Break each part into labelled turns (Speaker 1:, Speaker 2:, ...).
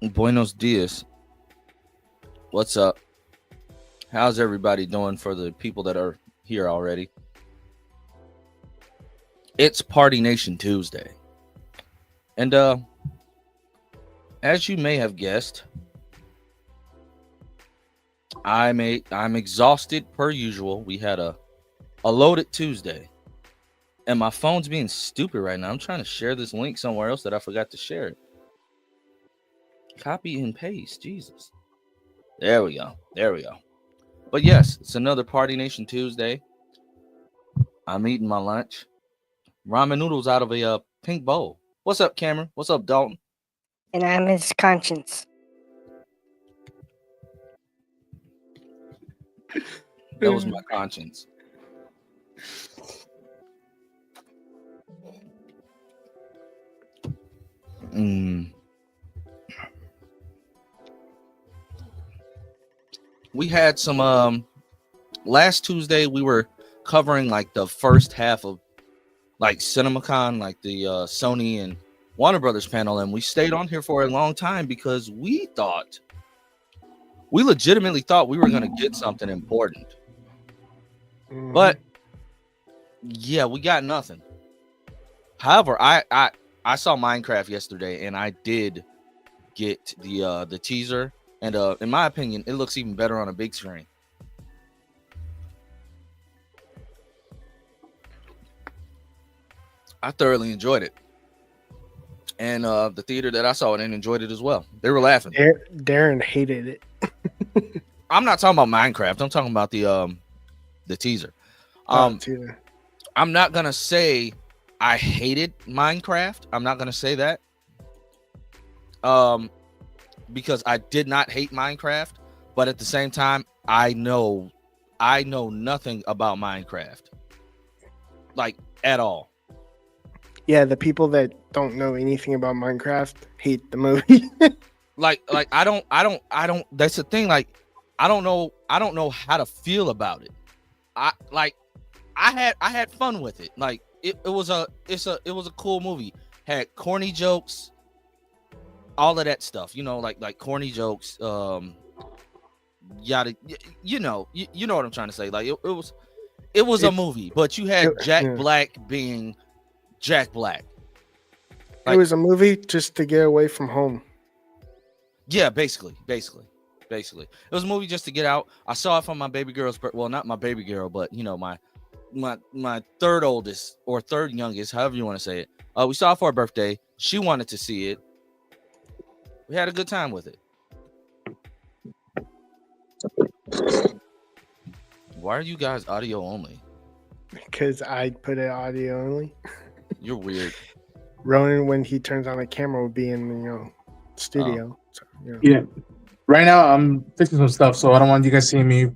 Speaker 1: Buenos dias. What's up? How's everybody doing for the people that are here already? It's Party Nation Tuesday. And as you may have guessed, I'm exhausted per usual. We had a loaded Tuesday. And my phone's being stupid right now. I'm trying to share this link somewhere else that I forgot to share it. Copy and paste. Jesus. There we go. There we go. But yes, it's another Party Nation Tuesday. I'm eating my lunch. Ramen noodles out of a pink bowl. What's up, Cameron? What's up, Dalton?
Speaker 2: And I'm his conscience.
Speaker 1: That was my conscience. We had some last Tuesday we were covering like the first half of like Cinemacon, like the Sony and Warner Brothers panel, and we stayed on here for a long time because we legitimately thought we were going to get something important. But yeah, we got nothing. However, I saw Minecraft yesterday, and I did get the teaser, and in my opinion, it looks even better on a big screen. I thoroughly enjoyed it, and the theater that I saw it in enjoyed it as well. They were laughing.
Speaker 3: Darren hated it.
Speaker 1: I'm not talking about Minecraft. I'm talking about the teaser. I'm not gonna say I hated Minecraft. I'm not gonna say that. Because I did not hate Minecraft, but at the same time, I know nothing about Minecraft, like at all.
Speaker 3: Yeah, the people that don't know anything about Minecraft hate the movie.
Speaker 1: like I don't. That's the thing. Like I don't know how to feel about it. I had fun with it. Like it was a cool movie. Had corny jokes, all of that stuff. You know, like corny jokes. Yada. You know what I'm trying to say. Like it was a movie, but you had Jack Black being Jack Black.
Speaker 3: Like, it was a movie just to get away from home.
Speaker 1: Yeah, basically. It was a movie just to get out. I saw it from my baby girl's, well, not my baby girl, but you know, my third oldest or third youngest, however you want to say it. We saw it for her birthday. She wanted to see it. We had a good time with it. Why are you guys audio only?
Speaker 3: Because I put it audio only.
Speaker 1: You're weird.
Speaker 3: Ronan, when he turns on the camera, will be in the studio.
Speaker 4: So, yeah. Right now, I'm fixing some stuff, so I don't want you guys seeing me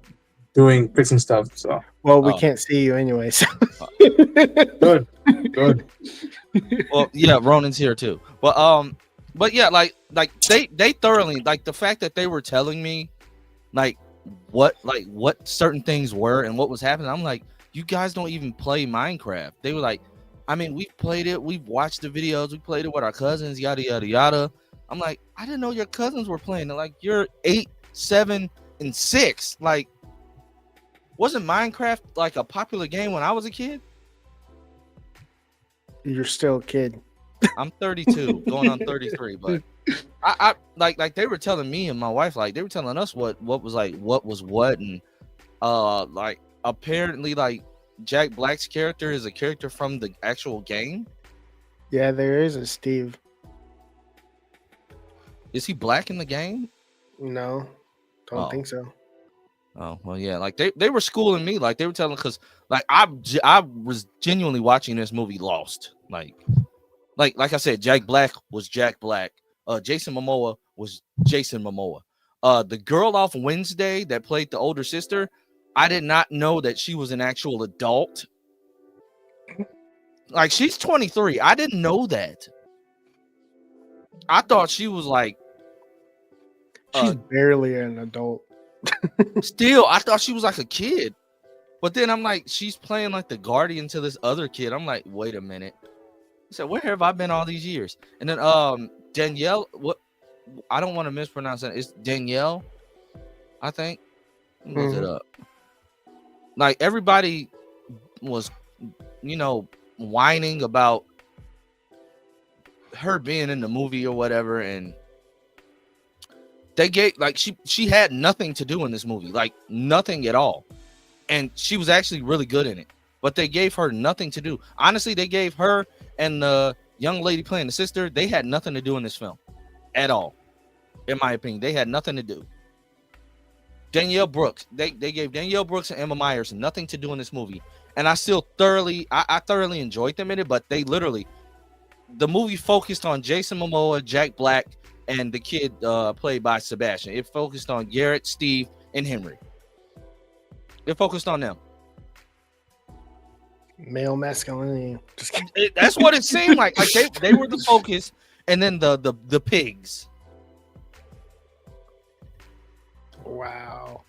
Speaker 4: fixing stuff. So,
Speaker 3: well, we can't see you anyway. So.
Speaker 4: Good.
Speaker 1: Well, yeah, Ronan's here too. But yeah, like they thoroughly, like the fact that they were telling me like what certain things were and what was happening. I'm like, you guys don't even play Minecraft. They were like, I mean, we've played it, we've watched the videos, we played it with our cousins, yada yada yada. I'm like, I didn't know your cousins were playing it. Like, you're 8, 7, and 6. Like, wasn't Minecraft like a popular game when I was a kid?
Speaker 3: You're still a kid.
Speaker 1: I'm 32, going on 33, but I like they were telling me and my wife, like they were telling us what was what, and like apparently like Jack Black's character is a character from the actual game.
Speaker 3: Yeah, there is a Steve.
Speaker 1: Is he black in the game?
Speaker 3: No, don't think so.
Speaker 1: Oh well, yeah. Like they were schooling me. Like they were telling, because like I was genuinely watching this movie Lost. Like I said, Jack Black was Jack Black. Jason Momoa was Jason Momoa. The girl off Wednesday that played the older sister, I did not know that she was an actual adult. Like, she's 23. I didn't know that. I thought she was like,
Speaker 3: she's barely an adult.
Speaker 1: Still, I thought she was like a kid. But then I'm like, she's playing like the guardian to this other kid. I'm like, wait a minute. I said, where have I been all these years? And then Danielle, I don't want to mispronounce it. It's Danielle, I think. Let me look it up. Like everybody was, whining about her being in the movie or whatever, and they gave like she had nothing to do in this movie, like nothing at all, and she was actually really good in it. But they gave her nothing to do. Honestly, they gave her and the young lady playing the sister. They had nothing to do in this film, at all. In my opinion, they had nothing to do. Danielle Brooks. They gave Danielle Brooks and Emma Myers nothing to do in this movie, and I still thoroughly enjoyed them in it. But they literally, the movie focused on Jason Momoa, Jack Black, and the kid played by Sebastian. It focused on Garrett, Steve, and Henry. It focused on them.
Speaker 3: Male masculinity. Just kidding.
Speaker 1: That's what it seemed like. Like they were the focus, and then the pigs.
Speaker 3: Wow.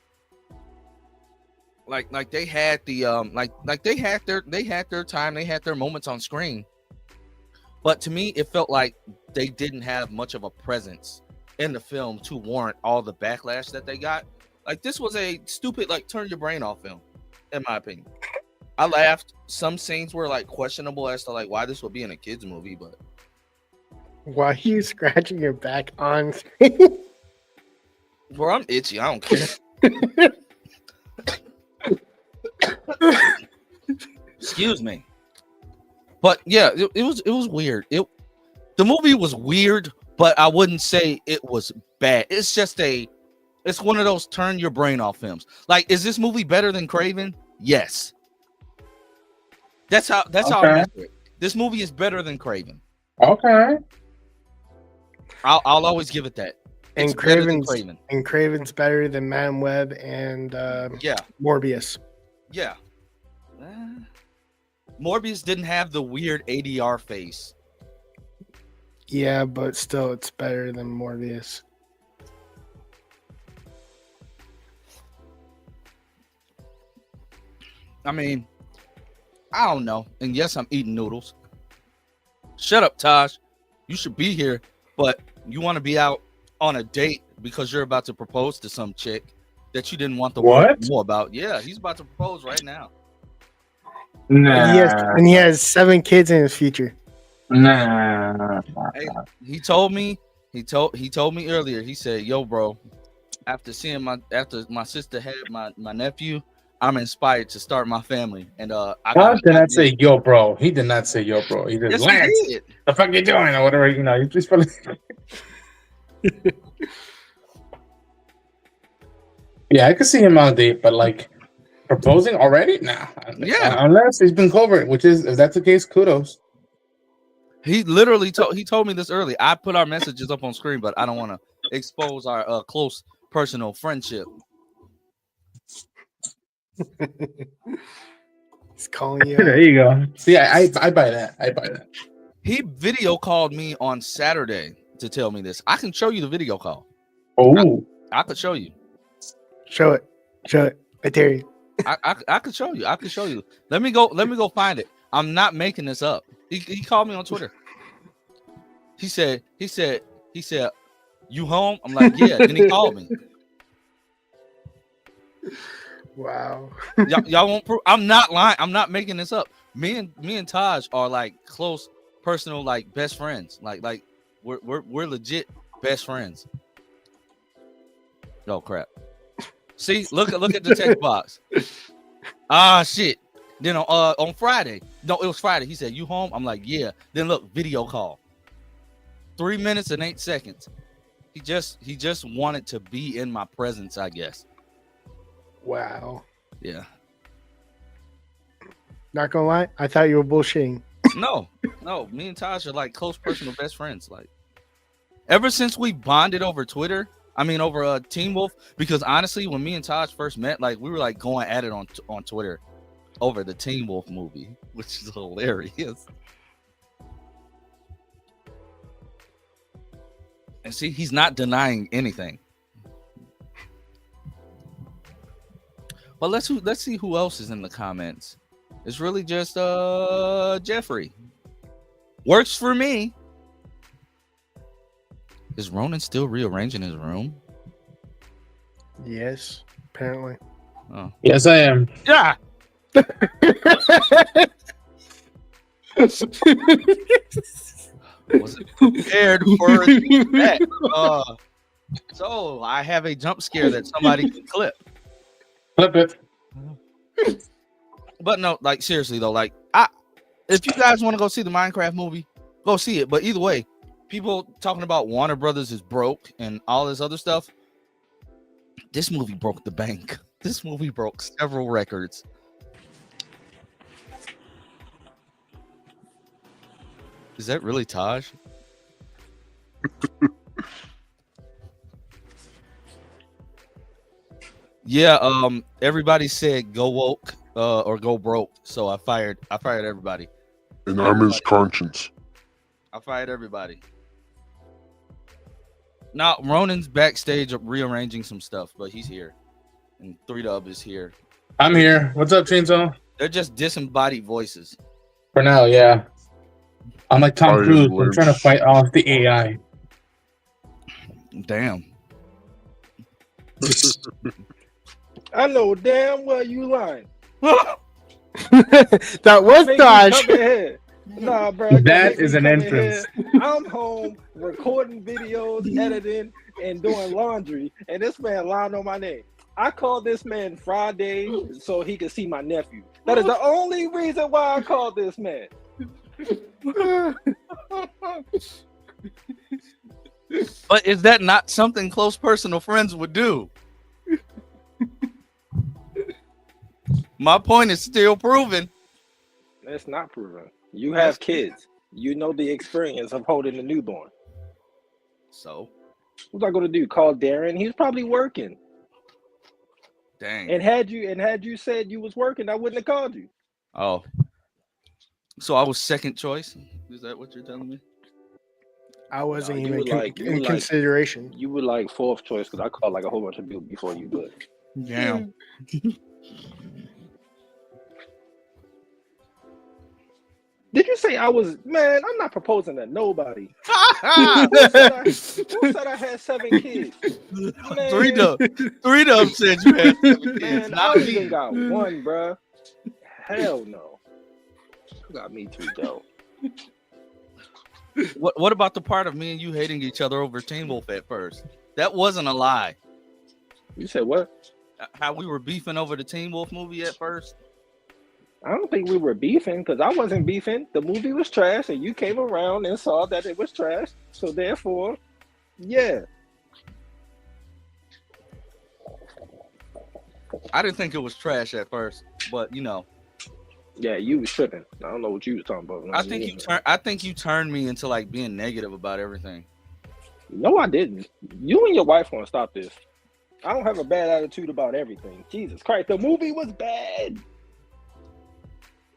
Speaker 1: Like they had the they had their time, they had their moments on screen. But to me, it felt like they didn't have much of a presence in the film to warrant all the backlash that they got. Like this was a stupid, like turn your brain off film, in my opinion. I laughed. Some scenes were like questionable as to like why this would be in a kids movie, but
Speaker 3: why are you scratching your back on screen?
Speaker 1: Bro, I'm itchy. I don't care. Excuse me. But yeah, it was weird. The movie was weird, but I wouldn't say it was bad. It's just it's one of those turn your brain off films. Like, is this movie better than Craven? Yes. That's how I measure it. This movie is better than Craven.
Speaker 4: Okay.
Speaker 1: I'll always give it that.
Speaker 3: And Craven's better than Madam Web and Morbius.
Speaker 1: Yeah. Morbius didn't have the weird ADR face.
Speaker 3: Yeah, but still, it's better than Morbius.
Speaker 1: I mean, I don't know. And yes, I'm eating noodles. Shut up, Taj. You should be here, but you want to be out on a date because you're about to propose to some chick that you didn't want the world to know about. Yeah, he's about to propose right now.
Speaker 4: Nah.
Speaker 3: And he has 7 kids in his future.
Speaker 4: Nah.
Speaker 1: Hey, he told me earlier. He said, "Yo, bro, after my sister had my nephew, I'm inspired to start my family." And
Speaker 4: Josh did not say yo, bro. He did not say yo, bro. He just Lance. The fuck you doing or whatever, You just probably. Yeah, I could see him on a date, but like proposing already? Nah.
Speaker 1: Yeah.
Speaker 4: Unless he's been covert, which is, if that's the case, kudos.
Speaker 1: He literally told me this early. I put our messages up on screen, but I don't want to expose our close personal friendship.
Speaker 3: He's calling you.
Speaker 4: There you go. See, I buy that. I buy that.
Speaker 1: He video called me on Saturday to tell me this. I can show you the video call.
Speaker 4: Oh,
Speaker 1: I could show you.
Speaker 3: Show it. I dare you.
Speaker 1: I could show you. I could show you. Let me go find it. I'm not making this up. He called me on Twitter. He said, "You home?" I'm like, "Yeah." Then he called me.
Speaker 3: Wow.
Speaker 1: Y'all won't prove. I'm not lying. I'm not making this up. Me and Taj are like close, personal, like best friends. Like we're legit best friends. Oh crap. See, look at the text box. Ah shit. Then on Friday, no, it was Friday. He said, "You home?" I'm like, "Yeah." Then look, video call. 3 minutes and 8 seconds. He just wanted to be in my presence, I guess.
Speaker 3: Wow.
Speaker 1: Yeah.
Speaker 3: Not gonna lie, I thought you were bullshitting.
Speaker 1: No. Me and Taj are like close personal best friends. Like ever since we bonded over Twitter. I mean, over Teen Wolf. Because honestly, when me and Taj first met, like we were like going at it on Twitter over the Teen Wolf movie, which is hilarious. And see, he's not denying anything. But let's see who else is in the comments. It's really just Jeffrey. Works for me. Is Ronan still rearranging his room?
Speaker 3: Yes, apparently.
Speaker 1: Oh.
Speaker 4: Yes, I am.
Speaker 1: Yeah. Wasn't prepared for that. So I have a jump scare that somebody can clip.
Speaker 4: Flip it.
Speaker 1: But no, like seriously though, like if you guys want to go see the Minecraft movie, go see it. But either way, people talking about Warner Brothers is broke and all this other stuff. This movie broke the bank. This movie broke several records. Is that really Taj? Yeah, everybody said go woke or go broke. So I fired everybody.
Speaker 5: And I'm his conscience.
Speaker 1: I fired everybody. Now Ronan's backstage rearranging some stuff, but he's here. And 3Dub is here.
Speaker 4: I'm here. What's up, Chainsaw?
Speaker 1: They're just disembodied voices.
Speaker 4: For now, yeah. I'm like Tom Cruise. I'm trying to fight off the AI.
Speaker 1: Damn.
Speaker 6: I know damn well you lying.
Speaker 3: That was Dodge.
Speaker 6: Nah, bro.
Speaker 4: That is an entrance.
Speaker 6: I'm home recording videos, editing, and doing laundry, and this man lying on my name. I called this man Friday so he could see my nephew. That is the only reason why I called this man.
Speaker 1: But is that not something close personal friends would do? My point is still proven.
Speaker 6: That's not proven. You have kids. You know the experience of holding a newborn.
Speaker 1: So
Speaker 6: what's I gonna do? Call Darren? He's probably working.
Speaker 1: Dang.
Speaker 6: And had you said you was working, I wouldn't have called you.
Speaker 1: Oh. So I was second choice? Is that what you're telling me?
Speaker 3: I wasn't
Speaker 6: No,
Speaker 3: even in consideration.
Speaker 6: You were like fourth choice because I called like a whole bunch of people before you, but
Speaker 1: damn.
Speaker 6: Did you say I was? Man, I'm not proposing to nobody. Who said I had 7 kids?
Speaker 1: 3Dub said you had 7 kids.
Speaker 6: Man,
Speaker 1: Not
Speaker 6: I
Speaker 1: me.
Speaker 6: even got one, bruh. Hell no. You got me 2 though.
Speaker 1: What about the part of me and you hating each other over Teen Wolf at first? That wasn't a lie.
Speaker 6: You said what?
Speaker 1: How we were beefing over the Teen Wolf movie at first?
Speaker 6: I don't think we were beefing because I wasn't beefing. The movie was trash, and you came around and saw that it was trash. So therefore, yeah.
Speaker 1: I didn't think it was trash at first, but you know.
Speaker 6: Yeah, you was tripping. I don't know what you was talking about.
Speaker 1: I think you turned me into like being negative about everything.
Speaker 6: No, I didn't. You and your wife want to stop this. I don't have a bad attitude about everything. Jesus Christ, the movie was bad.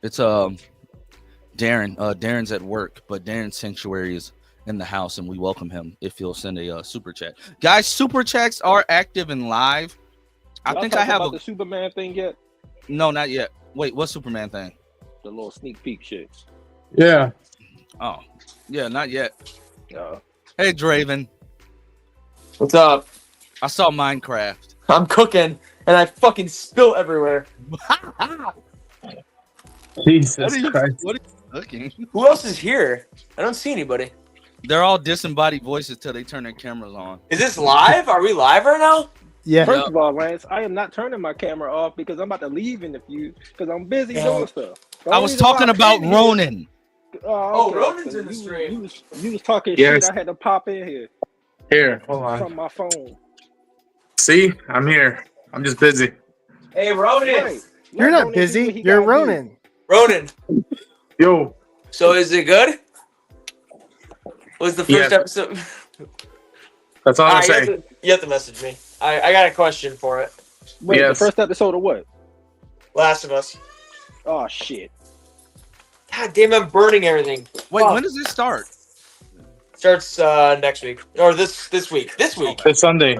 Speaker 1: It's Darren. Darren's at work, but Darren's sanctuary is in the house, and we welcome him if he'll send a super chat. Guys, super chats are active and live. I think I have
Speaker 6: the Superman thing yet.
Speaker 1: No, not yet. Wait, what Superman thing?
Speaker 6: The little sneak peek shit.
Speaker 4: Yeah.
Speaker 1: Oh, yeah, not yet.
Speaker 6: Uh,
Speaker 1: Hey, Draven.
Speaker 7: What's up?
Speaker 1: I saw Minecraft.
Speaker 7: I'm cooking and I fucking spill everywhere.
Speaker 4: Jesus Christ.
Speaker 1: What are you looking?
Speaker 7: Who else is here? I don't see anybody.
Speaker 1: They're all disembodied voices till they turn their cameras on.
Speaker 7: Is this live? Are we live right now?
Speaker 3: Yeah.
Speaker 6: First of all, Lance, I am not turning my camera off because I'm about to leave in a few because I'm busy doing stuff.
Speaker 1: I was talking about Ronan.
Speaker 6: Oh, okay.
Speaker 7: Ronan's in the stream.
Speaker 6: You was talking
Speaker 4: Yes.
Speaker 6: shit. I had to pop in here
Speaker 4: Here, hold on.
Speaker 6: from my phone.
Speaker 4: See, I'm here. I'm just busy.
Speaker 7: Hey, Ronan.
Speaker 6: Right.
Speaker 3: You're
Speaker 6: Let
Speaker 3: not
Speaker 6: Ronan do
Speaker 3: busy.
Speaker 6: what he
Speaker 3: You're
Speaker 6: gotta do.
Speaker 3: Ronan.
Speaker 7: Ronan.
Speaker 4: Yo.
Speaker 7: So is it good? Was the first
Speaker 4: Yeah.
Speaker 7: episode?
Speaker 4: That's all I'm
Speaker 7: Alright,
Speaker 4: saying.
Speaker 7: you have to message me. I got a question for it.
Speaker 6: Wait,
Speaker 4: Yes.
Speaker 6: the first episode of what?
Speaker 7: Last of Us.
Speaker 6: Oh shit.
Speaker 7: God damn, I'm burning everything.
Speaker 1: Wait,
Speaker 7: Fuck.
Speaker 1: when does it start?
Speaker 7: Starts next week or this week. This week.
Speaker 4: This Sunday.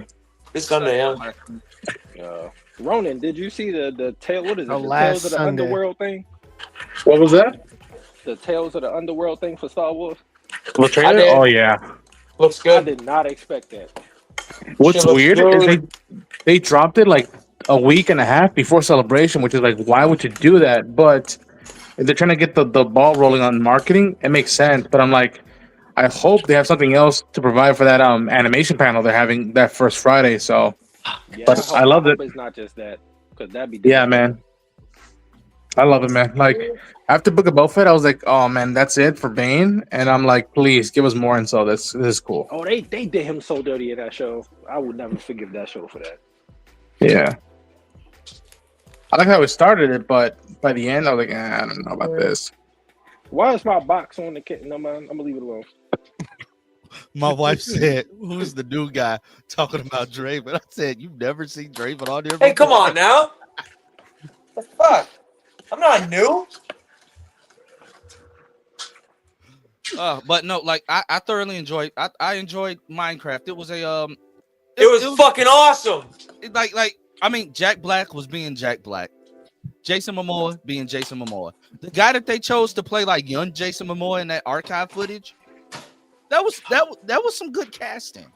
Speaker 7: This Sunday. Yeah.
Speaker 6: Ronan, did you see the tail? What is it?
Speaker 3: The
Speaker 6: The
Speaker 3: last
Speaker 6: Tales of the
Speaker 3: Sunday.
Speaker 6: Underworld thing?
Speaker 4: What was that?
Speaker 6: The Tales of the Underworld thing for Star Wars?
Speaker 4: The trailer?
Speaker 7: did.
Speaker 4: Oh yeah.
Speaker 7: Looks
Speaker 6: I
Speaker 7: good.
Speaker 6: did not expect that.
Speaker 4: What's
Speaker 7: Shit looks
Speaker 4: weird
Speaker 7: good.
Speaker 4: is they dropped it like a week and a half before Celebration, which is like, why would you do that? But if they're trying to get the ball rolling on marketing, it makes sense. But I'm like, I hope they have something else to provide for that animation panel they're having that first Friday. So,
Speaker 6: Yeah,
Speaker 4: but I
Speaker 6: I
Speaker 4: loved it.
Speaker 6: hope it's not just that, because that'd be
Speaker 4: Yeah,
Speaker 6: disappointing.
Speaker 4: man. I love it, man. Like after Book of Boba Fett, I was like, oh man, that's it for Bane, and I'm like, please give us more info. This is cool.
Speaker 6: Oh, they did him so dirty in that show. I would never forgive that show for that.
Speaker 4: Yeah, I like how it started it, but by the end, I was like, I don't know about this.
Speaker 6: Why is my box on the kitten? No man, I'm gonna leave it alone.
Speaker 1: My wife said, "Who's the new guy talking about Draven?" I said, "You've never seen Draven on there?"
Speaker 7: Hey, come on now. The fuck? I'm not new.
Speaker 1: But no, like I thoroughly enjoyed. I enjoyed Minecraft. It was a
Speaker 7: It was fucking awesome.
Speaker 1: Like I mean, Jack Black was being Jack Black. Jason Momoa being Jason Momoa. The guy that they chose to play like young Jason Momoa in that archive footage, that was some good casting.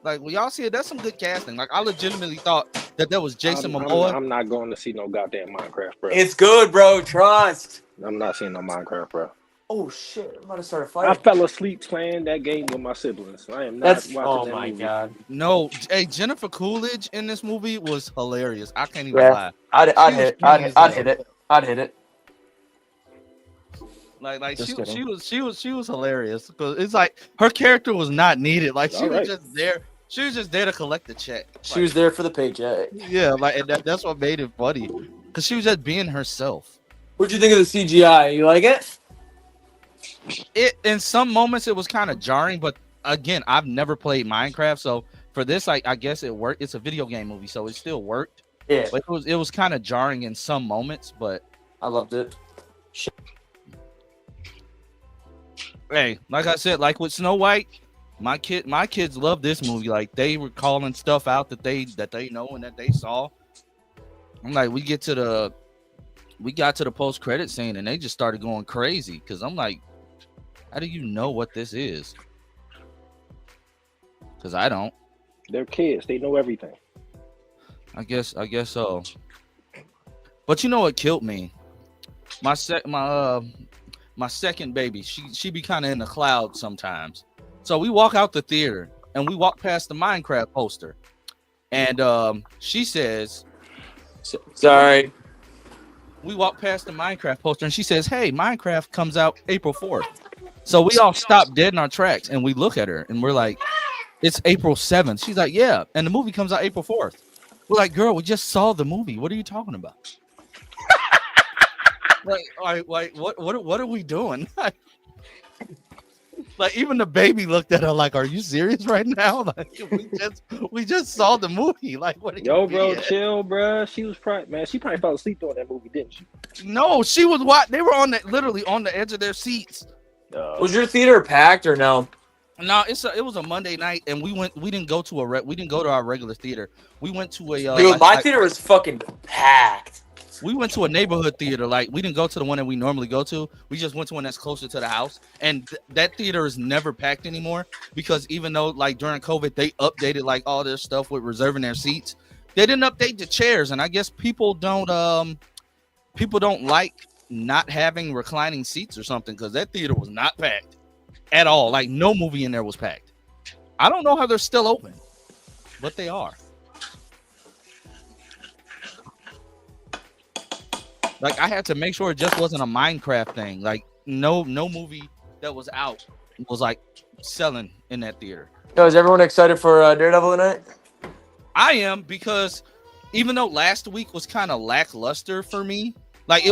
Speaker 1: Like when y'all see it, that's some good casting. Like I legitimately thought that was Jason Momoa.
Speaker 6: I'm not going to see no goddamn Minecraft, bro.
Speaker 7: It's good, bro. Trust.
Speaker 6: I'm not seeing no Minecraft, bro.
Speaker 7: Oh shit! I'm about to start a fight.
Speaker 6: I fell asleep playing that game with my siblings. I am not
Speaker 7: That's
Speaker 6: watching that
Speaker 7: my
Speaker 6: movie.
Speaker 7: god.
Speaker 1: No, hey, Jennifer Coolidge in this movie was hilarious. I can't even lie.
Speaker 7: I'd hit it. I'd hit it.
Speaker 1: Like she was hilarious because it's like her character was not needed. Like she was just there. She was just there to collect the check.
Speaker 7: She was there for the paycheck.
Speaker 1: Yeah, like and that's what made it funny because she was just being herself.
Speaker 7: What'd you think of the CGI? You like it?
Speaker 1: It in some moments it was kind of jarring, but again, I've never played Minecraft, so for this, I guess it worked. It's a video game movie, so it still worked.
Speaker 7: Yeah,
Speaker 1: but it was kind of jarring in some moments, but
Speaker 7: I loved it.
Speaker 1: Hey, like I said, like with Snow White, my kids love this movie. Like they were calling stuff out that they know and that they saw. I'm like, we got to the post credit scene and they just started going crazy because I'm like, how do you know what this is? Because I don't.
Speaker 6: They're kids. They know everything.
Speaker 1: I guess so. But you know what killed me? My second baby. She be kind of in the cloud sometimes. So we walk out the theater and we walk past the Minecraft poster, and she says,
Speaker 7: "Sorry."
Speaker 1: We walk past the Minecraft poster and she says, "Hey, Minecraft comes out April 4th." So we all stop dead in our tracks and we look at her and we're like, "It's April 7th." She's like, "Yeah," and the movie comes out April 4th. We're like, "Girl, we just saw the movie. What are you talking about?" like what are we doing? Like even the baby looked at her like, "Are you serious right now?" Like we just saw the movie. Like what?
Speaker 6: Yo, bro, chill, bro. She was she probably fell asleep during that movie, didn't she?
Speaker 1: No, she was they were literally on the edge of their seats.
Speaker 7: Was your theater packed or no?
Speaker 1: No, it was a Monday night, and we didn't go to our regular theater. We went to a
Speaker 7: dude. My theater was fucking packed.
Speaker 1: We went to a neighborhood theater. Like we didn't go to the one that we normally go to. We just went to one that's closer to the house, and that theater is never packed anymore because even though like during COVID they updated like all their stuff with reserving their seats, they didn't update the chairs, and I guess people don't like not having reclining seats or something because that theater was not packed at all. Like no movie in there was packed. I don't know how they're still open, but they are. Like I had to make sure it just wasn't a Minecraft thing. Like no movie that was out was like selling in that theater.
Speaker 7: Yo, is everyone excited for Daredevil tonight?
Speaker 1: I am, because even though last week was kind of lackluster for me, like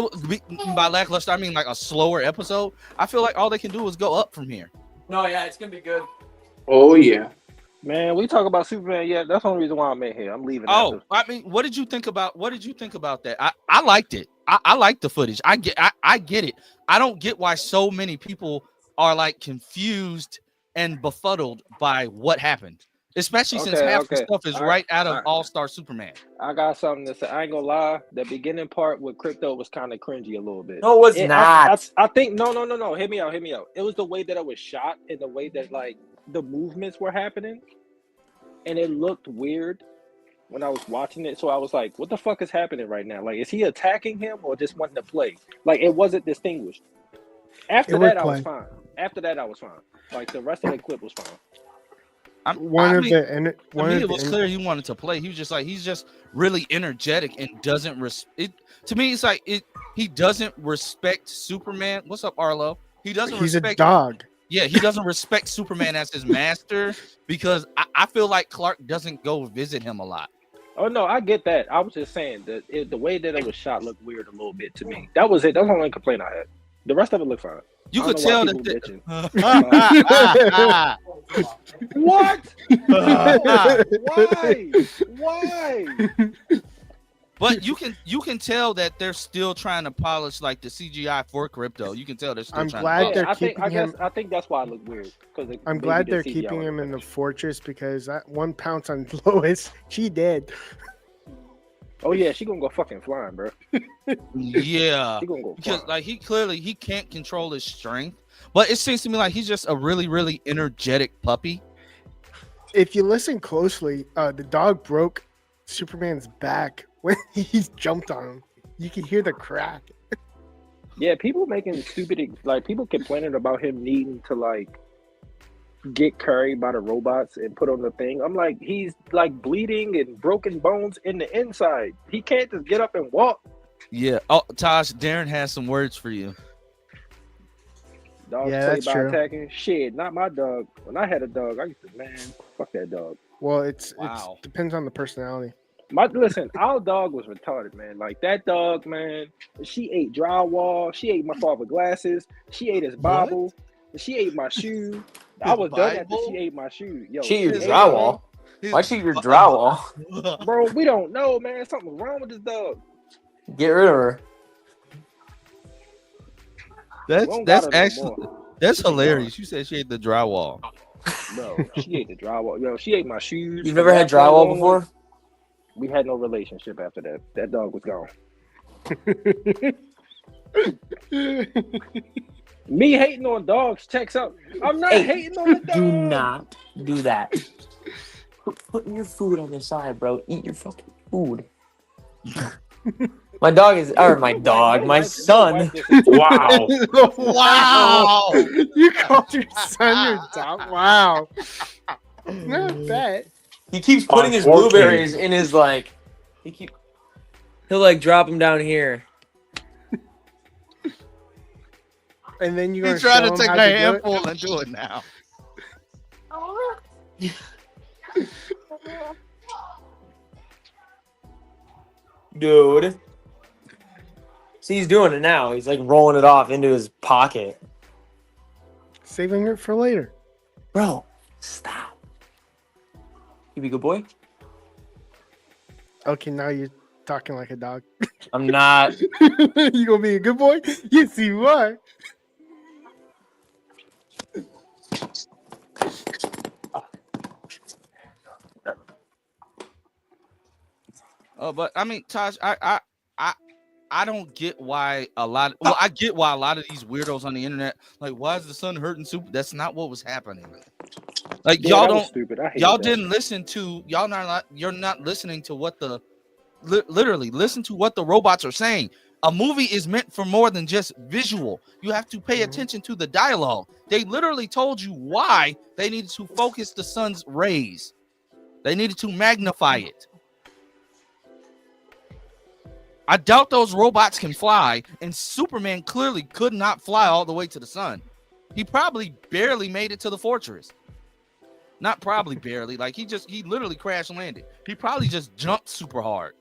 Speaker 1: by lackluster I mean like a slower episode. I feel like all they can do is go up from here.
Speaker 7: No, yeah, it's gonna be good.
Speaker 4: Oh yeah.
Speaker 6: Man, we talk about Superman. Yeah, that's the only reason why I'm in here. I'm leaving.
Speaker 1: Oh, I mean, what did you think about that? I liked it. I liked the footage. I get it. I don't get why so many people are like confused and befuddled by what happened, especially since half the stuff is right out of All-Star Superman.
Speaker 6: I got something to say. I ain't gonna lie. The beginning part with Crypto was kind of cringy a little bit.
Speaker 7: No, it was not.
Speaker 6: I think no. Hear me out. It was the way that it was shot and the way that like the movements were happening, and it looked weird when I was watching it. So I was like, "What the fuck is happening right now? Like, is he attacking him or just wanting to play?" Like, it wasn't distinguished. After that, I was fine. After that, I was fine. Like, the rest of the clip was fine.
Speaker 1: To me, it was clear he wanted to play. He was just like, he's just really energetic and doesn't to me, it's like he doesn't respect Superman. What's up, Arlo? He doesn't
Speaker 3: He's
Speaker 1: respect
Speaker 3: a dog.
Speaker 1: Yeah, he doesn't respect Superman as his master because I feel like Clark doesn't go visit him a lot.
Speaker 6: Oh no, I get that. I was just saying that the way that it was shot looked weird a little bit to me. That was it. That's the only complaint I had. The rest of it looked fine.
Speaker 1: You could tell that.
Speaker 6: What? Why?
Speaker 1: But you can tell that they're still trying to polish like the CGI for Crypto. You can tell they're still trying.
Speaker 3: Glad they're
Speaker 6: I
Speaker 3: keeping him.
Speaker 6: I think that's why it looked weird.
Speaker 3: I'm glad they're keeping him in the fortress because that one pounce on Lois, she dead.
Speaker 6: Oh yeah, she gonna go fucking flying, bro.
Speaker 1: Yeah,
Speaker 6: she gonna go
Speaker 1: because
Speaker 6: flying.
Speaker 1: like he can't control his strength, but it seems to me like he's just a really energetic puppy.
Speaker 3: If you listen closely, the dog broke Superman's back when he jumped on him. You can hear the crack.
Speaker 6: Yeah, people making stupid, like people complaining about him needing to like get carried by the robots and put on the thing. I'm like, he's like bleeding and broken bones in the inside. He can't just get up and walk.
Speaker 1: Yeah. Oh, Tosh, Darren has some words for you.
Speaker 6: Dogs play by attacking. Shit, not my dog. When I had a dog, I used to, man, fuck that dog.
Speaker 3: Well, it's depends on the personality.
Speaker 6: Listen, our dog was retarded, man. Like that dog, man. She ate drywall. She ate my father's glasses. She ate his Bible. She ate my shoe. I was done after she ate my shoe. Yo,
Speaker 7: she ate your drywall. Why'd she eat your drywall?
Speaker 6: Bro, we don't know, man. Something's wrong with this dog.
Speaker 7: Get rid of her.
Speaker 1: That's hilarious. You said she ate the drywall.
Speaker 6: No, she ate the drywall. Yo, she ate my shoes.
Speaker 7: You've never had drywall before?
Speaker 6: We had no relationship after that. That dog was gone. Me hating on dogs checks out. I'm not hating on the dog.
Speaker 7: Do not do that. Put your food on the side, bro. Eat your fucking food. My dog is, or my dog, my son.
Speaker 4: Wow.
Speaker 3: Wow. You called your son your dog? Wow. Not bad.
Speaker 7: He keeps putting his blueberries in his like. He'll like drop them down here.
Speaker 3: And then you're
Speaker 1: He's trying to take a handful and do it now.
Speaker 7: Dude. See, he's doing it now. He's like rolling it off into his pocket.
Speaker 3: Saving it for later.
Speaker 7: Bro, stop. You be a good boy?
Speaker 3: Okay, now you're talking like a dog.
Speaker 7: I'm not.
Speaker 3: You gonna be a good boy? Yes, you are.
Speaker 1: But I mean, Tosh, I don't get why a lot. Well, I get why a lot of these weirdos on the internet like, why is the sun hurting Super? That's not what was happening. Like y'all don't.
Speaker 6: Stupid.
Speaker 1: Y'all didn't listen to. You're not listening to what the. Literally, listen to what the robots are saying. A movie is meant for more than just visual. You have to pay attention to the dialogue. They literally told you why they needed to focus the sun's rays. They needed to magnify it. I doubt those robots can fly, and Superman clearly could not fly all the way to the sun. He probably barely made it to the fortress. Not probably barely, like he literally crash landed. He probably just jumped super hard.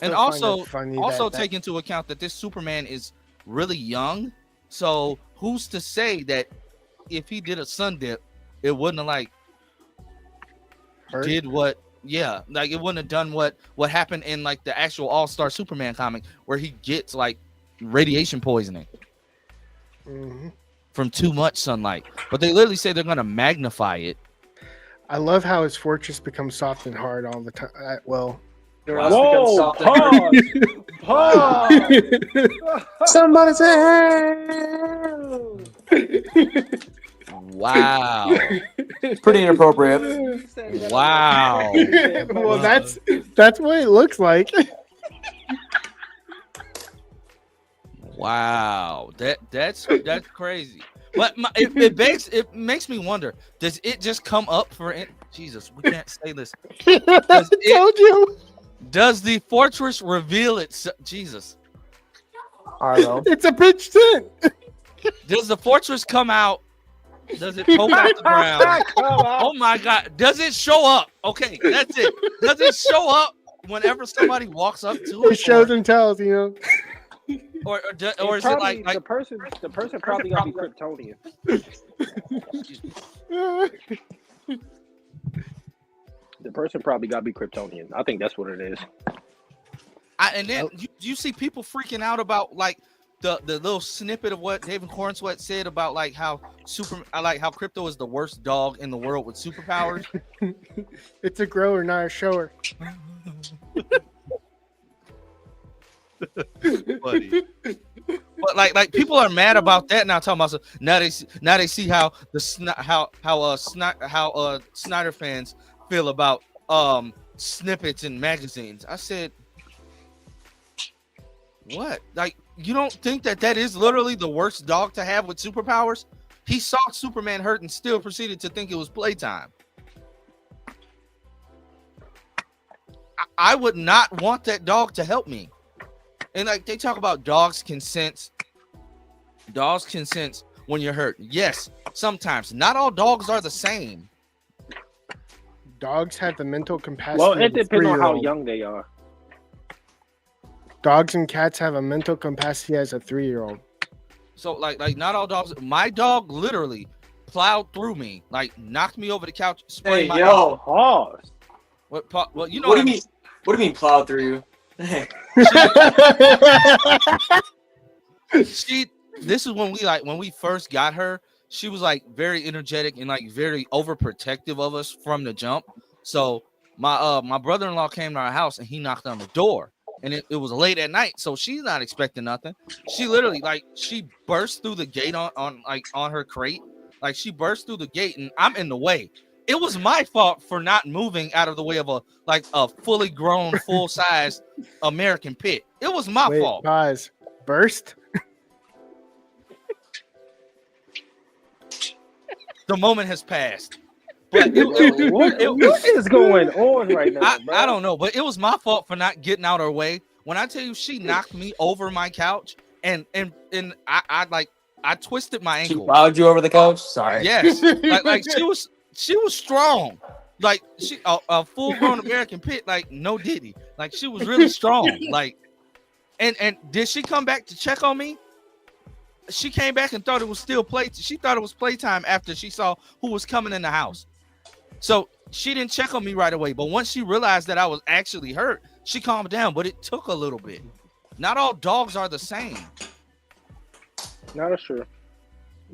Speaker 1: And also take into account that this Superman is really young. So who's to say that if he did a sun dip, it wouldn't have like
Speaker 3: hurt?
Speaker 1: Did what? Yeah, like it wouldn't have done what happened in like the actual All-Star Superman comic where he gets like radiation poisoning from too much sunlight. But they literally say they're gonna magnify it.
Speaker 3: I love how his fortress becomes soft and hard all the time. Well.
Speaker 6: Whoa! Pause!
Speaker 4: Somebody say
Speaker 1: Wow.
Speaker 7: Pretty inappropriate.
Speaker 1: Wow.
Speaker 3: Well, that's what it looks like.
Speaker 1: Wow. That's crazy. But it makes me wonder, does it just come up for it? Jesus, we can't say this.
Speaker 3: I told you.
Speaker 1: Does the fortress reveal itself? Jesus.
Speaker 7: Arlo.
Speaker 3: It's a pitch tent.
Speaker 1: Does the fortress come out? Does it poke out the ground? Oh my God. Does it show up? Okay, that's it. Does it show up whenever somebody walks up to it?
Speaker 3: It shows and tells,
Speaker 1: Or is it
Speaker 6: Probably
Speaker 1: like
Speaker 6: the person probably gonna be Kryptonian. The person probably gotta be Kryptonian. I think that's what it is.
Speaker 1: and then you see people freaking out about like the little snippet of what David Cornsweet said about like how how Crypto is the worst dog in the world with superpowers.
Speaker 3: It's a grower, not a shower.
Speaker 1: Buddy. But like people are mad about that now. Talking about now they see how Snyder fans feel about snippets in magazines. I said, what? Like, you don't think that is literally the worst dog to have with superpowers? He saw Superman hurt and still proceeded to think it was playtime. I would not want that dog to help me. And like they talk about dogs can sense when you're hurt. Yes, sometimes. Not all dogs are the same.
Speaker 3: Dogs have the mental capacity.
Speaker 6: Well, it
Speaker 3: of a
Speaker 6: depends on how
Speaker 3: 3-year-old.
Speaker 6: young they are.
Speaker 3: Dogs and cats have a mental capacity as a 3-year-old.
Speaker 1: So like not all dogs. My dog literally plowed through me, like knocked me over the couch.
Speaker 7: Hey,
Speaker 1: my
Speaker 7: yo.
Speaker 6: Pause.
Speaker 1: Well, you know
Speaker 7: What do you mean? What do you mean plowed through you?
Speaker 1: This is when we first got her. She was like very energetic and like very overprotective of us from the jump. So my brother-in-law came to our house and he knocked on the door. And it was late at night, so she's not expecting nothing. She literally she burst through the gate on her crate. Like she burst through the gate and I'm in the way. It was my fault for not moving out of the way of a fully grown, full-size American pit. It was my fault.
Speaker 3: Pause. Burst?
Speaker 1: The moment has passed. But
Speaker 6: What is going on right now, bro?
Speaker 1: I don't know, but it was my fault for not getting out her way. When I tell you she knocked me over my couch and I twisted my
Speaker 7: She
Speaker 1: ankle.
Speaker 7: plowed you over the couch? Sorry.
Speaker 1: Yes. like she was strong. Like she a full-grown American pit, like no Diddy. Like she was really strong. Like and did she come back to check on me? She came back and thought it was still she thought it was playtime after she saw who was coming in the house. So she didn't check on me right away. But once she realized that I was actually hurt, she calmed down. But it took a little bit. Not all dogs are the same.
Speaker 6: No, that's true.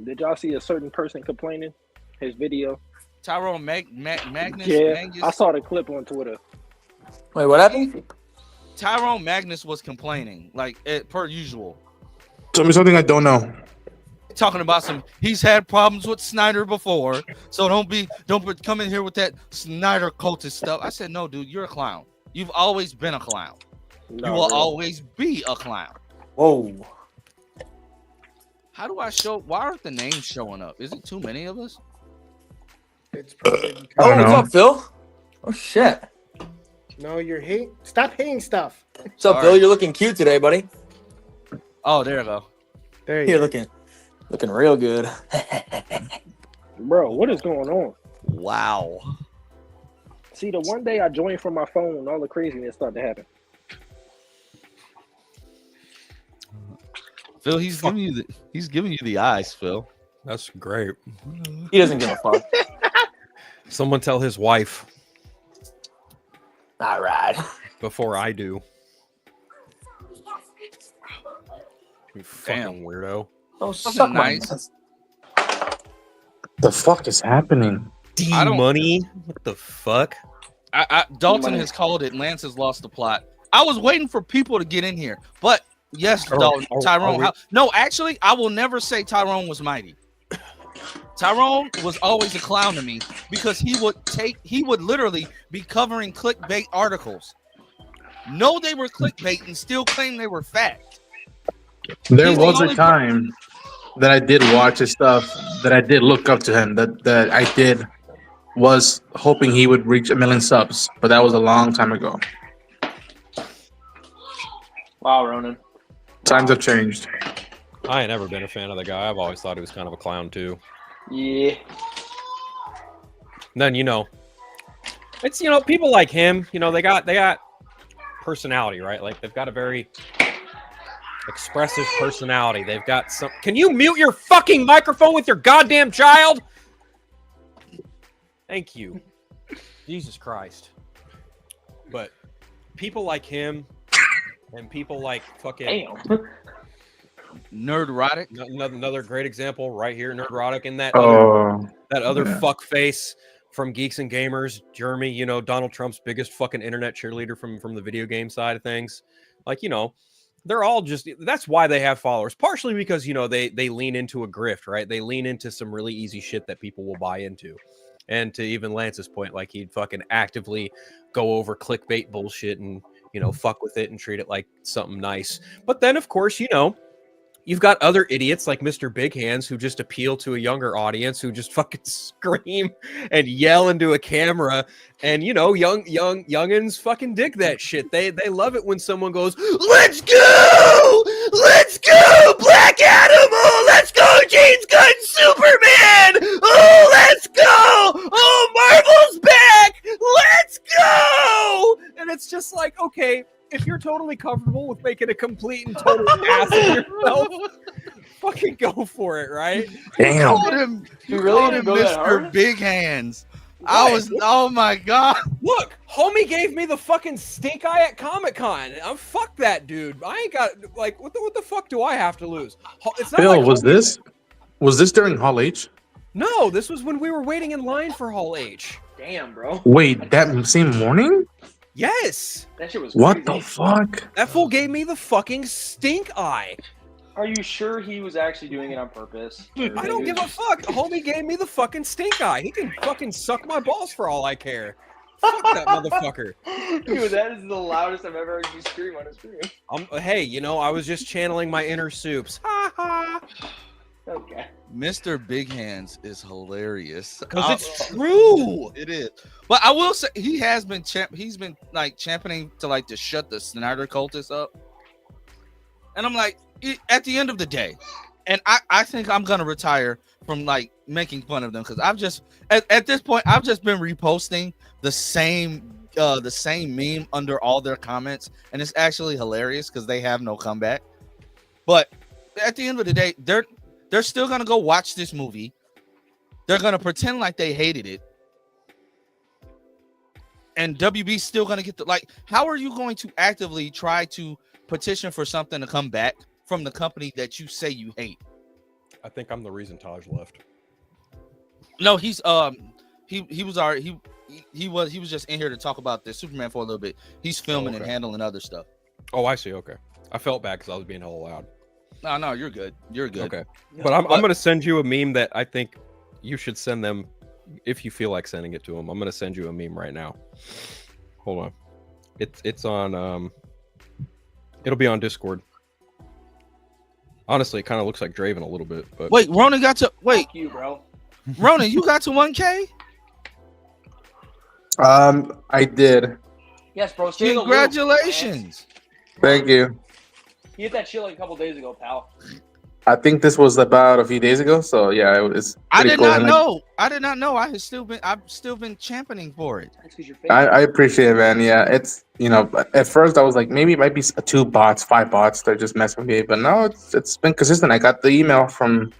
Speaker 6: Did y'all see a certain person complaining? His video?
Speaker 1: Tyrone Magnus.
Speaker 6: Yeah, I saw the clip on Twitter.
Speaker 7: Wait, what happened?
Speaker 1: Tyrone Magnus was complaining, like per usual.
Speaker 4: Tell me something I don't know.
Speaker 1: Talking about he's had problems with Snyder before, so don't come in here with that Snyder cultist stuff. I said, no, dude, you're a clown. You've always been a clown.
Speaker 6: No,
Speaker 1: you will
Speaker 6: really.
Speaker 1: always be a clown.
Speaker 7: Whoa.
Speaker 1: How do I show? Why aren't the names showing up? Is it too many of us?
Speaker 3: It's probably
Speaker 7: Oh,
Speaker 4: don't
Speaker 7: what's
Speaker 4: know.
Speaker 7: up, Phil? Oh, shit.
Speaker 3: no, you're Stop hating stuff.
Speaker 7: What's up,
Speaker 1: All
Speaker 7: Phil?
Speaker 1: right.
Speaker 7: You're looking cute today, buddy.
Speaker 1: Oh, there you go.
Speaker 3: There you
Speaker 7: You're
Speaker 3: go.
Speaker 7: looking real good.
Speaker 6: Bro, what is going on?
Speaker 1: Wow.
Speaker 6: See, the one day I joined from my phone, all the craziness started to happen.
Speaker 1: Phil, he's giving you the eyes, Phil.
Speaker 8: That's great.
Speaker 7: He doesn't give a fuck.
Speaker 8: Someone tell his wife
Speaker 7: All right.
Speaker 8: before I do. You
Speaker 1: Damn.
Speaker 8: fucking weirdo.
Speaker 7: Oh,
Speaker 1: Wasn't
Speaker 7: suck my
Speaker 1: nice.
Speaker 7: nuts.
Speaker 4: The fuck is happening?
Speaker 1: I don't-
Speaker 8: Money? What the fuck?
Speaker 1: Dalton has called it. Lance has lost the plot. I was waiting for people to get in here, but yes,
Speaker 8: Oh,
Speaker 1: Dalton,
Speaker 8: oh,
Speaker 1: Tyrone.
Speaker 8: oh,
Speaker 1: No, actually, I will never say Tyrone was mighty. Tyrone was always a clown to me because he would literally be covering clickbait articles. Know they were clickbait and still claim they were fact.
Speaker 4: There
Speaker 1: He's the
Speaker 4: was a
Speaker 1: only
Speaker 4: time that I did watch his stuff, that I did look up to him, that I did was hoping he would reach 1 million subs, but that was a long time ago.
Speaker 7: Wow, Ronan.
Speaker 4: Times have changed.
Speaker 8: I ain't never been a fan of the guy. I've always thought he was kind of a clown too.
Speaker 7: Yeah.
Speaker 8: And then it's people like him. They got personality, right? Like they've got a very expressive personality. They've got some. Can you mute your fucking microphone with your goddamn child? Thank you. Jesus Christ. But people like him and people like fucking
Speaker 7: Damn.
Speaker 1: Nerdrotic.
Speaker 8: another great example right here, Nerdrotic, and that
Speaker 4: Oh,
Speaker 8: other
Speaker 4: yeah.
Speaker 8: fuck face from Geeks and Gamers, Jeremy, Donald Trump's biggest fucking internet cheerleader from the video game side of things. Like, they're all just, that's why they have followers. Partially because, they lean into a grift, right? They lean into some really easy shit that people will buy into. And to even Lance's point, like he'd fucking actively go over clickbait bullshit and, fuck with it and treat it like something nice. But then, of course, you've got other idiots like Mr. Big Hands who just appeal to a younger audience, who just fucking scream and yell into a camera. And youngins fucking dig that shit. They love it when someone goes, "Let's go! Let's go! Black Adam! Oh, let's go! James Gunn Superman! Oh, let's go! Oh, Marvel's back! Let's go!" And it's just like, okay, if you're totally comfortable with making a complete and total ass of yourself, fucking go for it, right?
Speaker 4: Damn.
Speaker 7: You really
Speaker 1: called
Speaker 7: didn't
Speaker 1: him
Speaker 7: go that
Speaker 1: Mr.
Speaker 7: hard?
Speaker 1: Big Hands. Oh my god.
Speaker 8: Look, homie gave me the fucking stink eye at Comic-Con. Fuck that dude. I ain't got, like, what the fuck do I have to lose? It's not
Speaker 4: Bill,
Speaker 8: like
Speaker 4: was this during Hall H?
Speaker 8: No, this was when we were waiting in line for Hall H.
Speaker 7: Damn, bro.
Speaker 4: Wait, that same morning?
Speaker 8: Yes.
Speaker 7: That shit was
Speaker 4: What
Speaker 7: crazy.
Speaker 4: the fuck?
Speaker 8: That fool gave me the fucking stink eye.
Speaker 7: Are you sure he was actually doing it on purpose?
Speaker 8: I don't give a fuck. Homie gave me the fucking stink eye. He can fucking suck my balls for all I care. Fuck that motherfucker.
Speaker 7: Dude, that is the loudest I've ever heard you scream on a stream.
Speaker 8: Hey, I was just channeling my inner soups. Ha ha.
Speaker 7: Okay.
Speaker 1: Mr. Big Hands is hilarious.
Speaker 8: Because it's true.
Speaker 1: It is. But I will say he has been like championing to shut the Snyder cultists up. And I'm like, at the end of the day, and I think I'm gonna retire from like making fun of them, because I've just at this point I've just been reposting the same meme under all their comments, and it's actually hilarious because they have no comeback. But at the end of the day, they're still gonna go watch this movie. They're gonna pretend like they hated it, and WB's still gonna get how are you going to actively try to petition for something to come back from the company that you say you hate?
Speaker 8: I think I'm the reason Taj left.
Speaker 1: No, he's he was just in here to talk about this Superman for a little bit. He's filming and handling other stuff.
Speaker 8: Oh, I see. Okay, I felt bad because I was being hella loud.
Speaker 1: No, you're good. You're good.
Speaker 8: Okay, but I'm gonna send you a meme that I think you should send them if you feel like sending it to them. I'm gonna send you a meme right now. Hold on, it's on it'll be on Discord. Honestly, it kind of looks like Draven a little bit. But
Speaker 1: Wait, Ronan got to wait.
Speaker 7: Fuck you, bro.
Speaker 1: Ronan, you got to 1K?
Speaker 4: I did.
Speaker 7: Yes, bro. Stay in the loop,
Speaker 1: Congratulations.
Speaker 4: Thank you.
Speaker 7: man. You hit that shit like a couple days ago, pal.
Speaker 4: I think this was about a few days ago, so yeah, it was.
Speaker 1: I
Speaker 4: pretty
Speaker 1: did
Speaker 4: cool.
Speaker 1: not
Speaker 4: And
Speaker 1: know. I did not know. I've still been championing for it.
Speaker 7: That's because you're fake.
Speaker 4: I appreciate it, man. Yeah, it's at first I was like maybe it might be 5 bots that just mess with me, but no, it's been consistent. I got the email from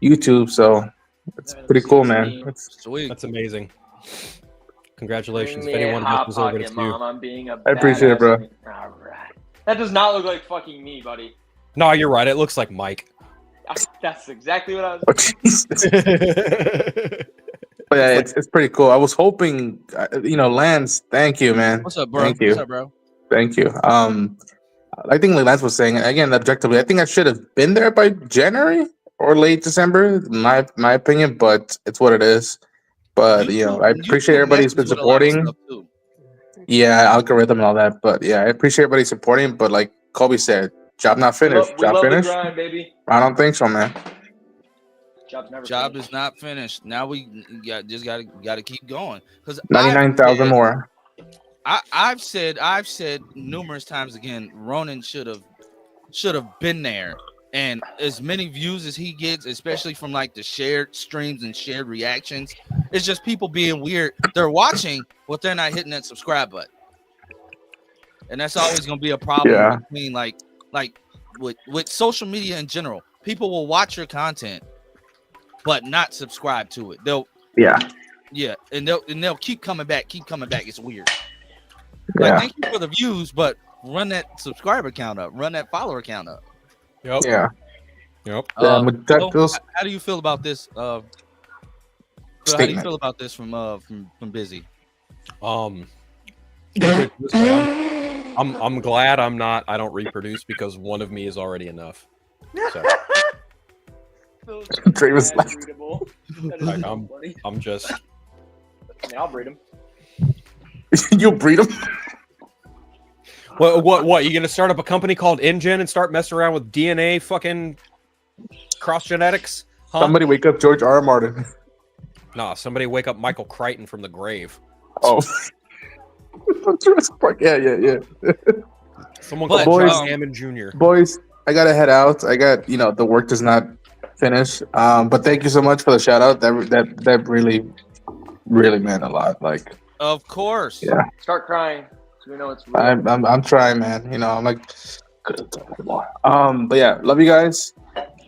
Speaker 4: YouTube, so it's pretty cool, man. It's,
Speaker 1: Sweet.
Speaker 8: that's amazing. Congratulations. If
Speaker 7: Bring me a
Speaker 8: anyone
Speaker 7: hot
Speaker 8: has deserved it,
Speaker 7: pocket,
Speaker 8: it's you.
Speaker 7: Mom. I'm being a
Speaker 4: I appreciate it, bro.
Speaker 7: badass. All right. That does not look like fucking me, buddy.
Speaker 8: No, you're right. It looks like Mike.
Speaker 7: That's exactly what I was.
Speaker 4: oh, Jesus. But yeah, it's pretty cool. I was hoping, Lance. Thank you, man.
Speaker 1: What's up, bro?
Speaker 4: Thank you.
Speaker 1: What's up, bro?
Speaker 4: Thank you. I think like Lance was saying again, objectively, I think I should have been there by January. or late December, my opinion, but it's what it is. But I appreciate
Speaker 1: YouTube
Speaker 4: everybody's been
Speaker 1: messes with a lot of
Speaker 4: supporting.
Speaker 1: stuff, too.
Speaker 4: Yeah, algorithm and all that. But yeah, I appreciate everybody supporting. But like Kobe said, job not
Speaker 7: We
Speaker 4: finished.
Speaker 7: love
Speaker 4: Job
Speaker 7: the
Speaker 4: finished?
Speaker 7: grind, baby.
Speaker 4: I don't think so, man.
Speaker 7: Job's never
Speaker 1: Job
Speaker 7: finished.
Speaker 1: is not finished. Now we just gotta keep going. Because
Speaker 4: 99,000 more.
Speaker 1: I've said numerous times again, Ronan should have been there. And as many views as he gets, especially from like the shared streams and shared reactions, it's just people being weird. They're watching, but they're not hitting that subscribe button. And that's always gonna be a problem between like with social media in general. People will watch your content, but not subscribe to it. And they'll keep coming back. It's weird. Like, thank you for the views, but run that subscriber count up, run that follower count up.
Speaker 8: Yep.
Speaker 4: Yeah.
Speaker 8: Yep.
Speaker 1: How do you feel about this? Phil, how do you feel about this from Busy?
Speaker 8: I'm glad I don't reproduce because one of me is already enough. So.
Speaker 4: Trey was
Speaker 8: I'm just.
Speaker 7: I'll breed him.
Speaker 4: You'll breed him.
Speaker 8: What? You gonna start up a company called InGen and start messing around with DNA fucking cross genetics? Huh?
Speaker 4: Somebody wake up George R. R. Martin.
Speaker 8: Nah, somebody wake up Michael Crichton from the grave.
Speaker 4: Oh. Yeah.
Speaker 8: Someone called John Hammond Jr.
Speaker 4: Boys, I gotta head out. I got the work does not finish. But thank you so much for the shout out. That really meant a lot. Like,
Speaker 1: of course.
Speaker 4: Yeah.
Speaker 7: Start crying. So we know it's real.
Speaker 4: I'm trying, man. I'm like, but yeah, love you guys.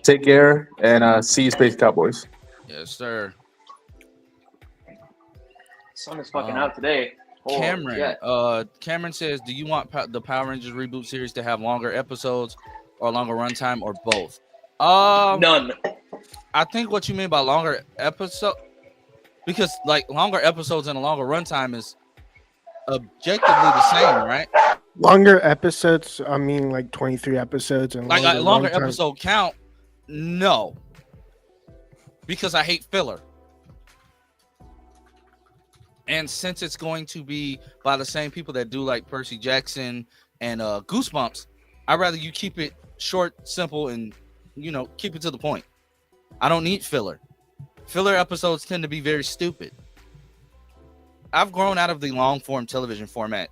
Speaker 4: Take care and see you, Space Cowboys.
Speaker 1: Yes, sir.
Speaker 7: Sun is fucking out today.
Speaker 1: Cameron says, do you want the Power Rangers reboot series to have longer episodes or longer runtime or both?
Speaker 7: None.
Speaker 1: I think what you mean by longer episode, because like longer episodes and a longer runtime is objectively the same, right?
Speaker 3: Longer episodes, I mean like 23 episodes and
Speaker 1: like longer episode count. No, because I hate filler. And since it's going to be by the same people that do like Percy Jackson and Goosebumps, I'd rather you keep it short, simple, and keep it to the point. I don't need filler. Filler episodes tend to be very stupid. I've grown out of the long form television format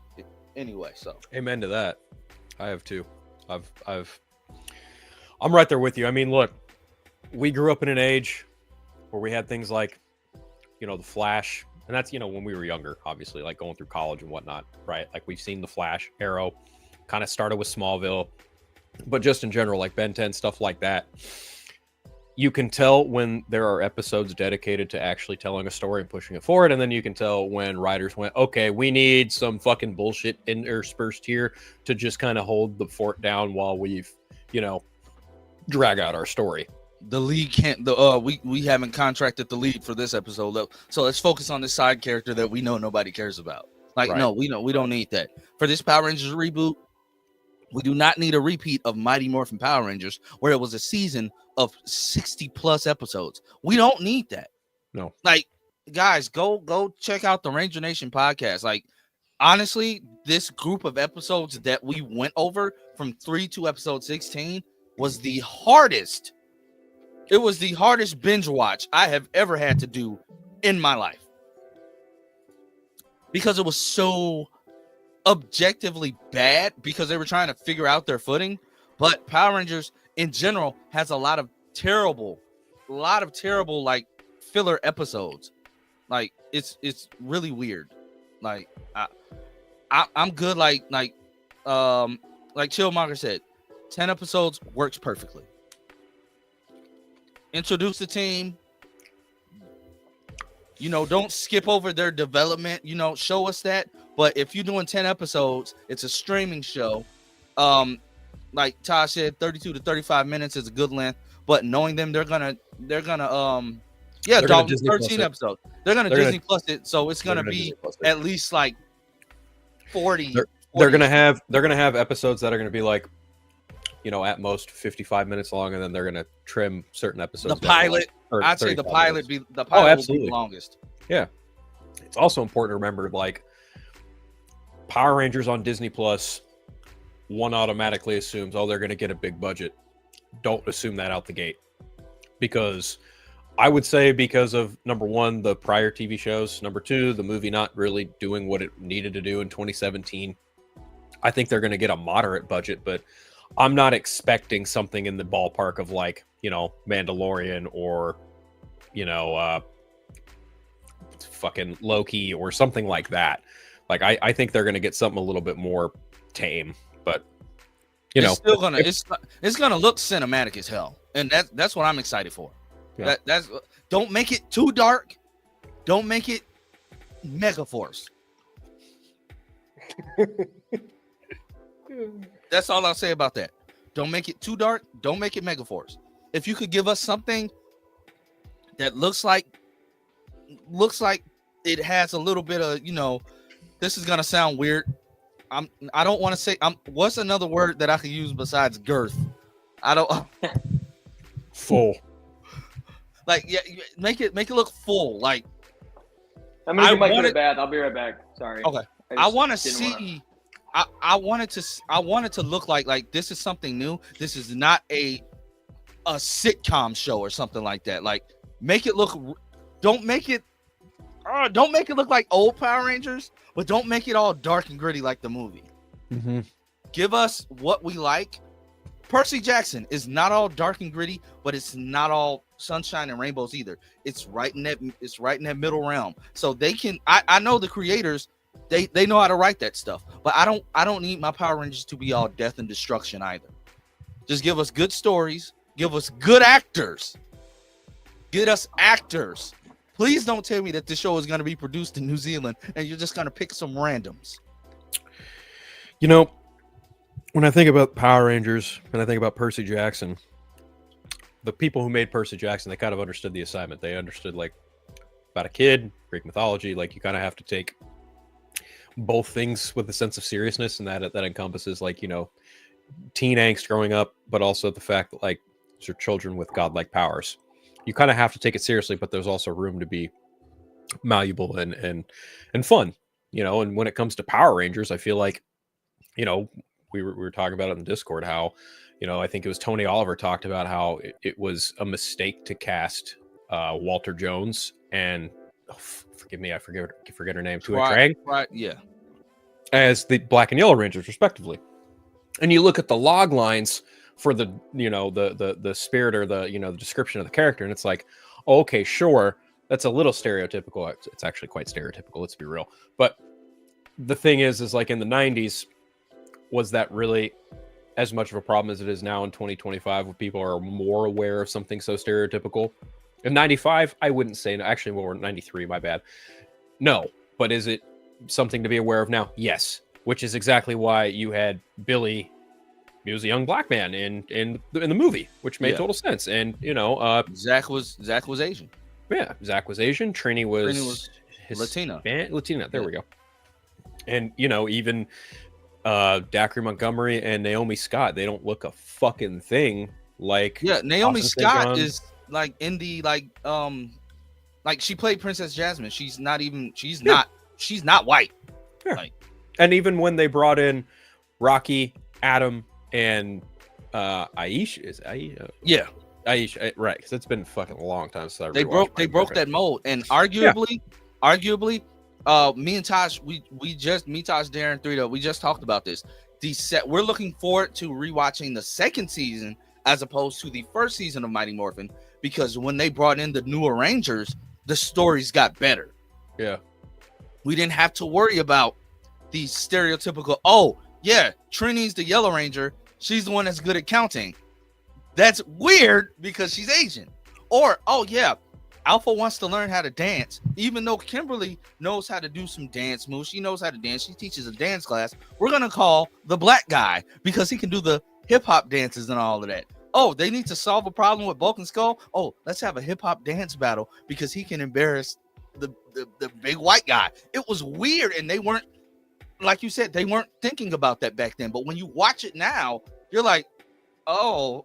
Speaker 1: anyway, so
Speaker 8: amen to that. I have too. I'm right there with you. I mean, look, we grew up in an age where we had things like, the Flash. And that's, when we were younger, obviously, like going through college and whatnot, right? Like we've seen the Flash, Arrow, kind of started with Smallville, but just in general, like Ben 10, stuff like that. You can tell when there are episodes dedicated to actually telling a story and pushing it forward. And then you can tell when writers went, okay, we need some fucking bullshit interspersed here to just kind of hold the fort down while we've, drag out our story.
Speaker 1: The lead can't. We haven't contracted the lead for this episode, though. So let's focus on this side character that we know nobody cares about. Like, right. No, we don't need that for this Power Rangers reboot. We do not need a repeat of Mighty Morphin Power Rangers, where it was a season of 60 plus episodes. We don't need that.
Speaker 8: No,
Speaker 1: like, guys, go check out the Ranger Nation podcast. Like, honestly, this group of episodes that we went over from 3 to episode 16 was the hardest. It was the hardest binge watch I have ever had to do in my life because it was so objectively bad because they were trying to figure out their footing. But Power Rangers in general has a lot of terrible like filler episodes. Like it's really weird. Like I'm good. Like Chillmonger said, 10 episodes works perfectly. Introduce the team, don't skip over their development, show us that. But if you're doing 10 episodes, it's a streaming show. Like Tosh said, 32 to 35 minutes is a good length, but knowing them, they're gonna 13 episodes. They're gonna Disney Plus it, so it's gonna be at least like 40.
Speaker 8: They're gonna have episodes that are gonna be like at most 55 minutes long, and then they're gonna trim certain episodes.
Speaker 1: The
Speaker 8: down to,
Speaker 1: pilot,
Speaker 8: like,
Speaker 1: I'd say the
Speaker 8: 35
Speaker 1: pilot
Speaker 8: minutes.
Speaker 1: be the pilot will be
Speaker 8: absolutely.
Speaker 1: the longest.
Speaker 8: Yeah, it's also important to remember, like, Power Rangers on Disney Plus. One automatically assumes, oh, they're gonna get a big budget. Don't assume that out the gate, because I would say because of number one, the prior TV shows, number two, the movie not really doing what it needed to do in 2017. I think they're going to get a moderate budget, but I'm not expecting something in the ballpark of like, Mandalorian or, fucking Loki or something like that. Like, I think they're going to get something a little bit more tame, but
Speaker 1: it's still gonna it's gonna look cinematic as hell, and that's what I'm excited for.
Speaker 8: Yeah.
Speaker 1: That's don't make it too dark. Don't make it Megaforce. That's all I'll say about that. Don't make it too dark. Don't make it Megaforce. If you could give us something that looks like it has a little bit of, this is gonna sound weird. I don't want to say what's another word that I could use besides girth? I don't
Speaker 8: full.
Speaker 1: Like, yeah, make it look full. Like,
Speaker 7: I'm gonna get my kid a bath. I'll be right back. Sorry.
Speaker 1: Okay. I want to see. I wanted to look like this is something new. This is not a sitcom show or something like that. Like, make it look. Don't make it look like old Power Rangers, but don't make it all dark and gritty like the movie.
Speaker 8: Mm-hmm.
Speaker 1: Give us what we like. Percy Jackson is not all dark and gritty, but it's not all sunshine and rainbows either. It's right in that middle realm. So they can. I know the creators. They know how to write that stuff, but I don't need my Power Rangers to be all death and destruction either. Just give us good stories. Give us good actors. Get us actors. Please don't tell me that this show is going to be produced in New Zealand and you're just going to pick some randoms.
Speaker 8: When I think about Power Rangers and I think about Percy Jackson, the people who made Percy Jackson, they kind of understood the assignment. They understood, like, about a kid, Greek mythology. Like, you kind of have to take both things with a sense of seriousness, and that encompasses, like, teen angst growing up, but also the fact that, like, these are children with godlike powers. You kind of have to take it seriously, but there's also room to be malleable and fun, and when it comes to Power Rangers, I feel like, we were talking about it in the Discord, how, I think it was Tony Oliver talked about how it was a mistake to cast Walter Jones and forgive me, I forget her name, Tua Trang,
Speaker 1: right, yeah,
Speaker 8: as the Black and Yellow Rangers respectively. And you look at the log lines for the the spirit or the description of the character, and it's like, oh, okay, sure, that's a little stereotypical. It's actually quite stereotypical, let's be real. But the thing is like, in the 90s, was that really as much of a problem as it is now in 2025, where people are more aware of something so stereotypical? In 95, I wouldn't say. Actually, well, we're 93, my bad. No, but is it something to be aware of now? Yes, which is exactly why you had Billy. He was a young black man in the movie, which made total sense. And
Speaker 1: Zach was Asian.
Speaker 8: Yeah, Zach was Asian. Trini was
Speaker 1: Latina.
Speaker 8: Latina. There we go. And even Dacre Montgomery and Naomi Scott, they don't look a fucking thing like.
Speaker 1: Yeah, Naomi Scott is like in the like she played Princess Jasmine. She's not white.
Speaker 8: Yeah. And even when they brought in Rocky, Adam, and Aisha, is Aisha? Yeah, Aisha, right? Because it's been fucking a long time since
Speaker 1: they broke that mold, and arguably, me and Tosh, me, Tosh, Darren, 3 we just talked about this. We're looking forward to rewatching the second season as opposed to the first season of Mighty Morphin, because when they brought in the newer Rangers, the stories got better.
Speaker 8: Yeah,
Speaker 1: we didn't have to worry about the stereotypical. Oh yeah, Trini's the Yellow Ranger. She's the one that's good at counting. That's weird because she's Asian. Or, oh yeah, Alpha wants to learn how to dance, even though Kimberly knows how to do some dance moves. She knows how to dance. She teaches a dance class. We're going to call the black guy because he can do the hip hop dances and all of that. Oh, they need to solve a problem with Bulk and Skull. Oh, let's have a hip hop dance battle because he can embarrass the big white guy. It was weird, and they weren't, like you said, they weren't thinking about that back then. But when you watch it now, you're like, oh,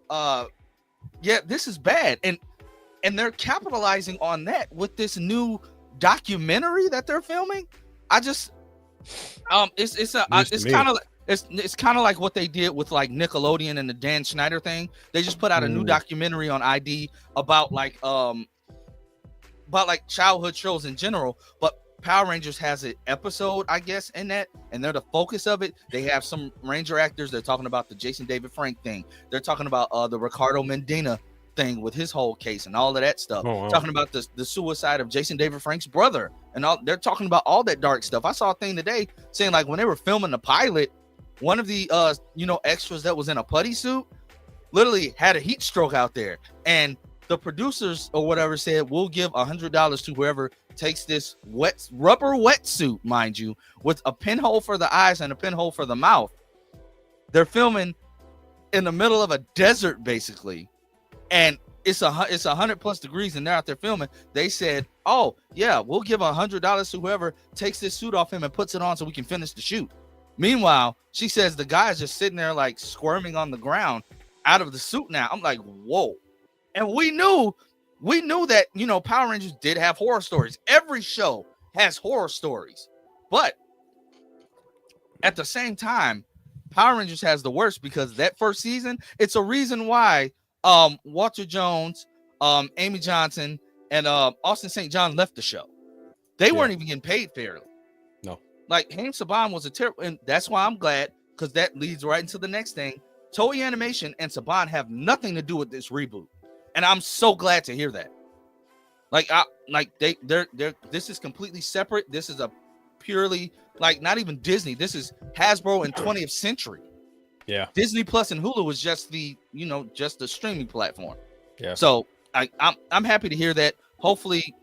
Speaker 1: yeah, this is bad, and they're capitalizing on that with this new documentary that they're filming. I just, it's
Speaker 8: News to
Speaker 1: it's
Speaker 8: me.
Speaker 1: kind of it's kind of like what they did with like Nickelodeon and the Dan Schneider thing. They just put out a new documentary on ID about like childhood shows in general, but Power Rangers has an episode, I guess, in that, and they're the focus of it. They have some Ranger actors. They're talking about the Jason David Frank thing. They're talking about the Ricardo Mendina thing with his whole case and all of that stuff.
Speaker 8: Oh, wow.
Speaker 1: Talking about the suicide of Jason David Frank's brother and all. They're talking about all that dark stuff. I saw a thing today saying like when they were filming the pilot, one of the extras that was in a putty suit literally had a heat stroke out there, and the producers or whatever said we'll give $100 to whoever takes this rubber wetsuit, mind you, with a pinhole for the eyes and a pinhole for the mouth. They're filming in the middle of a desert, basically, and it's 100+ degrees, and they're out there filming. They said, "Oh yeah, we'll give $100 to whoever takes this suit off him and puts it on, so we can finish the shoot." Meanwhile, she says the guy's just sitting there like squirming on the ground out of the suit. Now I'm like, whoa. And we knew that, Power Rangers did have horror stories. Every show has horror stories. But at the same time, Power Rangers has the worst because that first season, it's a reason why Walter Jones, Amy Johnson, and Austin St. John left the show. They weren't even getting paid fairly.
Speaker 8: No.
Speaker 1: Like, Haim Saban was a terrible, and that's why I'm glad, because that leads right into the next thing. Toei Animation and Saban have nothing to do with this reboot. And I'm so glad to hear that. They're this is completely separate. This is a purely not even Disney. This is Hasbro in 20th century.
Speaker 8: Yeah.
Speaker 1: Disney Plus and Hulu is just the streaming platform.
Speaker 8: Yeah.
Speaker 1: So I'm happy to hear that. Hopefully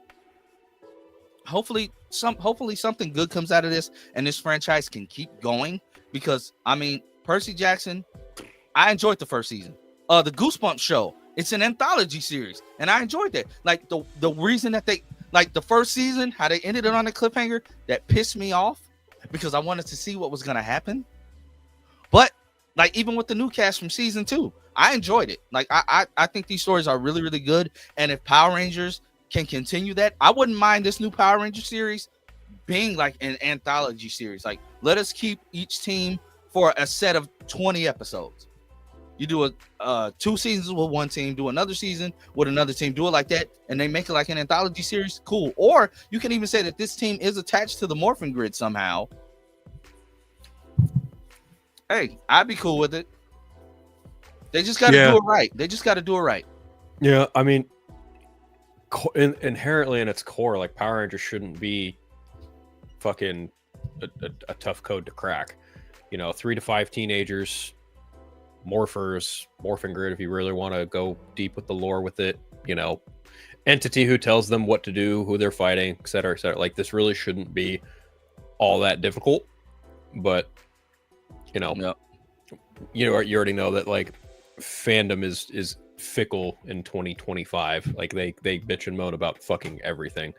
Speaker 1: something good comes out of this and this franchise can keep going, because Percy Jackson, I enjoyed the first season. The Goosebumps show, it's an anthology series, and I enjoyed that. Like the reason that they the first season, how they ended it on a cliffhanger, that pissed me off because I wanted to see what was gonna happen. But even with the new cast from season 2, I enjoyed it. I think these stories are really, really good. And if Power Rangers can continue that, I wouldn't mind this new Power Ranger series being an anthology series. Let us keep each team for a set of 20 episodes. You do 2 seasons with one team, do another season with another team, do it like that, and they make it like an anthology series. Cool. Or you can even say that this team is attached to the Morphin Grid somehow. Hey, I'd be cool with it. They just got to do it right.
Speaker 8: Yeah, inherently in its core, Power Rangers shouldn't be fucking a tough code to crack. 3 to 5 teenagers, morphers, Morphin Grid, if you really want to go deep with the lore with it, entity who tells them what to do, who they're fighting, et cetera, et cetera. This really shouldn't be all that difficult, but you already know that fandom is fickle in 2025. They bitch and moan about fucking everything.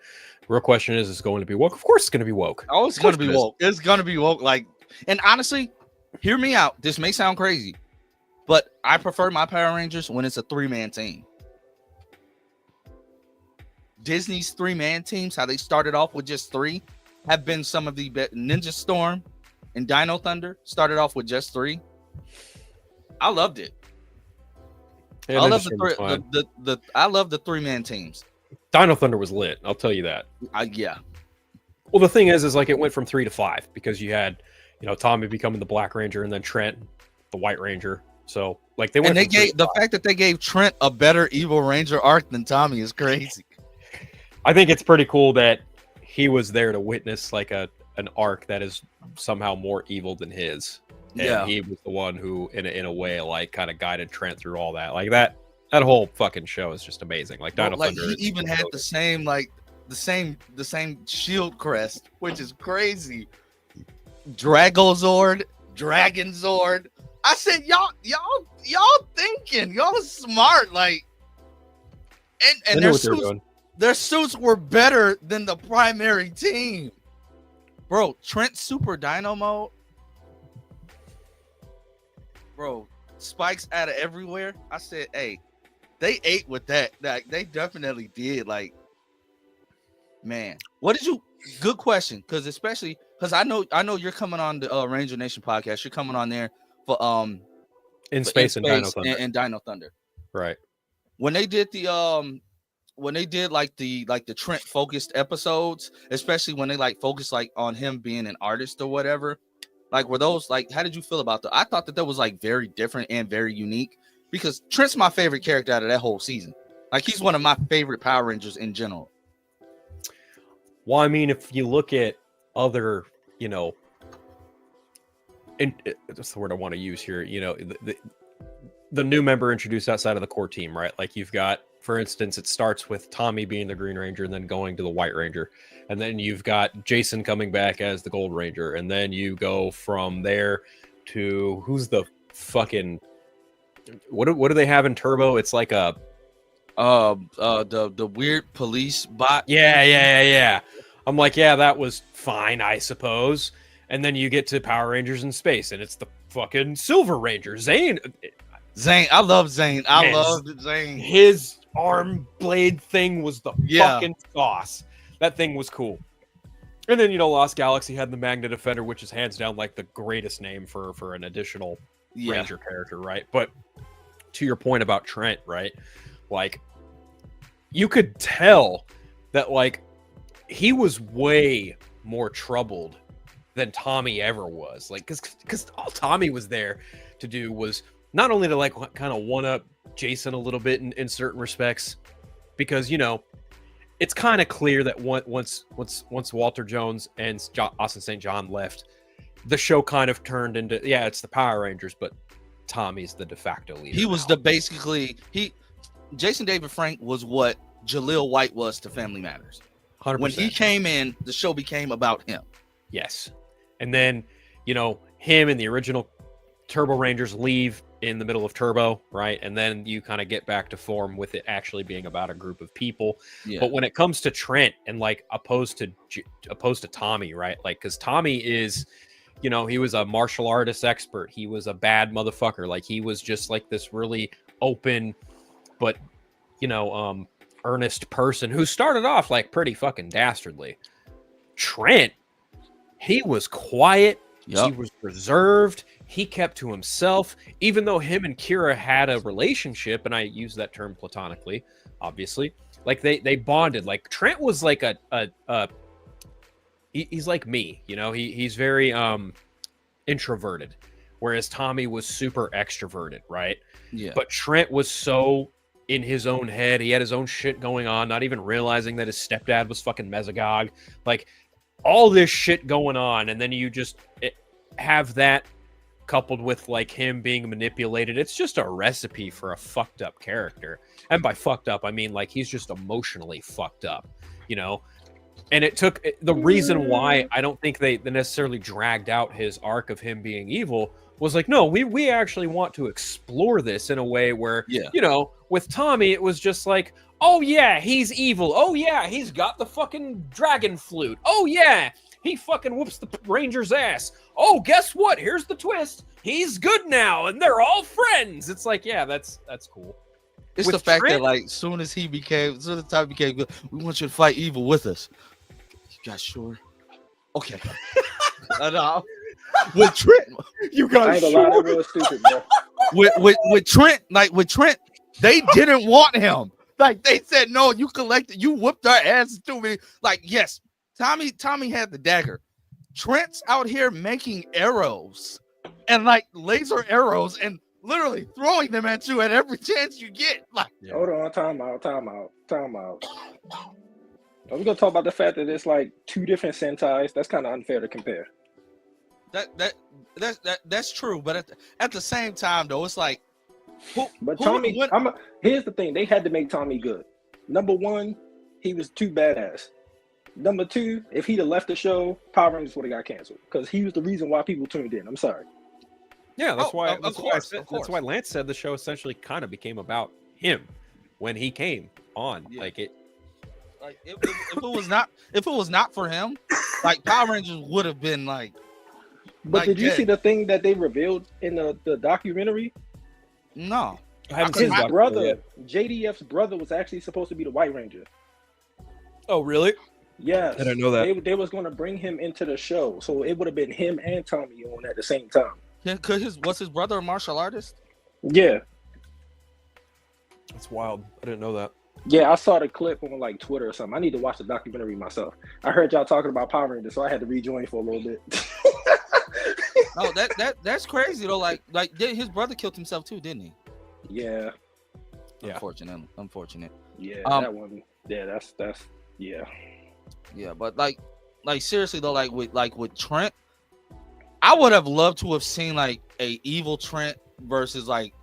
Speaker 8: Real question is it going to be woke? Of course it's going to be woke.
Speaker 1: Oh, it's going to be woke. It's going to be woke. And honestly, hear me out. This may sound crazy, but I prefer my Power Rangers when it's a 3-man team. Disney's 3-man teams, how they started off with just 3, have been some of the best. Ninja Storm and Dino Thunder started off with just 3. I loved it.
Speaker 8: Yeah,
Speaker 1: I love I love the 3-man teams.
Speaker 8: Dino Thunder was lit, I'll tell you that.
Speaker 1: Yeah.
Speaker 8: Well, the thing is it went from 3 to 5 because you had, Tommy becoming the Black Ranger and then Trent, the White Ranger. So they went. And
Speaker 1: they gave the fact that they gave Trent a better Evil Ranger arc than Tommy is crazy.
Speaker 8: I think it's pretty cool that he was there to witness an arc that is somehow more evil than his. And he was the one who, in a way, kind of guided Trent through all that. That whole fucking show is just amazing. Dino Thunder.
Speaker 1: He even had the same shield crest, which is crazy. Dragozord, Dragon Zord. I said, y'all thinking, y'all smart, and their suits were better than the primary team. Bro, Trent Super Dino mode. Bro, spikes out of everywhere. I said, hey, they ate with that. Like they definitely did. Like, man, what did you? Good question, because especially because I know you're coming on the Ranger Nation podcast. You're coming on there for
Speaker 8: In Space and Dino Thunder.
Speaker 1: and Dino Thunder.
Speaker 8: Right.
Speaker 1: When they did like the Trent focused episodes, especially when they like focused like on him being an artist or whatever, like were those like how did you feel about that? I thought that was like very different and very unique because Trent's my favorite character out of that whole season. Like he's one of my favorite Power Rangers in general.
Speaker 8: Well, I mean, if you look at other, you know, and that's the word I want to use here, you know, the new member introduced outside of the core team, right? Like you've got, for instance, it starts with Tommy being the Green Ranger and then going to the White Ranger. And then you've got Jason coming back as the Gold Ranger. And then you go from there to who's the fucking, what do they have in Turbo? It's like a,
Speaker 1: the weird police bot.
Speaker 8: Yeah. I'm like, yeah, that was fine, I suppose. And then you get to Power Rangers in space, and it's the fucking Silver Ranger, Zane.
Speaker 1: I love Zane. I love Zane.
Speaker 8: His arm blade thing was the fucking sauce. That thing was cool. And then, you know, Lost Galaxy had the Magna Defender, which is hands down like the greatest name for an additional Ranger character, right? But to your point about Trent, right? Like, you could tell that, like, he was way more troubled than Tommy ever was. Like, because all Tommy was there to do was not only to, like, kind of one-up Jason a little bit in certain respects, because, you know, it's kind of clear that once Walter Jones and Austin St. John left, the show kind of turned into, it's the Power Rangers, but Tommy's the de facto leader.
Speaker 1: He was Jason David Frank was what Jaleel White was to Family Matters.
Speaker 8: 100%.
Speaker 1: When he came in, the show became about him.
Speaker 8: Yes. And then, you know, him and the original Turbo Rangers leave in the middle of Turbo, right? And then you kind of get back to form with it actually being about a group of people. Yeah. But when it comes to Trent and like opposed to Tommy, right? Like, because Tommy is, you know, he was a martial artist expert. He was a bad motherfucker. Like, he was just like this really open, but, you know, earnest person who started off like pretty fucking dastardly. Trent, he was quiet. He was reserved. He kept to himself, even though him and Kira had a relationship, and I use that term platonically, obviously. Like they bonded. Like Trent was like he's like me, you know. He's very introverted, whereas Tommy was super extroverted, right?
Speaker 1: Yeah.
Speaker 8: But Trent was so in his own head. He had his own shit going on, not even realizing that his stepdad was fucking Mesogog. Like all this shit going on, and then you just have that coupled with like him being manipulated. It's just a recipe for a fucked up character. And by fucked up, I mean like he's just emotionally fucked up, you know? And it took the reason why I don't think they necessarily dragged out his arc of him being evil was like, no, we actually want to explore this in a way where, you know, with Tommy, it was just like, oh yeah, he's evil. Oh yeah, he's got the fucking dragon flute. Oh yeah, he fucking whoops the Ranger's ass. Oh, guess what? Here's the twist. He's good now, and they're all friends. It's like, yeah, that's cool.
Speaker 1: It's with the fact that, like, as soon as Tommy became good, we want you to fight evil with us. You guys sure? Okay. With Trent,
Speaker 6: you guys sure? Real stupid, bro.
Speaker 1: with Trent, they didn't want him. Like they said, no, you whooped our asses too many. Like, yes, Tommy had the dagger. Trent's out here making arrows and like laser arrows and literally throwing them at you at every chance you get. Like,
Speaker 6: hold on, time out. We're gonna talk about the fact that it's like two different Sentais. That's kind of unfair to compare.
Speaker 1: That's true, but at the same time though, it's like.
Speaker 6: Here's the thing: they had to make Tommy good. Number one, he was too badass. Number two, if he'd have left the show, Power Rangers would have got canceled because he was the reason why people tuned in. I'm sorry.
Speaker 8: Yeah, that's why Lance said the show essentially kind of became about him when he came on. Yeah. Like it.
Speaker 1: Like if it was not for him, like Power Rangers would have been like.
Speaker 6: But did you see the thing that they revealed in the documentary?
Speaker 1: No.
Speaker 8: I haven't
Speaker 1: couldn't
Speaker 8: seen
Speaker 6: His
Speaker 8: Dr.
Speaker 6: brother,
Speaker 8: yet.
Speaker 6: JDF's brother, was actually supposed to be the White Ranger.
Speaker 8: Oh, really?
Speaker 6: Yes,
Speaker 8: I didn't know that.
Speaker 6: They was going to bring him into the show, so it would have been him and Tommy on at the same time.
Speaker 1: Was his brother a martial artist?
Speaker 6: Yeah,
Speaker 8: That's wild. I didn't know that.
Speaker 6: yeah, I saw the clip on like Twitter or something. I need to watch the documentary myself. I heard y'all talking about Power Rangers, so I had to rejoin for a little bit.
Speaker 1: No, that's crazy though. Like his brother killed himself too, didn't he?
Speaker 6: Yeah,
Speaker 8: Yeah.
Speaker 1: Unfortunate.
Speaker 6: yeah,
Speaker 1: Um,
Speaker 6: that one. Yeah, that's yeah.
Speaker 1: Yeah, but like seriously though, like with Trent, I would have loved to have seen like a evil Trent versus like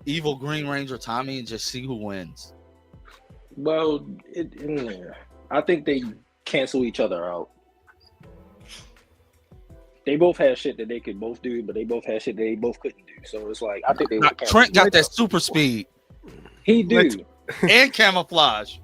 Speaker 1: evil Green Ranger Tommy and just see who wins.
Speaker 6: Well, I think they cancel each other out. They both had shit that they could both do, but they both had shit that they both couldn't do. So it's like I think they would cancel
Speaker 1: Trent got
Speaker 6: each
Speaker 1: that
Speaker 6: other.
Speaker 1: super speed
Speaker 6: He do.
Speaker 1: and camouflage.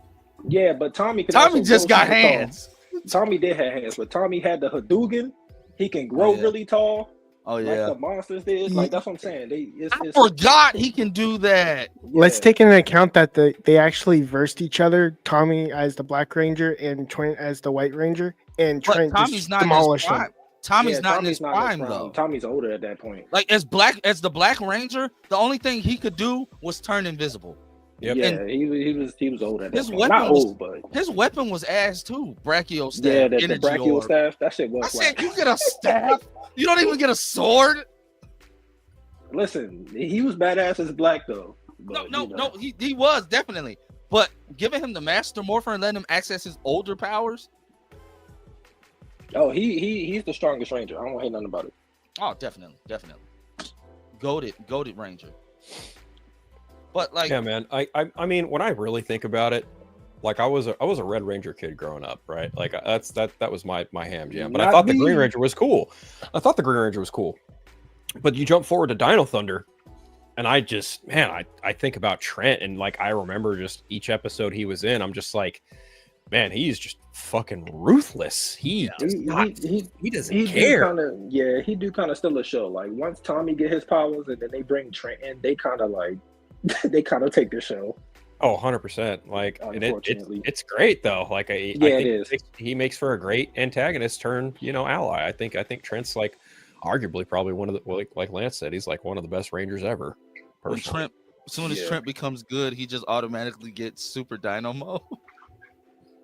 Speaker 6: Yeah, but Tommy could
Speaker 1: Tommy
Speaker 6: also
Speaker 1: just
Speaker 6: grow
Speaker 1: got
Speaker 6: super tall.
Speaker 1: hands.
Speaker 6: Tommy did have hands, but Tommy had the Hadouken. He can grow
Speaker 1: yeah.
Speaker 6: really tall,
Speaker 1: Oh
Speaker 6: like
Speaker 1: yeah,
Speaker 6: the monsters did. Like that's what I'm saying.
Speaker 1: I forgot he can do that.
Speaker 3: Let's
Speaker 6: Yeah.
Speaker 3: take into account that they actually versed each other. Tommy as the Black Ranger and Trent as the White Ranger, and
Speaker 1: But
Speaker 3: Trent
Speaker 1: Tommy's
Speaker 3: just
Speaker 1: not in his
Speaker 3: demolished him.
Speaker 1: prime. Tommy's not in his
Speaker 6: not
Speaker 1: prime though.
Speaker 6: Tommy's older at that point.
Speaker 1: Like as the Black Ranger, the only thing he could do was turn invisible.
Speaker 8: Yep.
Speaker 6: Yeah,
Speaker 1: And
Speaker 6: he was older at that
Speaker 1: his
Speaker 6: point.
Speaker 1: weapon
Speaker 6: Not
Speaker 1: was-
Speaker 6: old, but
Speaker 1: His weapon was ass too. Brachio staff.
Speaker 6: yeah, the
Speaker 1: energy
Speaker 6: brachial
Speaker 1: orb.
Speaker 6: staff. That shit
Speaker 1: I
Speaker 6: was
Speaker 1: said,
Speaker 6: whack.
Speaker 1: you get a staff. You don't even get a sword.
Speaker 6: Listen, he was badass as Black though. But,
Speaker 1: No. He was definitely. But giving him the Master Morpher and letting him access his older powers.
Speaker 6: Oh, he's the strongest Ranger. I don't hate nothing about it.
Speaker 1: Oh, definitely. Goated Ranger. But like,
Speaker 8: Yeah, man. I mean, when I really think about it, like I was a Red Ranger kid growing up, right? Like that was my ham jam. But I
Speaker 6: Not
Speaker 8: thought the
Speaker 6: me.
Speaker 8: Green Ranger was cool. But you jump forward to Dino Thunder, and I just, man, I think about Trent, and like I remember just each episode he was in, I'm just like, man, he's just fucking ruthless. He doesn't care.
Speaker 6: He do kind of steal a show. Like once Tommy get his powers, and then they bring Trent in, they kind of like they kind of take the show.
Speaker 8: Oh, 100%. Like, and
Speaker 6: Unfortunately.
Speaker 8: it's great though. Like, I
Speaker 6: Yeah,
Speaker 8: think
Speaker 6: it is.
Speaker 8: he makes for a great antagonist turn, ally. I think Trent's like arguably probably one of the, like Lance said, he's like one of the best Rangers ever.
Speaker 1: when
Speaker 8: Personally.
Speaker 1: Trent, as soon as
Speaker 6: Yeah.
Speaker 1: Trent becomes good, he just automatically gets super dino mode.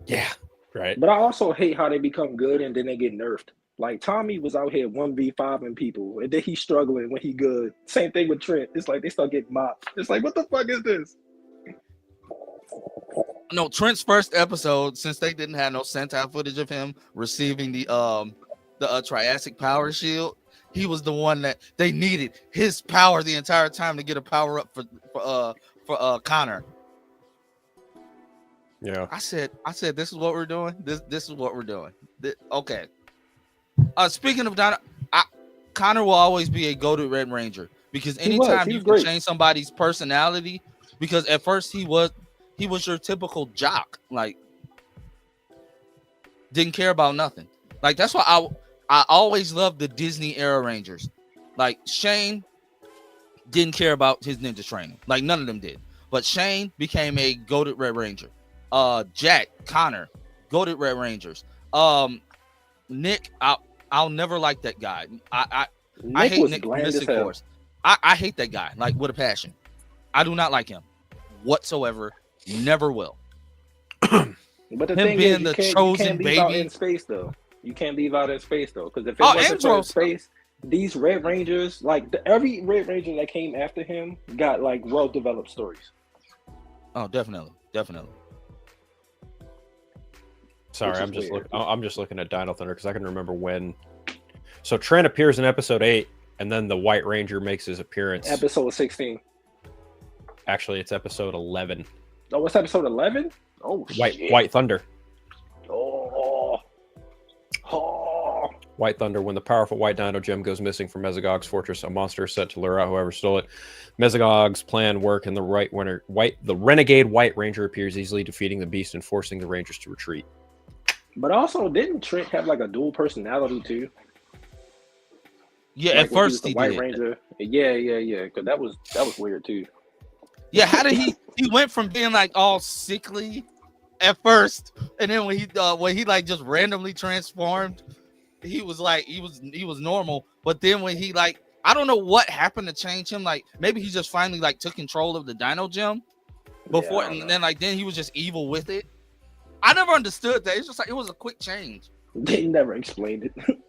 Speaker 8: Yeah, right.
Speaker 6: But I also hate how they become good and then they get nerfed. Like Tommy was out here 1v5ing people, and then he's struggling when he good. Same thing with Trent. It's like they start getting mopped. It's like, what the fuck is this?
Speaker 1: No, Trent's first episode, since they didn't have no Sentai footage of him receiving the Triassic power shield, he was the one that they needed his power the entire time to get a power up for Connor.
Speaker 8: Yeah.
Speaker 1: I said, this is what we're doing. This is what we're doing. Okay. Speaking of Dino, Connor will always be a goated Red Ranger because anytime you can change somebody's personality, because at first he was your typical jock, like didn't care about nothing. Like that's why I always loved the Disney era Rangers. Like Shane didn't care about his ninja training. Like none of them did. But Shane became a goated Red Ranger. Jack, Connor, goated Red Rangers. Nick, I'll never like that guy. I hate Nick from Mystic Force. I hate that guy, like with a passion. I do not like him whatsoever. Never will.
Speaker 6: But the
Speaker 1: Him
Speaker 6: thing
Speaker 1: being
Speaker 6: is,
Speaker 1: the
Speaker 6: you
Speaker 1: chosen
Speaker 6: can't leave out
Speaker 1: baby.
Speaker 6: in space though. You can't leave out in space though, because if it wasn't for space, these Red Rangers, like every Red Ranger that came after him, got like well-developed stories.
Speaker 1: Oh, definitely.
Speaker 8: Sorry, I'm just looking at Dino Thunder because I can remember when. So Trent appears in episode 8, and then the White Ranger makes his appearance.
Speaker 6: Episode 16.
Speaker 8: Actually, it's episode 11.
Speaker 6: Oh, what's episode 11? Oh, shit.
Speaker 8: White Thunder.
Speaker 6: Oh.
Speaker 8: White Thunder. When the powerful White Dino gem goes missing from Mesogog's fortress, a monster is set to lure out whoever stole it. Mesogog's plan work, and the renegade White Ranger appears, easily defeating the beast and forcing the Rangers to retreat.
Speaker 6: But also, didn't Trent have like a dual personality too?
Speaker 1: Yeah,
Speaker 6: Like
Speaker 1: at
Speaker 6: when
Speaker 1: first
Speaker 6: the
Speaker 1: he
Speaker 6: White
Speaker 1: did.
Speaker 6: Ranger. Yeah. Because that was weird too.
Speaker 1: Yeah, how did he went from being like all sickly at first, and then when he like just randomly transformed, he was normal. But then when he like, I don't know what happened to change him. Like maybe he just finally like took control of the Dino Gem before,
Speaker 6: Yeah, I don't
Speaker 1: and
Speaker 6: know.
Speaker 1: then he was just evil with it. I never understood that. It's just like it was a quick change.
Speaker 6: They never explained it.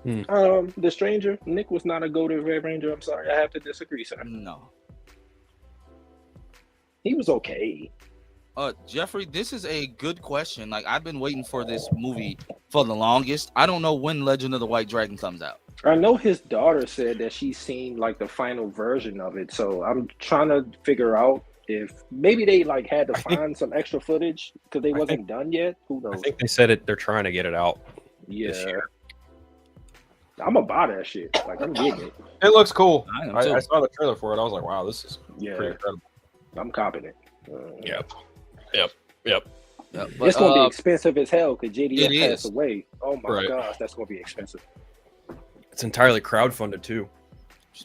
Speaker 6: The Stranger, Nick was not a goated Red Ranger. I'm sorry, I have to disagree, sir.
Speaker 1: No.
Speaker 6: He was okay.
Speaker 1: Jeffrey, this is a good question. Like I've been waiting for this movie for the longest. I don't know when Legend of the White Dragon comes out.
Speaker 6: I know his daughter said that she's seen like the final version of it, so I'm trying to figure out if maybe they like had to find some extra footage because they wasn't done yet. Who knows?
Speaker 8: I think they said it. They're trying to get it out.
Speaker 6: Yeah,
Speaker 8: this year.
Speaker 6: I'm gonna buy that shit. Like I'm getting it.
Speaker 8: It looks cool.
Speaker 1: I
Speaker 8: I saw the trailer for it. I was like, wow, this is pretty incredible.
Speaker 6: I'm copping it.
Speaker 8: Yep.
Speaker 1: Yeah, but,
Speaker 6: It's gonna be expensive as hell because JDF
Speaker 1: it
Speaker 6: passed
Speaker 1: is.
Speaker 6: away. Oh my
Speaker 8: Right.
Speaker 6: gosh, that's gonna be expensive.
Speaker 8: It's entirely crowdfunded too.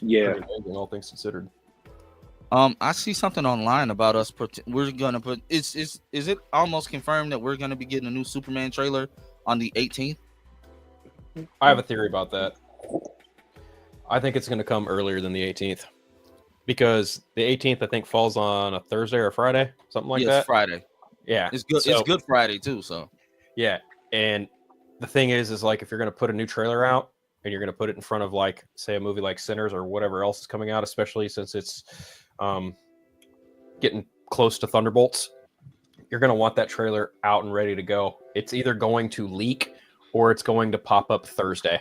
Speaker 6: Yeah.
Speaker 8: Pretty amazing, all things considered.
Speaker 1: I see something online about us. We're gonna put. Is it almost confirmed that we're gonna be getting a new Superman trailer on the 18th?
Speaker 8: I have a theory about that. I think it's going to come earlier than the 18th because the 18th I think falls on a Thursday or a Friday, something like that.
Speaker 1: It's Friday.
Speaker 8: Yeah,
Speaker 1: It's good.
Speaker 8: So-
Speaker 1: It's Good Friday too. So
Speaker 8: Yeah, and the thing is like if you're going to put a new trailer out and you're going to put it in front of like say a movie like Sinners or whatever else is coming out, especially since it's getting close to Thunderbolts, you're going to want that trailer out and ready to go. It's either going to leak or it's going to pop up Thursday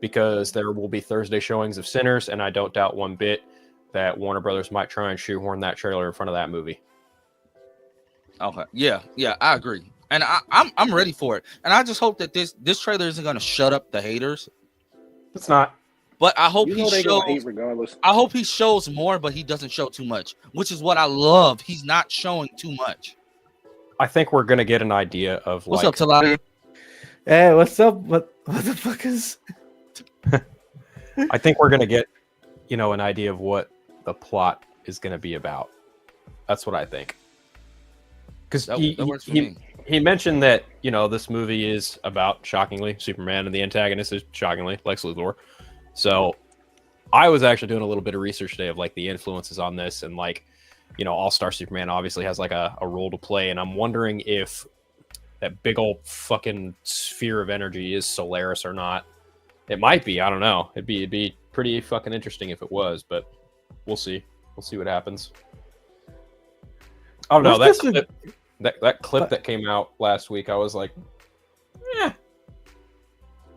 Speaker 8: because there will be Thursday showings of Sinners, and I don't doubt one bit that Warner Brothers might try and shoehorn that trailer in front of that movie.
Speaker 1: okay, yeah, I agree, and I'm ready for it, and I just hope that this trailer isn't gonna shut up the haters.
Speaker 8: It's not.
Speaker 1: But I hope
Speaker 6: You know
Speaker 1: he
Speaker 6: they gonna hate
Speaker 1: shows.
Speaker 6: regardless.
Speaker 1: I hope he shows more, but he doesn't show too much, which is what I love. He's not showing too much.
Speaker 8: I think we're going to get an idea of
Speaker 1: What's
Speaker 8: like,
Speaker 1: up, Talati?
Speaker 9: Hey, what's up? What the fuck is?
Speaker 8: I think we're going to get, an idea of what the plot is going to be about. That's what I think. Because
Speaker 1: That works for me.
Speaker 8: he mentioned that, this movie is about, shockingly, Superman, and the antagonist is, shockingly, Lex Luthor. So I was actually doing a little bit of research today of, like, the influences on this, and, like, All-Star Superman obviously has, like, a role to play, and I'm wondering if that big old fucking sphere of energy is Solaris or not. It might be. I don't know. It'd be pretty fucking interesting if it was, but we'll see. We'll see what happens. Oh, no,
Speaker 9: What's
Speaker 8: that clip that came out last week, I was like,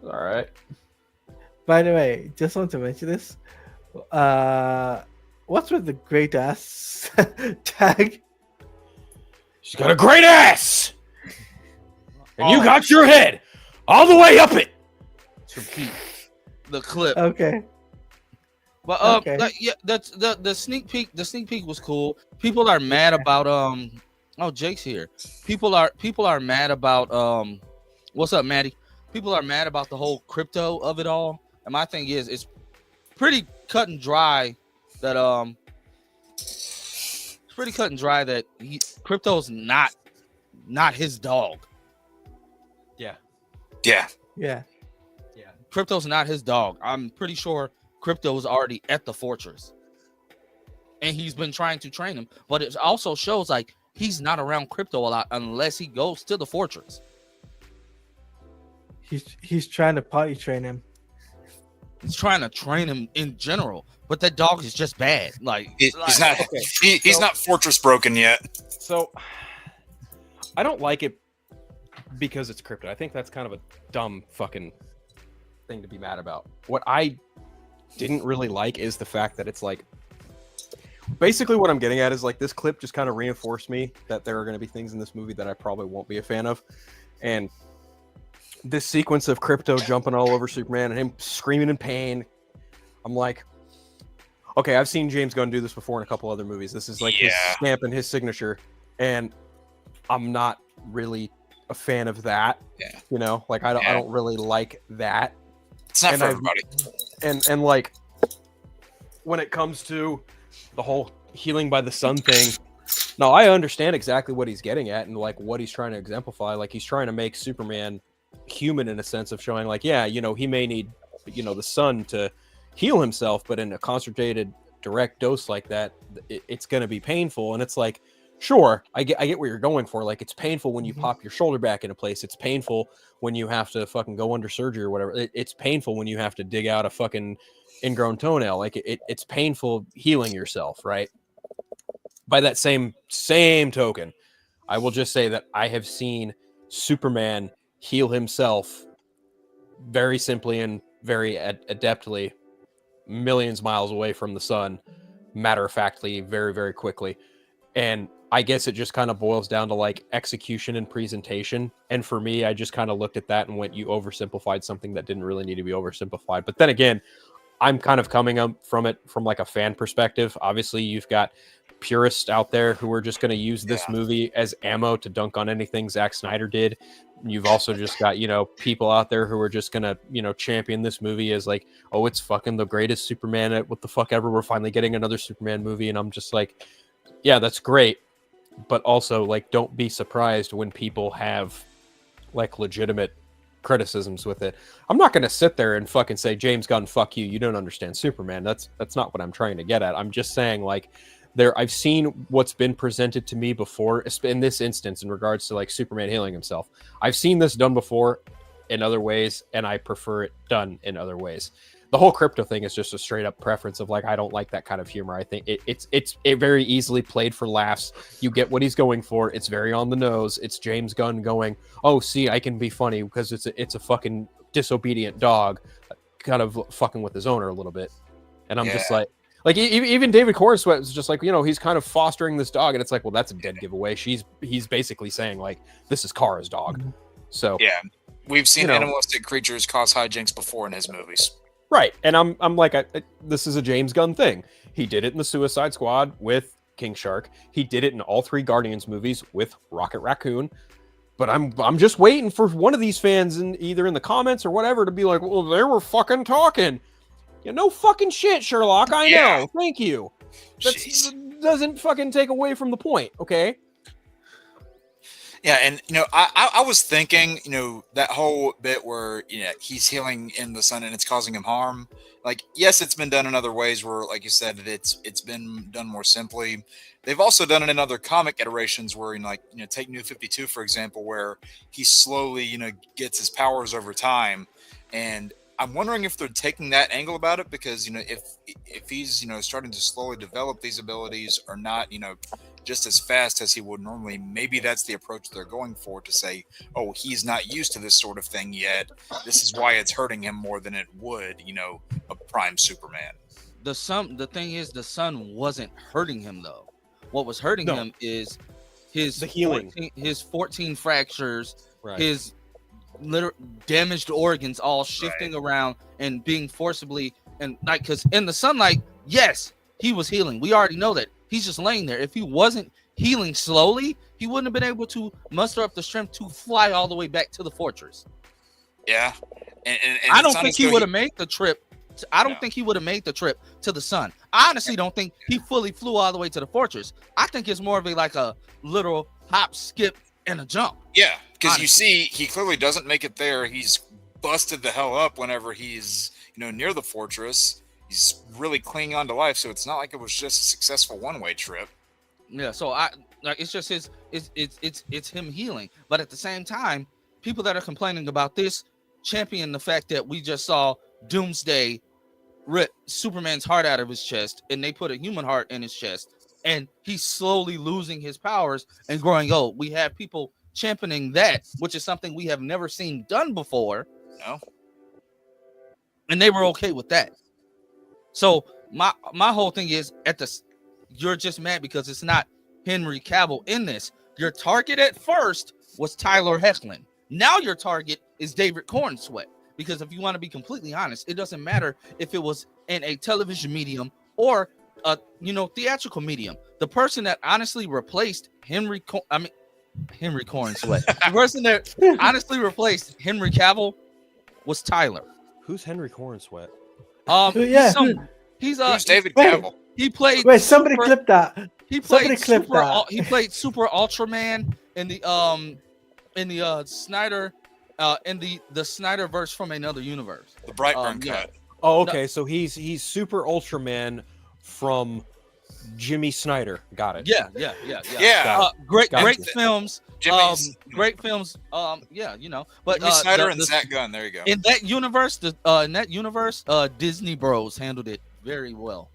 Speaker 8: all right.
Speaker 9: By the way, just want to mention this. What's with the great ass tag?
Speaker 8: She's got a great ass, and you
Speaker 1: Oh.
Speaker 8: got your head all the way up it.
Speaker 1: The clip.
Speaker 9: Okay.
Speaker 1: But
Speaker 9: Okay.
Speaker 1: yeah, that's the sneak peek. The sneak peek was cool. People are mad about Oh, Jake's here. People are mad about What's up, Maddie? People are mad about the whole crypto of it all. And my thing is, it's pretty cut and dry that it's pretty cut and dry that crypto's not his dog.
Speaker 8: Yeah.
Speaker 9: Yeah.
Speaker 1: Crypto's not his dog. I'm pretty sure Crypto is already at the fortress, and he's been trying to train him. But it also shows like he's not around Crypto a lot unless he goes to the fortress.
Speaker 9: He's trying to potty train him.
Speaker 1: He's trying to train him in general, but that dog is just bad. Like
Speaker 10: He's not. He's not fortress broken yet.
Speaker 8: So I don't like it because it's crypto. I think that's kind of a dumb fucking thing to be mad about. What I didn't really like is the fact that it's like basically what I'm getting at is like this clip just kind of reinforced me that there are going to be things in this movie that I probably won't be a fan of. And this sequence of Crypto jumping all over Superman and him screaming in pain, I'm like, okay, I've seen James Gunn do this before in a couple other movies. This is like his stamp and his signature, and I'm not really a fan of that.
Speaker 10: Yeah.
Speaker 8: Like I don't really like that.
Speaker 10: It's not
Speaker 8: And
Speaker 10: for
Speaker 8: I've-
Speaker 10: everybody.
Speaker 8: and like when it comes to the whole healing by the sun thing, no, I understand exactly what he's getting at and like what he's trying to exemplify. Like he's trying to make Superman human in a sense of showing like, yeah, he may need, the sun to heal himself, but in a concentrated direct dose like that, it's going to be painful. And it's like, sure, I get where you're going for. Like it's painful when you pop your shoulder back into place. It's painful when you have to fucking go under surgery or whatever. It's painful when you have to dig out a fucking ingrown toenail. Like it's painful healing yourself, right? By that same token, I will just say that I have seen Superman heal himself very simply and very adeptly, millions miles away from the sun, matter-of-factly, very, very quickly. And I guess it just kind of boils down to like execution and presentation. And for me, I just kind of looked at that and went, you oversimplified something that didn't really need to be oversimplified. But then again, I'm kind of coming up from it from like a fan perspective. Obviously, you've got purists out there who are just going to use this movie as ammo to dunk on anything Zack Snyder did. You've also just got, people out there who are just going to, champion this movie as like, oh, it's fucking the greatest Superman at what the fuck ever. We're finally getting another Superman movie. And I'm just like, yeah, that's great. But also, like, don't be surprised when people have like legitimate criticisms with it. I'm not going to sit there and fucking say, James Gunn, fuck you. You don't understand Superman. That's not what I'm trying to get at. I'm just saying, like, I've seen what's been presented to me before in this instance in regards to like Superman healing himself. I've seen this done before in other ways, and I prefer it done in other ways. The whole crypto thing is just a straight up preference of like, I don't like that kind of humor. I think it's very easily played for laughs. You get what he's going for. It's very on the nose. It's James Gunn going, oh, see, I can be funny because it's a fucking disobedient dog kind of fucking with his owner a little bit. And I'm just like even David Cornsweet was just like, he's kind of fostering this dog. And it's like, well, that's a dead giveaway. He's basically saying like, this is Kara's dog. So
Speaker 10: yeah, we've seen animalistic creatures cause hijinks before in his movies.
Speaker 8: Right. And I'm like, this is a James Gunn thing. He did it in the Suicide Squad with King Shark. He did it in all 3 Guardians movies with Rocket Raccoon. But I'm just waiting for one of these fans either in the comments or whatever to be like, well, they were fucking talking. No fucking shit, Sherlock. I know. Thank you. That doesn't fucking take away from the point, okay?
Speaker 10: Yeah, and I was thinking, that whole bit where he's healing in the sun and it's causing him harm. Like, yes, it's been done in other ways where, like you said, it's been done more simply. They've also done it in other comic iterations where, take New 52 for example, where he slowly, gets his powers over time. And I'm wondering if they're taking that angle about it because, if he's, starting to slowly develop these abilities or not, just as fast as he would normally, maybe that's the approach they're going for to say, oh, he's not used to this sort of thing yet. This is why it's hurting him more than it would, a prime Superman.
Speaker 1: The thing is, the sun wasn't hurting him though. What was hurting him is the healing, his 14 fractures, his damaged organs all shifting around and being forcibly and like, because in the sunlight, yes, he was healing. We already know that. He's just laying there. If he wasn't healing slowly, he wouldn't have been able to muster up the strength to fly all the way back to the fortress.
Speaker 10: Yeah. And
Speaker 1: I don't think he would have made the trip. I don't think he would have made the trip to the sun. I honestly don't think he fully flew all the way to the fortress. I think it's more of a literal hop, skip, and a jump.
Speaker 10: Yeah, because you see, he clearly doesn't make it there. He's busted the hell up whenever he's near the fortress. He's really clinging on to life, so it's not like it was just a successful one-way trip.
Speaker 1: Yeah, so it's just it's him healing. But at the same time, people that are complaining about this champion the fact that we just saw Doomsday rip Superman's heart out of his chest, and they put a human heart in his chest, and he's slowly losing his powers and growing old. We have people championing that, which is something we have never seen done before.
Speaker 10: No.
Speaker 1: And they were okay with that. So my whole thing is you're just mad because it's not Henry Cavill in this. Your target at first was Tyler Hoechlin. Now your target is David Cornsweet. Because if you want to be completely honest, it doesn't matter if it was in a television medium or a theatrical medium. The person that honestly replaced Henry Cornsweet. The person that honestly replaced Henry Cavill was Tyler.
Speaker 8: Who's Henry Cornsweet?
Speaker 9: Yeah.
Speaker 10: Who's David
Speaker 9: wait.
Speaker 10: Cavill?
Speaker 1: He played.
Speaker 9: Wait, somebody
Speaker 1: Super-
Speaker 9: clip that.
Speaker 1: He
Speaker 9: Somebody
Speaker 1: played
Speaker 9: clip
Speaker 1: super.
Speaker 9: that.
Speaker 1: He played Super Ultraman in the Snyder, in the Snyderverse from another universe.
Speaker 10: The Brightburn
Speaker 1: Yeah.
Speaker 10: cut.
Speaker 8: Oh, okay. So he's Super Ultraman from Jimmy Snyder. Got it.
Speaker 1: Yeah.
Speaker 10: Yeah.
Speaker 1: Great
Speaker 8: Gotcha.
Speaker 1: films.
Speaker 10: Jimmy's
Speaker 1: Great films. Yeah, you know. But
Speaker 10: Jimmy Snyder
Speaker 1: the-
Speaker 10: and
Speaker 1: the-
Speaker 10: Zach Gunn. There you go.
Speaker 1: in that universe, Disney Bros handled it very well.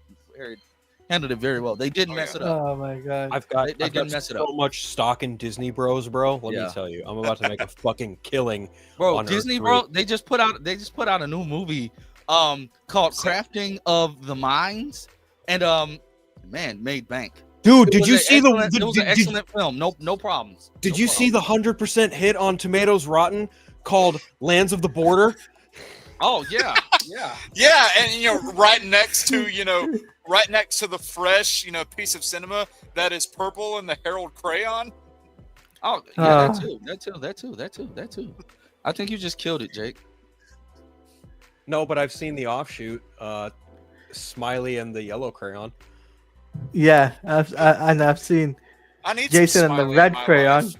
Speaker 1: Handled it very well. They didn't mess it up.
Speaker 9: Oh my god.
Speaker 8: I've got,
Speaker 1: They
Speaker 8: I've got
Speaker 1: didn't mess it
Speaker 8: so
Speaker 1: up.
Speaker 8: much stock in Disney Bros, bro. Let
Speaker 1: Yeah.
Speaker 8: me tell you, I'm about to make a fucking killing.
Speaker 1: Bro,
Speaker 8: on Earth
Speaker 1: Disney
Speaker 8: 3.
Speaker 1: Bro, they just put out a new movie called Crafting of the Minds, and man, made bank.
Speaker 8: Dude,
Speaker 1: It
Speaker 8: did
Speaker 1: was
Speaker 8: you
Speaker 1: an
Speaker 8: see the?
Speaker 1: excellent- It was an
Speaker 8: Did,
Speaker 1: excellent film. No problems.
Speaker 8: did
Speaker 1: No
Speaker 8: you see the
Speaker 1: problems.
Speaker 8: 100% hit on Tomatoes Rotten called Lands of the Border?
Speaker 1: Oh yeah, yeah.
Speaker 10: Yeah, and right next to the fresh piece of cinema that is purple and the Herald crayon.
Speaker 1: Oh yeah, that too. I think you just killed it, Jake.
Speaker 8: No, but I've seen the offshoot, Smiley and the yellow crayon.
Speaker 9: Yeah, I've seen
Speaker 10: I need
Speaker 9: Jason
Speaker 10: some
Speaker 9: and the
Speaker 10: Smiley in
Speaker 9: red
Speaker 10: my
Speaker 9: crayon.
Speaker 10: life.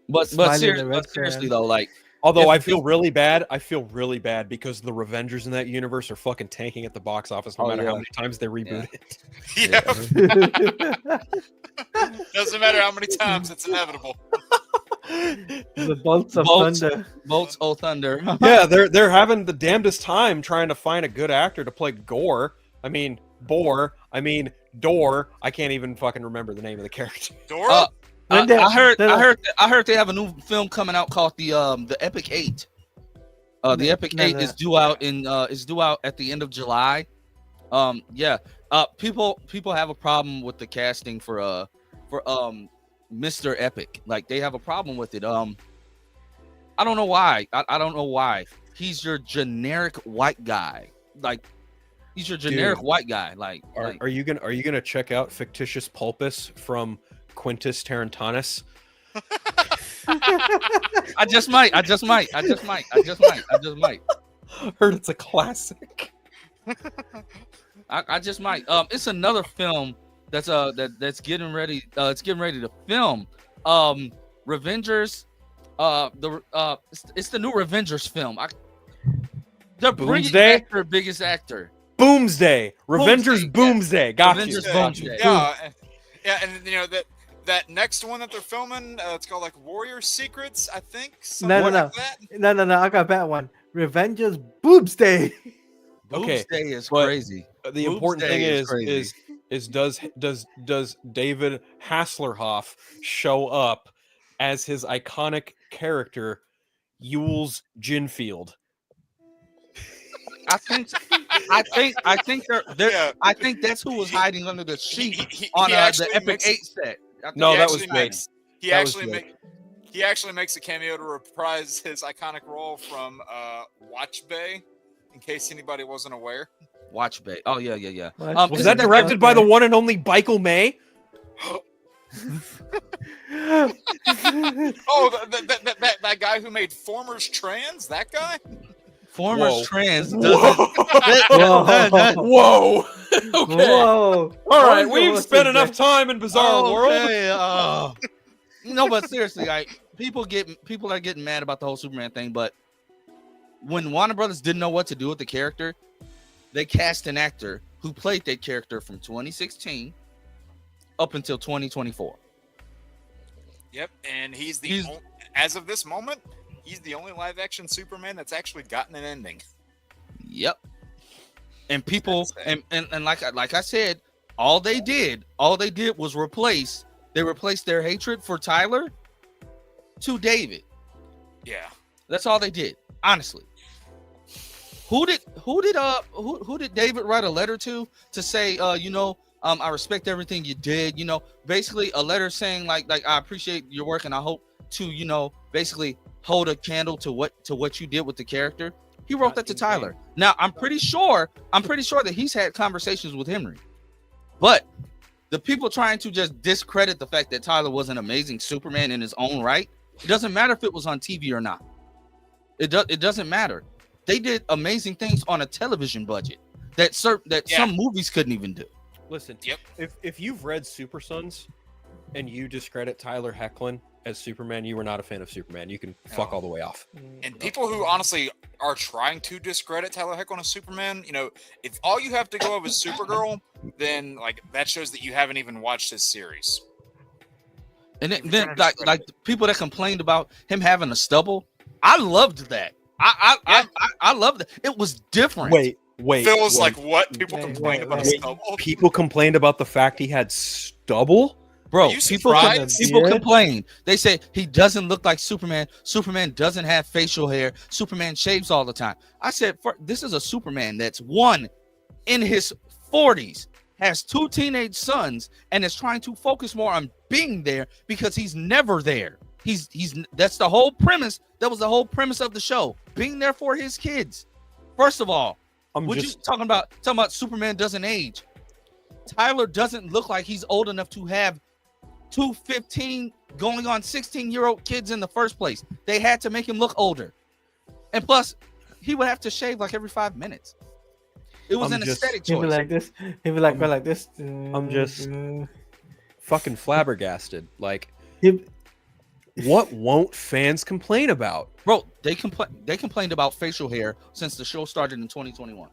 Speaker 1: But
Speaker 9: Smiley and the red
Speaker 1: seriously
Speaker 9: crayon.
Speaker 1: though, like
Speaker 8: Although
Speaker 1: If-
Speaker 8: I feel really bad. I feel really bad because the Revengers in that universe are fucking tanking at the box office no
Speaker 1: Oh,
Speaker 8: matter
Speaker 1: yeah.
Speaker 8: how many times they reboot it.
Speaker 10: Yeah, doesn't matter how many times, it's inevitable.
Speaker 9: The bolts of
Speaker 1: Bolts.
Speaker 9: thunder.
Speaker 1: Bolts O Thunder.
Speaker 8: Yeah, they're having the damnedest time trying to find a good actor to play Gore. I mean Boar. I mean Door. I can't even fucking remember the name of the character.
Speaker 10: Dora?
Speaker 1: I
Speaker 9: When they-
Speaker 1: heard
Speaker 9: they're-
Speaker 1: I heard they have a new film coming out called the Epic 8. The Epic
Speaker 9: No,
Speaker 1: 8
Speaker 9: no.
Speaker 1: is due out at the end of July. People have a problem with the casting for Mr. Epic. Like they have a problem with it. I don't know why. I don't know why. He's your generic white guy. Like he's your generic
Speaker 8: Dude.
Speaker 1: white guy. Like,
Speaker 8: Are you gonna check out Fictitious Pulpus from Quintus Tarantinus?
Speaker 1: I just might.
Speaker 8: Heard it's a classic.
Speaker 1: I just might. It's another film that's getting ready. It's getting ready to film. Revengers. It's the new Revengers film. They're bringing
Speaker 8: Boomsday?
Speaker 1: back their biggest actor.
Speaker 8: Boomsday. Revengers
Speaker 1: Boomsday,
Speaker 8: Boomsday. Got you.
Speaker 1: Revengers
Speaker 8: Got you.
Speaker 1: Boomsday.
Speaker 10: And that next one that they're filming, it's called like Warrior Secrets, I think.
Speaker 9: No,
Speaker 10: something
Speaker 9: no,
Speaker 10: like that.
Speaker 9: No. I got a better one. Revengers Boobs Day.
Speaker 8: Okay,
Speaker 1: Boomsday is
Speaker 8: but
Speaker 1: crazy.
Speaker 8: The important
Speaker 1: Boomsday
Speaker 8: thing
Speaker 1: is
Speaker 8: is
Speaker 1: crazy.
Speaker 8: does David Hasselhoff show up as his iconic character Yules Ginfield?
Speaker 1: I think they're
Speaker 10: Yeah.
Speaker 1: I think that's who was hiding under the sheet
Speaker 10: He
Speaker 1: on the
Speaker 10: actually
Speaker 1: Epic
Speaker 10: makes-
Speaker 1: 8 set. I think
Speaker 8: No,
Speaker 10: He
Speaker 8: that was
Speaker 10: actually
Speaker 8: good.
Speaker 10: makes- He
Speaker 8: That was
Speaker 10: actually
Speaker 8: good.
Speaker 10: make he actually makes a cameo to reprise his iconic role from Watch Bay, in case anybody wasn't aware.
Speaker 1: Watch Bay. Oh yeah.
Speaker 9: Watch
Speaker 8: Was
Speaker 1: isn't
Speaker 8: that directed
Speaker 1: the-
Speaker 8: by the one and only Michael May?
Speaker 10: Oh, that guy who made Formers Trans, that guy?
Speaker 1: Former
Speaker 8: Whoa.
Speaker 1: trans doesn't.
Speaker 9: Whoa.
Speaker 8: Whoa. Okay.
Speaker 9: Whoa.
Speaker 8: All right,
Speaker 9: Whoa,
Speaker 8: we've
Speaker 9: what's
Speaker 8: spent
Speaker 9: this
Speaker 8: enough
Speaker 9: guy?
Speaker 8: time in Bizarre World.
Speaker 1: Okay, no, but seriously, like people are getting mad about the whole Superman thing. But when Warner Brothers didn't know what to do with the character, they cast an actor who played that character from 2016 up until 2024.
Speaker 10: Yep, and he's
Speaker 1: He's-
Speaker 10: as of this moment, he's the only live action Superman that's actually gotten an ending.
Speaker 1: Yep. And people
Speaker 10: That's
Speaker 1: and like I said, all they did was replace their hatred for Tyler to David.
Speaker 10: Yeah.
Speaker 1: That's all they did, honestly. Who did David write a letter to say, I respect everything you did, basically a letter saying like I appreciate your work and I hope to, basically hold a candle to what you did with the character. He wrote that to Tyler. Now I'm pretty sure that he's had conversations with Henry, but the people trying to just discredit the fact that Tyler was an amazing Superman in his own right, it doesn't matter if it was on TV or not. It doesn't matter. They did amazing things on a television budget that some movies couldn't even do.
Speaker 8: Listen,
Speaker 10: Yep.
Speaker 8: if you've read Super Sons and you discredit Tyler Hoechlin as Superman, you were not a fan of Superman. You can fuck all the way off.
Speaker 10: And people who honestly are trying to discredit Tyler Hoechlin as Superman, you know, if all you have to go of is Supergirl, then like that shows that you haven't even watched his series.
Speaker 1: And then like the people that complained about him having a stubble, I loved that. I loved it. It was different.
Speaker 8: Wait.
Speaker 10: Phil's like, what? People complained about stubble?
Speaker 8: People complained about the fact he had stubble?
Speaker 1: Bro,
Speaker 10: you
Speaker 1: people
Speaker 10: surprised?
Speaker 1: complain. They say he doesn't look like Superman. Superman doesn't have facial hair. Superman shaves all the time. I said, this is a Superman that's in his 40s, has 2 teenage sons, and is trying to focus more on being there because he's never there. That's the whole premise. That was the whole premise of the show, being there for his kids. First of all, you talking about Superman doesn't age. Tyler doesn't look like he's old enough to have 2 15 going on 16-year-old kids in the first place. They had to make him look older. And plus, he would have to shave like every 5 minutes. It was an aesthetic choice.
Speaker 9: He'd be like this. He'd be like, like this.
Speaker 8: I'm just fucking flabbergasted. Like, what won't fans complain about?
Speaker 1: Bro, they complained about facial hair since the show started in 2021.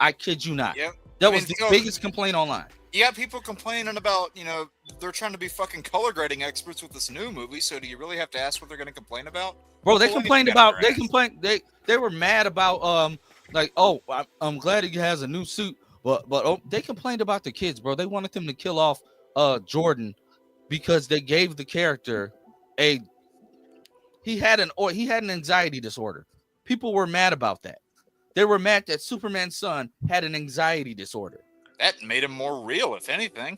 Speaker 1: I kid you not.
Speaker 10: Yep.
Speaker 1: That was the biggest complaint online.
Speaker 10: You got people complaining about, you know, they're trying to be fucking color grading experts with this new movie. So do you really have to ask what they're going to complain about?
Speaker 1: Bro, they complained about. They were mad about like, oh, I'm glad he has a new suit, but they complained about the kids, bro. They wanted them to kill off Jordan because they gave the character he had an anxiety disorder. People were mad about that. They were mad that Superman's son had an anxiety disorder.
Speaker 10: That made him more real, if anything.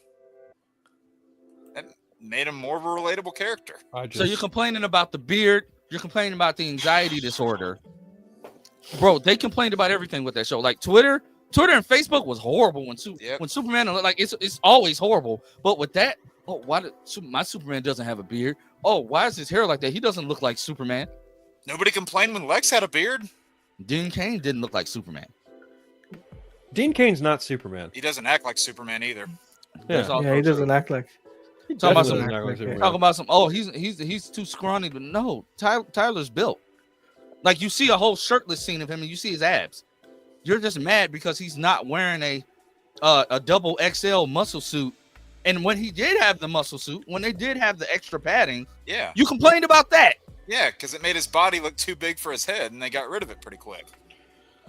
Speaker 10: That made him more of a relatable character.
Speaker 1: So you're complaining about the beard. You're complaining about the anxiety disorder. Bro, they complained about everything with that show. Like Twitter and Facebook was horrible when Superman, like it's always horrible. But with that, my Superman doesn't have a beard? Oh, why is his hair like that? He doesn't look like Superman.
Speaker 10: Nobody complained when Lex had a beard.
Speaker 1: Dean Cain didn't look like Superman.
Speaker 8: Dean Cain's not Superman.
Speaker 10: He doesn't act like Superman either.
Speaker 9: Yeah, he doesn't act like.
Speaker 1: Talking about some. Oh, he's too scrawny, but no, Tyler's built. Like you see a whole shirtless scene of him, and you see his abs. You're just mad because he's not wearing a double XL muscle suit. And when he did have the muscle suit, when they did have the extra padding, you complained about that.
Speaker 10: Yeah, because it made his body look too big for his head, and they got rid of it pretty quick.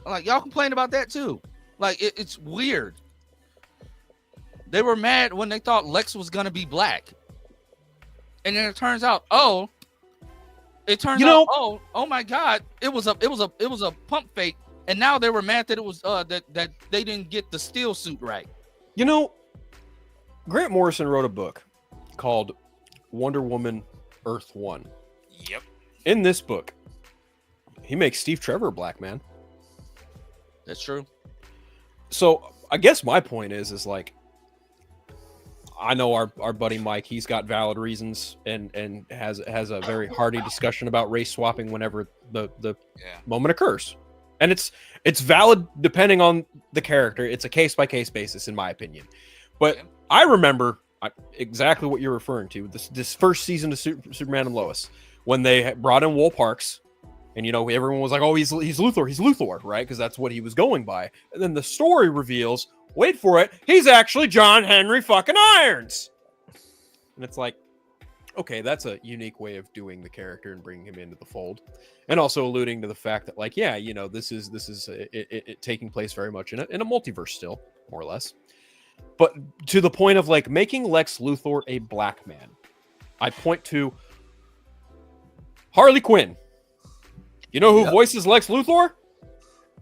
Speaker 1: Like y'all complained about that too. Like it's weird. They were mad when they thought Lex was gonna be black, and then it turns out, oh my God, it was a pump fake, and now they were mad that it was that they didn't get the steel suit right.
Speaker 8: You know, Grant Morrison wrote a book called Wonder Woman Earth 1.
Speaker 10: Yep.
Speaker 8: In this book, he makes Steve Trevor a black man.
Speaker 1: That's true.
Speaker 8: So I guess my point is like, I know our buddy Mike, he's got valid reasons and has a very hearty discussion about race swapping whenever the moment occurs. And it's valid depending on the character. It's a case by case basis, in my opinion. But I remember exactly what you're referring to. This first season of Superman and Lois, when they brought in Will Parks, and you know everyone was like, "Oh, he's Luthor," right? Because that's what he was going by. And then the story reveals, wait for it, he's actually John Henry fucking Irons. And it's like, okay, that's a unique way of doing the character and bringing him into the fold, and also alluding to the fact that, like, yeah, you know, this is it taking place very much in a multiverse still, more or less. But to the point of like making Lex Luthor a black man, I point to Harley Quinn. You know who voices Lex Luthor?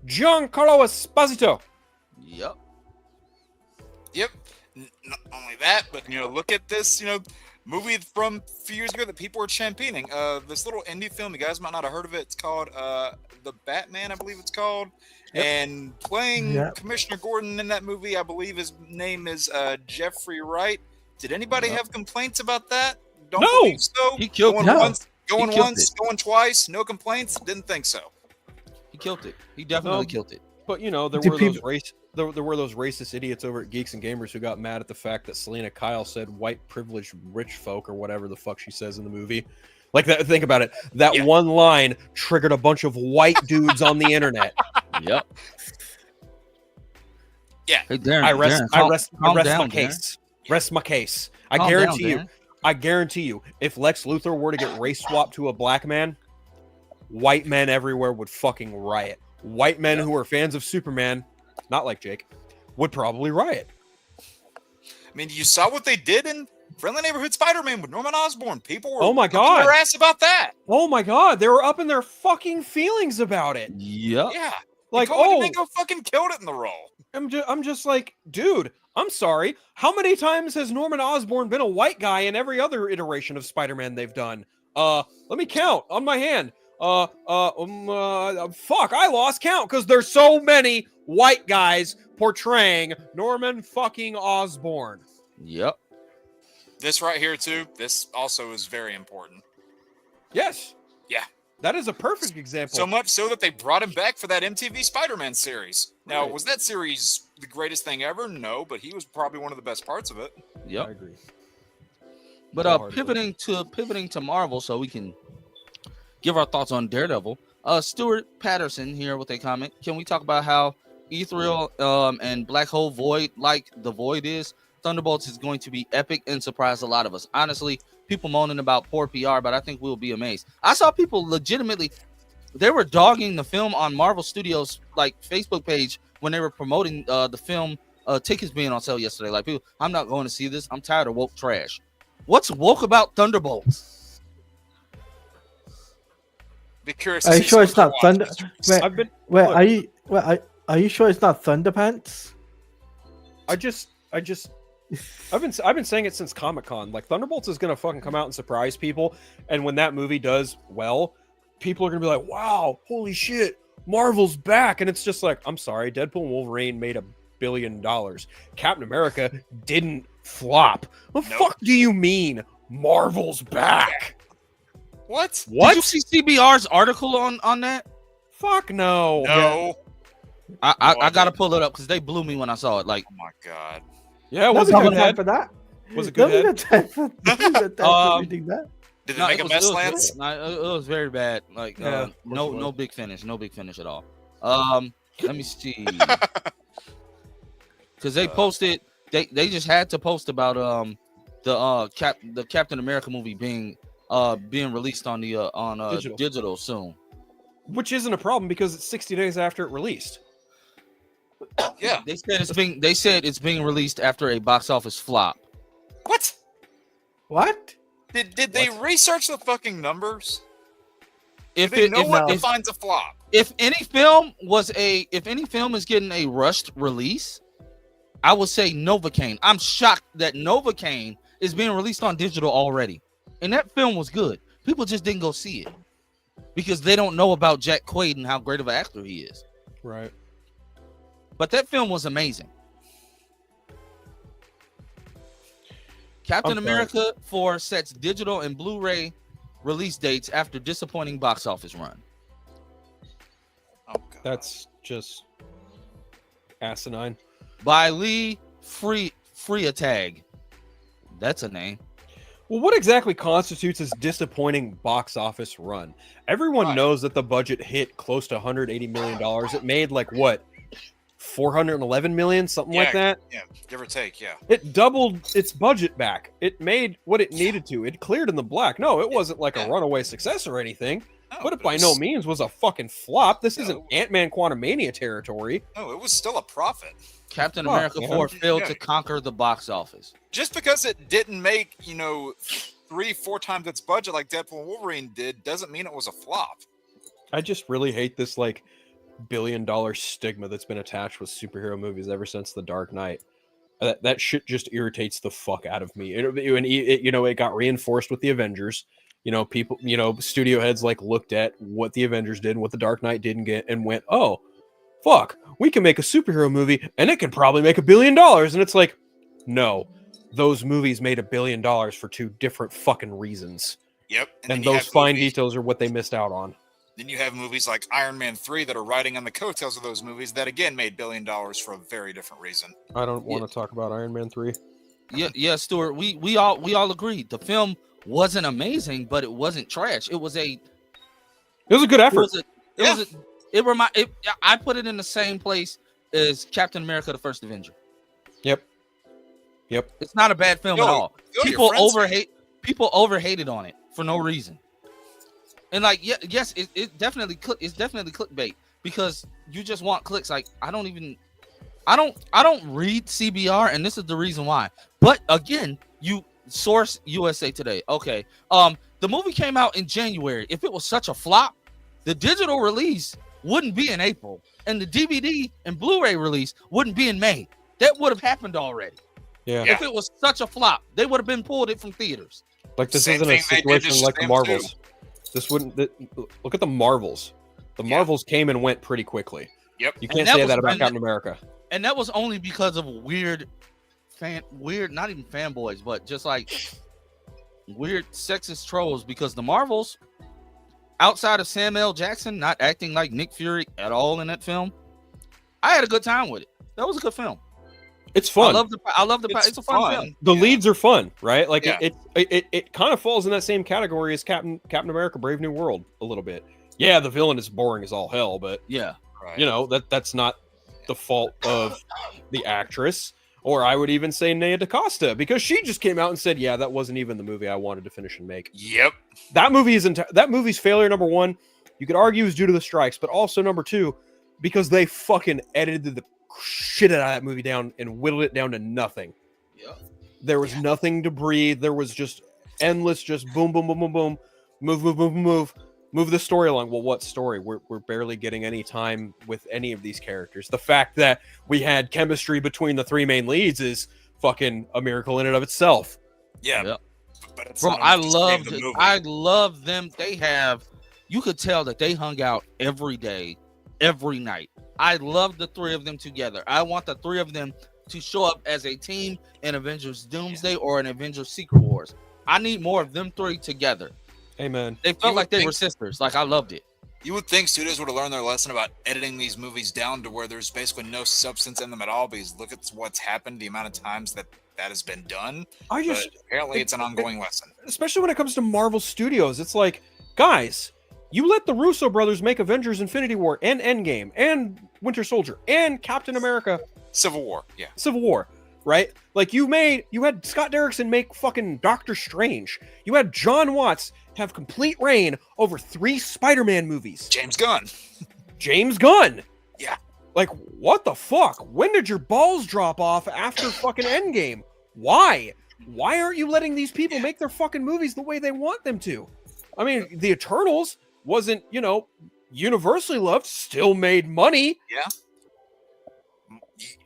Speaker 8: Giancarlo Esposito.
Speaker 1: Yep.
Speaker 10: Not only that, but you know, look at this, you know, movie from a few years ago that people were championing. This little indie film, you guys might not have heard of it. It's called The Batman, I believe it's called. Yep. And playing Commissioner Gordon in that movie, I believe his name is Jeffrey Wright. Did anybody have complaints about that? Don't believe so.
Speaker 1: He killed
Speaker 10: going once, going twice, no complaints. Didn't think so.
Speaker 1: killed it. He definitely killed it.
Speaker 8: But you know, there were those racist idiots over at Geeks and Gamers who got mad at the fact that Selena Kyle said white privileged rich folk or whatever the fuck she says in the movie. Like that, think about it. That one line triggered a bunch of white dudes on the internet.
Speaker 1: Yep.
Speaker 10: Yeah.
Speaker 1: Hey, Darren,
Speaker 8: I rest
Speaker 1: calm
Speaker 8: my
Speaker 1: down,
Speaker 8: case. Rest my case.
Speaker 1: Calm
Speaker 8: I guarantee you, if Lex Luthor were to get race swapped to a black man, white men everywhere would fucking riot. White men who are fans of Superman, not like Jake, would probably riot.
Speaker 10: I mean, you saw what they did in Friendly Neighborhood Spider-Man with Norman Osborn. People were
Speaker 8: oh my
Speaker 10: up
Speaker 8: god,
Speaker 10: their ass about that.
Speaker 8: Oh my god, they were up in their fucking feelings about it.
Speaker 1: Yep.
Speaker 10: Yeah.
Speaker 8: Like,
Speaker 10: Domingo fucking killed it in the role.
Speaker 8: I'm just like, dude, I'm sorry. How many times has Norman Osborn been a white guy in every other iteration of Spider-Man they've done? Let me count on my hand. Fuck, I lost count because there's so many white guys portraying Norman fucking Osborn.
Speaker 1: Yep.
Speaker 10: This right here too. This also is very important.
Speaker 8: Yes.
Speaker 10: Yeah.
Speaker 8: That is a perfect example.
Speaker 10: So much so that they brought him back for that MTV Spider-Man series. Now,
Speaker 8: Right.
Speaker 10: was that series the greatest thing ever? No, but he was probably one of the best parts of it.
Speaker 1: Yep.
Speaker 8: I agree.
Speaker 1: But pivoting to Marvel, so we can give our thoughts on Daredevil. Stuart Patterson here with a comment. Can we talk about how Ethereal and Black Hole Void, like the Void is, Thunderbolts is going to be epic and surprise a lot of us. Honestly, people moaning about poor PR, but I think we'll be amazed. I saw people legitimately, they were dogging the film on Marvel Studios like Facebook page when they were promoting the film tickets being on sale yesterday. Like, people, I'm not going to see this. I'm tired of woke trash. What's woke about Thunderbolts?
Speaker 10: Be curious.
Speaker 9: Are you sure it's not Thunder? Are you sure it's not Thunderpants?
Speaker 8: I've been saying it since Comic-Con. Like, Thunderbolts is gonna fucking come out and surprise people, and when that movie does well, people are gonna be like, "Wow, holy shit, Marvel's back!" And it's just like, I'm sorry, Deadpool and Wolverine made $1 billion. Captain America didn't flop. What the fuck do you mean Marvel's back?
Speaker 10: What?
Speaker 1: Did you see CBR's article on that?
Speaker 8: Fuck no.
Speaker 10: No.
Speaker 1: I gotta pull it up because they blew me when I saw it. Like,
Speaker 10: oh my god.
Speaker 8: Yeah, was it
Speaker 9: good
Speaker 8: good
Speaker 9: time for that?
Speaker 8: Was it good?
Speaker 9: Reading that?
Speaker 10: Did it make a mess, Lance?
Speaker 1: It was very bad. Like,
Speaker 9: Yeah,
Speaker 1: no big finish, no big finish at all. Let me see, because they posted, they just had to post about the Captain America movie being released on the digital soon,
Speaker 8: which isn't a problem because it's 60 days after it released.
Speaker 10: Yeah,
Speaker 1: they said it's being released after a box office flop.
Speaker 10: What?
Speaker 9: What?
Speaker 10: Did they research the fucking numbers?
Speaker 1: If
Speaker 10: Do they know what
Speaker 1: no.
Speaker 10: defines a flop?
Speaker 1: If any film is getting a rushed release, I would say Novocaine. I'm shocked that Novocaine is being released on digital already, and that film was good. People just didn't go see it because they don't know about Jack Quaid and how great of an actor he is.
Speaker 8: Right.
Speaker 1: But that film was amazing. Captain America 4 sets digital and Blu-ray release dates after disappointing box office run.
Speaker 10: Oh god.
Speaker 8: That's just asinine.
Speaker 1: By Lee Freitag. That's a name.
Speaker 8: Well, what exactly constitutes as disappointing box office run? Everyone knows that the budget hit close to $180 million. It made like what? 411 million, something like that.
Speaker 10: Yeah, give or take. Yeah,
Speaker 8: it doubled its budget back. It made what it needed to. It cleared in the black. No, it wasn't like a runaway success or anything. But it by no means was a fucking flop. This isn't Ant-Man Quantumania territory.
Speaker 10: No, it was still a profit.
Speaker 1: Captain America 4 failed to conquer the box office.
Speaker 10: Just because it didn't make 3-4 times its budget like Deadpool and Wolverine did, doesn't mean it was a flop.
Speaker 8: I just really hate this like $1 billion stigma that's been attached with superhero movies ever since The Dark Knight. That shit just irritates the fuck out of me. It got reinforced with the Avengers. People, studio heads like looked at what the Avengers did and what The Dark Knight didn't get and went, oh, fuck, we can make a superhero movie and it can probably make $1 billion. And it's like, no, those movies made $1 billion for two different fucking reasons.
Speaker 10: Yep.
Speaker 8: And those fine details are what they missed out on.
Speaker 10: Then you have movies like Iron Man 3 that are riding on the coattails of those movies that again made $1 billion for a very different reason.
Speaker 8: I don't want to talk about Iron Man 3.
Speaker 1: Yeah, Stuart. We all agreed the film wasn't amazing, but it wasn't trash. It was a
Speaker 8: good effort.
Speaker 1: I put it in the same place as Captain America: The First Avenger.
Speaker 8: Yep.
Speaker 1: It's not a bad film at all. People overhated on it for no reason. And like, yes, it definitely it's definitely clickbait because you just want clicks. Like, I don't read CBR, and this is the reason why. But again, you source USA Today. Okay. The movie came out in January. If it was such a flop, the digital release wouldn't be in April, and the DVD and Blu-ray release wouldn't be in May. That would have happened already.
Speaker 8: Yeah.
Speaker 1: If it was such a flop, they would have been pulled it from theaters.
Speaker 8: Like, this
Speaker 10: Same
Speaker 8: isn't a
Speaker 10: thing they did to
Speaker 8: situation like the
Speaker 10: Shazam
Speaker 8: Marvels. This wouldn't. Look at the Marvels. The Marvels came and went pretty quickly.
Speaker 10: Yep.
Speaker 8: You can't say that about Captain America.
Speaker 1: And that was only because of weird, not even fanboys, but just like weird sexist trolls. Because the Marvels, outside of Samuel L. Jackson not acting like Nick Fury at all in that film, I had a good time with it. That was a good film.
Speaker 8: It's fun.
Speaker 1: I love the. It's a fun film.
Speaker 8: The leads are fun, right? Like,
Speaker 10: Yeah.
Speaker 8: it kind of falls in that same category as Captain America: Brave New World a little bit. Yeah, the villain is boring as all hell, but
Speaker 1: Yeah.
Speaker 10: Right.
Speaker 8: you know that's not the fault of the actress, or I would even say Nia DaCosta, because she just came out and said, "Yeah, that wasn't even the movie I wanted to finish and make."
Speaker 10: Yep.
Speaker 8: That movie's failure, number one, you could argue is due to the strikes, but also number two, because they fucking edited the shit out of that movie down and whittled it down to nothing.
Speaker 1: Yeah.
Speaker 8: There was nothing to breathe. There was just endless, just boom, boom, boom, boom, boom, move the story along. Well, what story? We're barely getting any time with any of these characters. The fact that we had chemistry between the three main leads is fucking a miracle in and of itself.
Speaker 10: Yeah.
Speaker 1: Yep.
Speaker 10: But it's
Speaker 1: Bro,
Speaker 10: not
Speaker 1: I
Speaker 10: enough to save the movie.
Speaker 1: love them. You could tell that they hung out every day, every night. I love the three of them together. I want the three of them to show up as a team in Avengers Doomsday or in Avengers Secret Wars. I need more of them three together.
Speaker 8: Amen.
Speaker 1: They felt like they were sisters. Like, I loved it.
Speaker 10: You would think studios would have learned their lesson about editing these movies down to where there's basically no substance in them at all, because look at what's happened, the amount of times that has been done. But apparently it's an ongoing lesson.
Speaker 8: Especially when it comes to Marvel Studios, it's like, guys, you let the Russo brothers make Avengers Infinity War and Endgame and Winter Soldier and Captain America
Speaker 10: Civil War, yeah.
Speaker 8: Civil War, right? Like, you had Scott Derrickson make fucking Doctor Strange. You had John Watts have complete reign over 3 Spider-Man movies.
Speaker 10: James Gunn.
Speaker 8: Yeah. Like, what the fuck? When did your balls drop off after fucking Endgame? Why? Why aren't you letting these people make their fucking movies the way they want them to? I mean, the Eternals wasn't, universally loved, still made money.
Speaker 10: Yeah.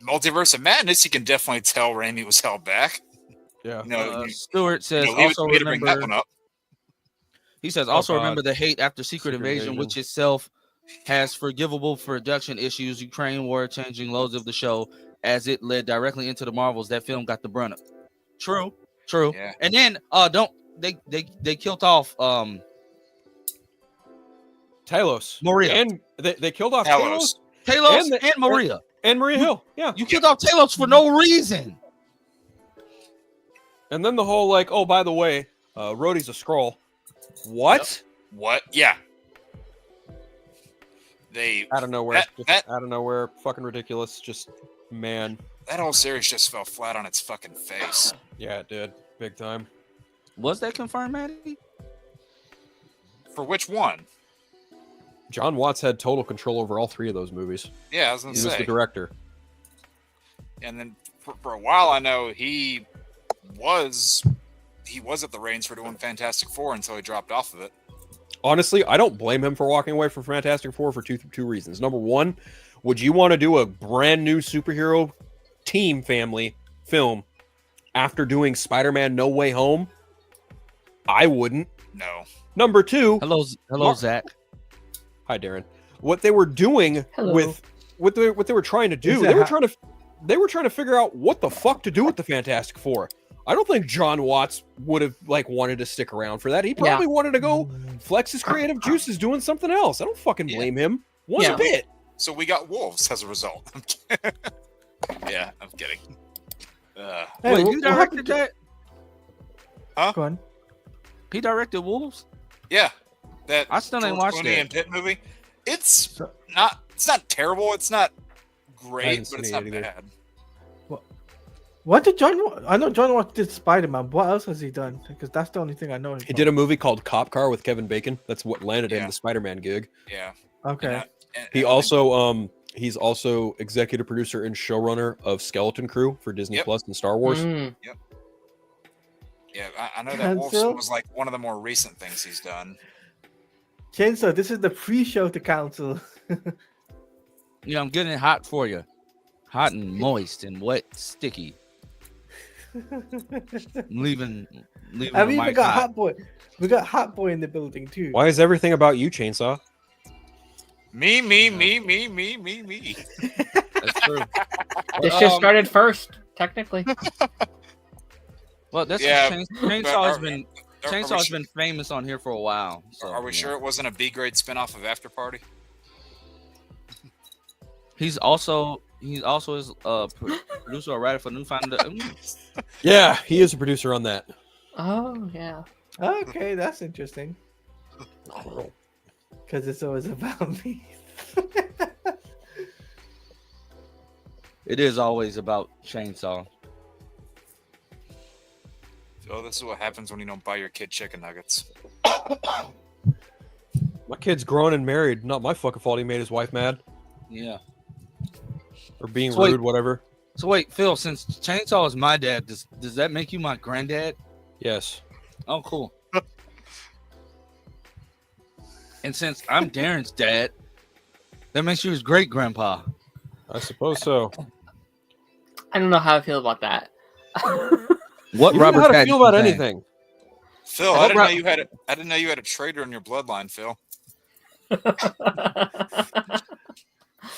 Speaker 10: Multiverse of Madness, you can definitely tell Raimi was held back.
Speaker 8: Yeah.
Speaker 1: Stuart says, also remember, he says, also remember the hate after Secret Invasion, which itself has forgivable production issues. Ukraine war changing loads of the show as it led directly into the Marvels. That film got the brunt of. True.
Speaker 10: Yeah.
Speaker 1: And then they killed off
Speaker 8: Talos.
Speaker 1: Maria.
Speaker 8: And they killed off Talos
Speaker 1: and Maria.
Speaker 8: And Maria Hill. Yeah.
Speaker 1: You killed off Talos for no reason.
Speaker 8: And then the whole, like, oh, by the way, Rhodey's a Skrull. What?
Speaker 10: Yep. What? Yeah.
Speaker 8: Out of nowhere. Out of nowhere. Fucking ridiculous. Just, man.
Speaker 10: That whole series just fell flat on its fucking face.
Speaker 8: Yeah, it did. Big time.
Speaker 1: Was that confirmed, Maddie?
Speaker 10: For which one?
Speaker 8: John Watts had total control over all 3 of those movies.
Speaker 10: Yeah, I was going to say.
Speaker 8: He was the director.
Speaker 10: And then for a while, I know he was at the reins for doing Fantastic Four until he dropped off of it.
Speaker 8: Honestly, I don't blame him for walking away from Fantastic Four for two reasons. Number one, would you want to do a brand new superhero team family film after doing Spider-Man No Way Home? I wouldn't.
Speaker 10: No.
Speaker 8: Number two.
Speaker 1: Hello, Zach.
Speaker 8: Hi, Darren. What they were doing with what they were trying to do, they were trying to figure out what the fuck to do with the Fantastic Four. I don't think John Watts would have like wanted to stick around for that. He probably wanted to go flex his creative juices doing something else. I don't fucking blame him one bit.
Speaker 10: So we got wolves as a result. Yeah, I'm kidding.
Speaker 9: Hey,
Speaker 1: Wait,
Speaker 9: what
Speaker 1: you directed
Speaker 9: happened to-
Speaker 1: that?
Speaker 10: Huh?
Speaker 9: Go on.
Speaker 1: He directed Wolves?
Speaker 10: Yeah, that
Speaker 1: I still ain't
Speaker 10: George
Speaker 1: watched
Speaker 10: Clooney
Speaker 1: that.
Speaker 10: and Pitt movie. It's not terrible. It's not
Speaker 8: I
Speaker 10: great,
Speaker 8: haven't
Speaker 10: but
Speaker 8: seen
Speaker 10: it's
Speaker 8: it
Speaker 10: not
Speaker 8: either.
Speaker 10: bad.
Speaker 9: What did John? I know John Watts did Spider-Man. What else has he done? Because that's the only thing I know.
Speaker 8: He did a movie called Cop Car with Kevin Bacon. That's what landed him the Spider-Man gig.
Speaker 10: Yeah.
Speaker 9: Okay.
Speaker 8: He also he's also executive producer and showrunner of Skeleton Crew for Disney Plus and Star Wars.
Speaker 10: Yep. Yeah, I know that Wolves
Speaker 9: Cancel?
Speaker 10: was like one of the more recent things he's done.
Speaker 9: Chainsaw, this is the pre-show to council.
Speaker 1: Yeah, I'm getting it hot for you. Hot and moist and wet, sticky. leaving
Speaker 9: I've
Speaker 1: the
Speaker 9: even
Speaker 1: mic
Speaker 9: got
Speaker 1: hot.
Speaker 9: Hot Boy. We got Hot Boy in the building too.
Speaker 8: Why is everything about you, Chainsaw?
Speaker 10: Me.
Speaker 1: That's true.
Speaker 11: This just started first, technically.
Speaker 1: Well, that's
Speaker 10: Yeah,
Speaker 1: Chainsaw
Speaker 10: are we
Speaker 1: has
Speaker 10: sure-
Speaker 1: been famous on here for a while. So,
Speaker 10: Are we
Speaker 1: yeah.
Speaker 10: sure it wasn't a B grade spinoff of After Party?
Speaker 1: He's also is producer or writer for Newfound.
Speaker 8: Yeah, he is a producer on that.
Speaker 11: Oh yeah.
Speaker 9: Okay, that's interesting. Because it's always about me.
Speaker 1: It is always about Chainsaw.
Speaker 10: Oh, this is what happens when you don't buy your kid chicken nuggets.
Speaker 8: My kid's grown and married. Not my fucking fault he made his wife mad.
Speaker 1: Yeah.
Speaker 8: Or being
Speaker 1: So wait-
Speaker 8: rude, whatever.
Speaker 1: So wait, Phil, since Chainsaw is my dad, does that make you my granddad?
Speaker 8: Yes.
Speaker 1: Oh, cool. And since I'm Darren's dad, that makes you his great grandpa.
Speaker 8: I suppose so.
Speaker 11: I don't know how I feel about that.
Speaker 1: What
Speaker 8: You don't know how to
Speaker 1: Pattinson
Speaker 8: feel about
Speaker 1: thing?
Speaker 8: anything.
Speaker 10: Phil, I didn't know you had a traitor in your bloodline, Phil.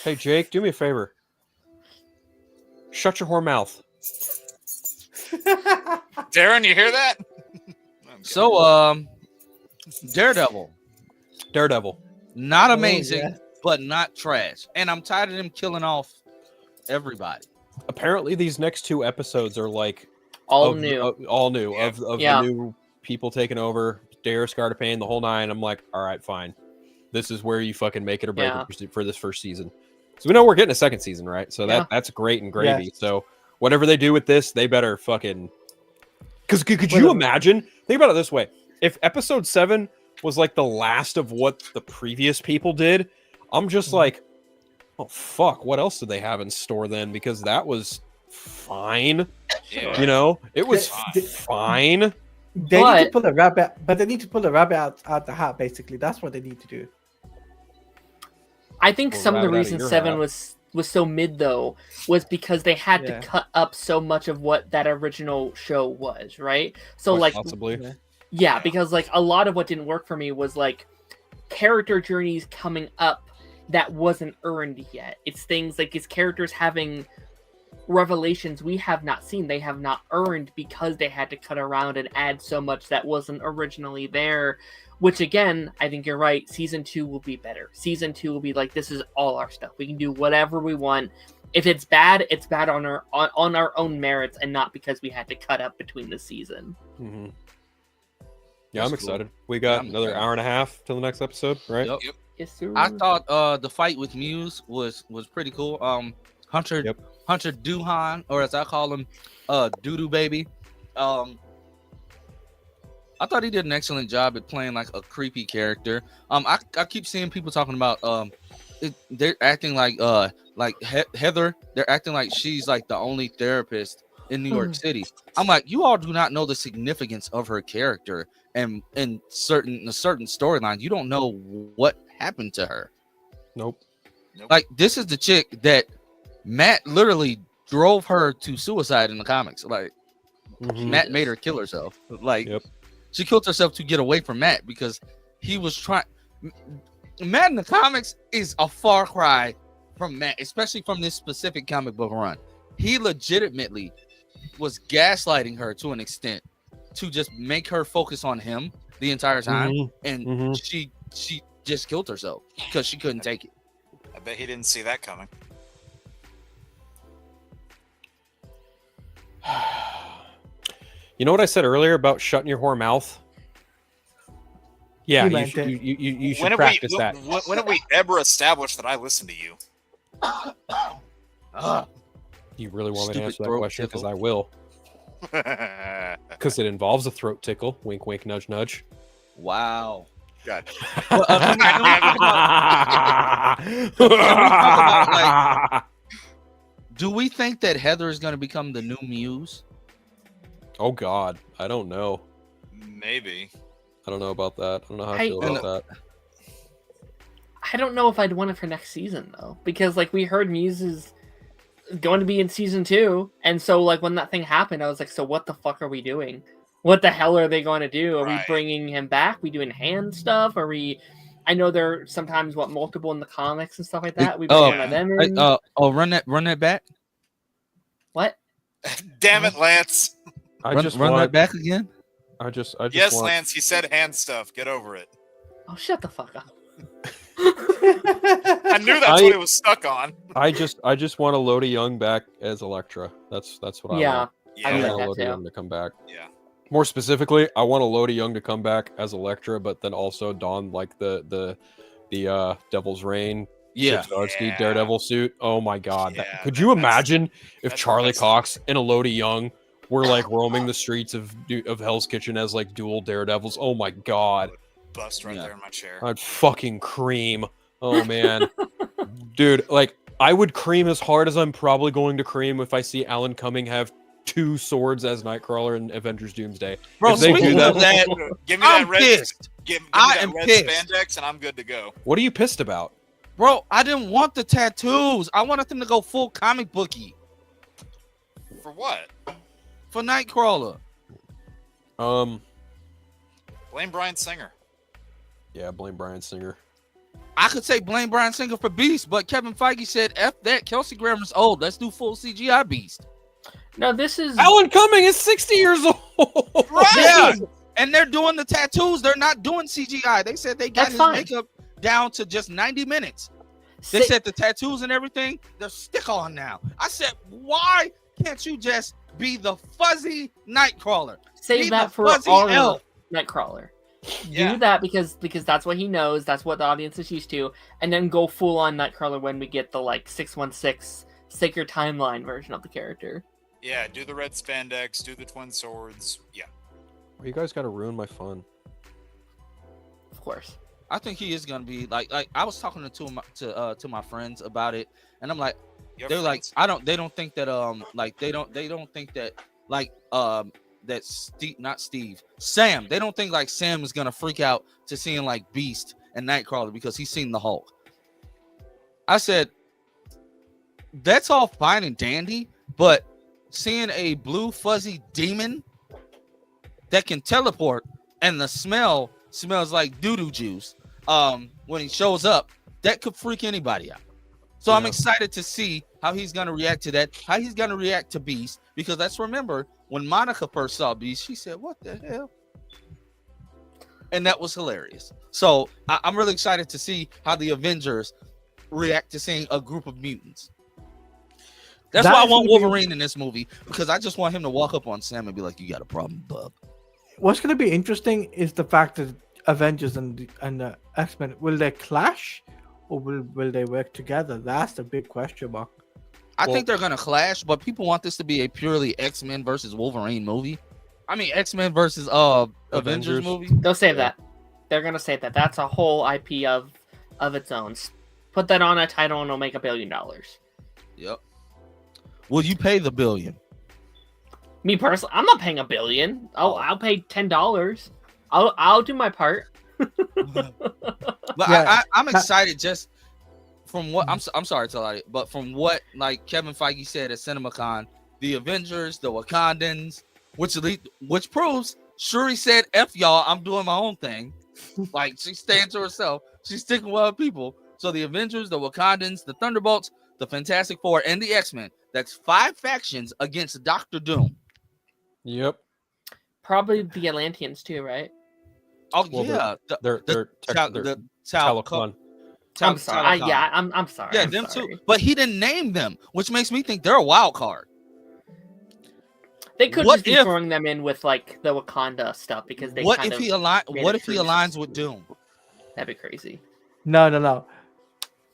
Speaker 8: Hey, Jake, do me a favor. Shut your whore mouth.
Speaker 10: Darren, you hear that?
Speaker 1: So, Daredevil,
Speaker 8: Daredevil.
Speaker 1: not amazing,
Speaker 9: yeah.
Speaker 1: but not trash. And I'm tired of them killing off everybody.
Speaker 8: Apparently, these next two episodes are like
Speaker 11: All
Speaker 8: of-
Speaker 11: new.
Speaker 8: all new
Speaker 10: Yeah.
Speaker 8: of
Speaker 11: Yeah.
Speaker 8: the new people taking over. Dare, Scartapane, the whole nine. I'm like, all right, fine. This is where you fucking make it or break
Speaker 11: Yeah.
Speaker 8: it for this first season. So we know we're getting a second season, right? So that's great and gravy. So whatever they do with this, they better fucking. Because could you imagine? Think about it this way: if episode 7 was like the last of what the previous people did, I'm just like, oh fuck, what else did they have in store then? Because that was fine.
Speaker 10: Yeah.
Speaker 8: You know, it was
Speaker 9: They-
Speaker 8: fine.
Speaker 9: They need to pull a rabbit, but they need to pull a rabbit out the hat. Basically, that's what they need to do.
Speaker 11: I think
Speaker 8: Well,
Speaker 11: some of the
Speaker 8: rabbit out of
Speaker 11: reason
Speaker 8: your
Speaker 11: 7
Speaker 8: hat.
Speaker 11: was so mid though was because they had
Speaker 9: Yeah.
Speaker 11: to cut up so much of what that original show was, right? So
Speaker 8: Quite
Speaker 11: like
Speaker 8: possibly.
Speaker 11: yeah, because like a lot of what didn't work for me was like character journeys coming up that wasn't earned yet. It's things like his characters having revelations we have not seen, they have not earned because they had to cut around and add so much that wasn't originally there. Which again, I think you're right. Season 2 will be better. Season 2 will be like, this is all our stuff. We can do whatever we want. If it's bad on our own merits and not because we had to cut up between the season.
Speaker 8: Mm-hmm. Yeah,
Speaker 1: That's
Speaker 8: I'm
Speaker 1: cool.
Speaker 8: excited. We got
Speaker 1: I'm
Speaker 8: another
Speaker 1: excited.
Speaker 8: hour and a half till the next episode, right?
Speaker 1: Yep.
Speaker 11: Yes, sir.
Speaker 1: I thought the fight with Muse was pretty cool. Hunter Duhan, or as I call him, Doodoo Baby. I thought he did an excellent job at playing like a creepy character. I keep seeing people talking about they're acting like Heather. They're acting like she's like the only therapist in New York City. I'm like, you all do not know the significance of her character, and in certain storyline, you don't know what happened to her.
Speaker 8: Nope.
Speaker 1: Like, this is the chick that Matt literally drove her to suicide in the comics. Like, Matt made her kill herself. Like, she killed herself to get away from Matt because he was trying. Matt in the comics is a far cry from Matt, especially from this specific comic book run. He legitimately was gaslighting her to an extent to just make her focus on him the entire time, and she just killed herself because she couldn't take it.
Speaker 10: I bet he didn't see that coming.
Speaker 8: You know what I said earlier about shutting your whore mouth? Yeah,
Speaker 9: He
Speaker 8: you
Speaker 9: meant
Speaker 8: should,
Speaker 9: it.
Speaker 8: you should
Speaker 10: When have
Speaker 8: practice
Speaker 10: we,
Speaker 8: that.
Speaker 10: when have we ever established that I listen to you?
Speaker 8: You really want me to
Speaker 1: Stupid
Speaker 8: answer that
Speaker 1: throat
Speaker 8: question? Because
Speaker 1: tickle.
Speaker 8: I will. Because it involves a throat tickle. Wink, wink, nudge, nudge.
Speaker 1: Wow.
Speaker 10: God.
Speaker 1: Well, can we talk about, like, do we think that Heather is going to become the new Muse?
Speaker 8: Oh God, I don't know.
Speaker 10: Maybe.
Speaker 8: I don't know about that. I don't know how I
Speaker 11: I-
Speaker 8: feel about that.
Speaker 11: I don't know if I'd want it for next season though, because like we heard Muse is going to be in season 2, and so like when that thing happened, I was like, so what the fuck are we doing? What the hell are they going to do? Are we bringing him back? We doing hand stuff? Are we? I know there are sometimes multiple in the comics and stuff like that. We bring one of them in.
Speaker 1: Run that back.
Speaker 11: What?
Speaker 10: Damn it, Lance.
Speaker 8: I
Speaker 1: Run
Speaker 8: just
Speaker 1: that
Speaker 8: want.
Speaker 1: back again.
Speaker 8: I just
Speaker 10: Yes,
Speaker 8: want.
Speaker 10: Lance, he said hand stuff. Get over it.
Speaker 11: Oh, shut the fuck up.
Speaker 10: I knew that's what it was stuck on.
Speaker 8: I just want a Lodi Young back as Elektra. That's what I
Speaker 11: Yeah,
Speaker 8: want.
Speaker 10: Yeah.
Speaker 11: I
Speaker 8: I
Speaker 11: like
Speaker 8: want
Speaker 11: that
Speaker 8: Lodi
Speaker 11: too.
Speaker 8: Young to come back.
Speaker 10: Yeah.
Speaker 8: More specifically, I want a Lodi Young to come back as Elektra, but then also don like the Devil's Reign,
Speaker 1: Yeah.
Speaker 8: Zdarsky
Speaker 10: Yeah.
Speaker 8: Daredevil suit. Oh my God!
Speaker 10: Yeah,
Speaker 8: Could you imagine if
Speaker 10: that's
Speaker 8: Charlie
Speaker 10: the best.
Speaker 8: Cox and a Lodi Young were like roaming the streets of Hell's Kitchen as like dual Daredevils? Oh my God!
Speaker 10: Bust right
Speaker 1: Yeah.
Speaker 10: there in my chair.
Speaker 8: I'd fucking cream. Oh man, dude, like I would cream as hard as I'm probably going to cream if I see Alan Cumming have 2 swords as Nightcrawler in Avengers Doomsday.
Speaker 1: Bro,
Speaker 8: If they do
Speaker 1: speaking
Speaker 8: that,
Speaker 1: of that,
Speaker 10: Give me
Speaker 1: I'm
Speaker 10: that red.
Speaker 1: pissed.
Speaker 10: Give me
Speaker 1: I
Speaker 10: that
Speaker 1: am
Speaker 10: red
Speaker 1: pissed.
Speaker 10: spandex, and I'm good to go.
Speaker 8: what are you pissed about?
Speaker 1: Bro, I didn't want the tattoos. I wanted them to go full comic booky
Speaker 10: For what?
Speaker 1: for Nightcrawler.
Speaker 10: Blame Bryan Singer.
Speaker 8: Yeah, blame Bryan Singer.
Speaker 1: I could say blame Bryan Singer for Beast, but Kevin Feige said, F that. Kelsey Grammer's old. Let's do full CGI Beast.
Speaker 11: No, this is
Speaker 8: Alan Cumming is 60 years old.
Speaker 1: Yeah. And they're doing the tattoos. They're not doing CGI. They said they got
Speaker 11: That's
Speaker 1: his
Speaker 11: fine.
Speaker 1: makeup down to just 90 minutes. They said the tattoos and everything, they're stick on now. I said, why can't you just be the fuzzy Nightcrawler?
Speaker 11: save
Speaker 1: Be
Speaker 11: that
Speaker 1: the
Speaker 11: for
Speaker 1: fuzzy
Speaker 11: our
Speaker 1: elf.
Speaker 11: Nightcrawler.
Speaker 10: Yeah.
Speaker 11: Do that because that's what he knows. That's what the audience is used to, and then go full on Nightcrawler when we get the like 616 Sacred Timeline version of the character.
Speaker 10: Yeah, do the red spandex, do the twin swords. Yeah.
Speaker 8: You guys got to ruin my fun.
Speaker 11: Of course.
Speaker 1: I think he is gonna be like I was talking to my friends about it, and I'm like, they're like, they don't think that that Sam, they don't think like Sam is gonna freak out to seeing like Beast and Nightcrawler because he's seen the Hulk. I said, that's all fine and dandy, but seeing a blue fuzzy demon that can teleport and the smell smells like doo-doo juice when he shows up, that could freak anybody out. So I'm excited to see how he's going to react to that, how he's going to react to Beast, because let's remember when Monica first saw Beast, she said, what the hell? And that was hilarious. So I'm really excited to see how the Avengers react to seeing a group of mutants. That's why I want Wolverine in this movie, because I just want him to walk up on Sam and be like, you got a problem, bub.
Speaker 9: What's going to be interesting is the fact that Avengers and the X-Men, will they clash or will they work together? That's the big question mark.
Speaker 1: I think they're going to clash, but people want this to be a purely X-Men versus Wolverine movie. I mean, X-Men versus Avengers movie.
Speaker 11: They'll save that. They're going to save that. That's a whole IP of its own. Put that on a title and it'll make $1 billion.
Speaker 1: Yep. Will you pay the $1 billion?
Speaker 11: Me personally, I'm not paying $1 billion. I'll pay $10. I'll do my part.
Speaker 1: But yeah. I'm excited just from what I'm sorry to lie, but from what like Kevin Feige said at CinemaCon, the Avengers, the Wakandans, which proves Shuri said, "F y'all, I'm doing my own thing." Like she's staying to herself. She's sticking with other people. So the Avengers, the Wakandans, the Thunderbolts, the Fantastic Four, and the X-Men, That's 5 factions against Doctor Doom.
Speaker 8: Yep.
Speaker 11: Probably the Atlanteans too, right?
Speaker 1: Oh
Speaker 8: Well,
Speaker 1: yeah,
Speaker 8: they're
Speaker 1: Telecon.
Speaker 11: I'm sorry. I'm sorry.
Speaker 1: Yeah,
Speaker 11: I'm
Speaker 1: them
Speaker 11: sorry.
Speaker 1: too. But he didn't name them, which makes me think they're a wild card.
Speaker 11: They could
Speaker 1: What
Speaker 11: just be
Speaker 1: if-
Speaker 11: throwing them in with like the Wakanda stuff because they.
Speaker 1: What
Speaker 11: kind
Speaker 1: if
Speaker 11: of
Speaker 1: he align?
Speaker 11: made
Speaker 1: What
Speaker 11: it
Speaker 1: if he
Speaker 11: through.
Speaker 1: aligns with Doom?
Speaker 11: That'd be crazy.
Speaker 9: No.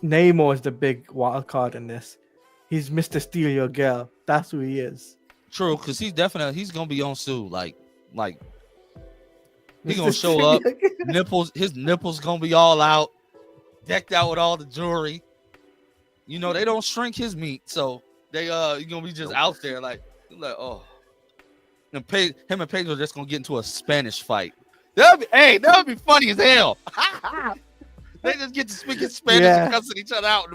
Speaker 9: Namor is the big wild card in this. He's Mr. Steal Your Girl. That's who he is.
Speaker 1: True, because he's gonna be on Sue. Like he
Speaker 9: Mr.
Speaker 1: gonna show
Speaker 9: Steal
Speaker 1: up.
Speaker 9: Your Girl.
Speaker 1: Nipples, his nipples gonna be all out, decked out with all the jewelry. You know they don't shrink his meat, so they you gonna be just out there like oh. And him and Pedro are just gonna get into a Spanish fight. That would be funny as hell. They just get to speak in Spanish and cussing each other out.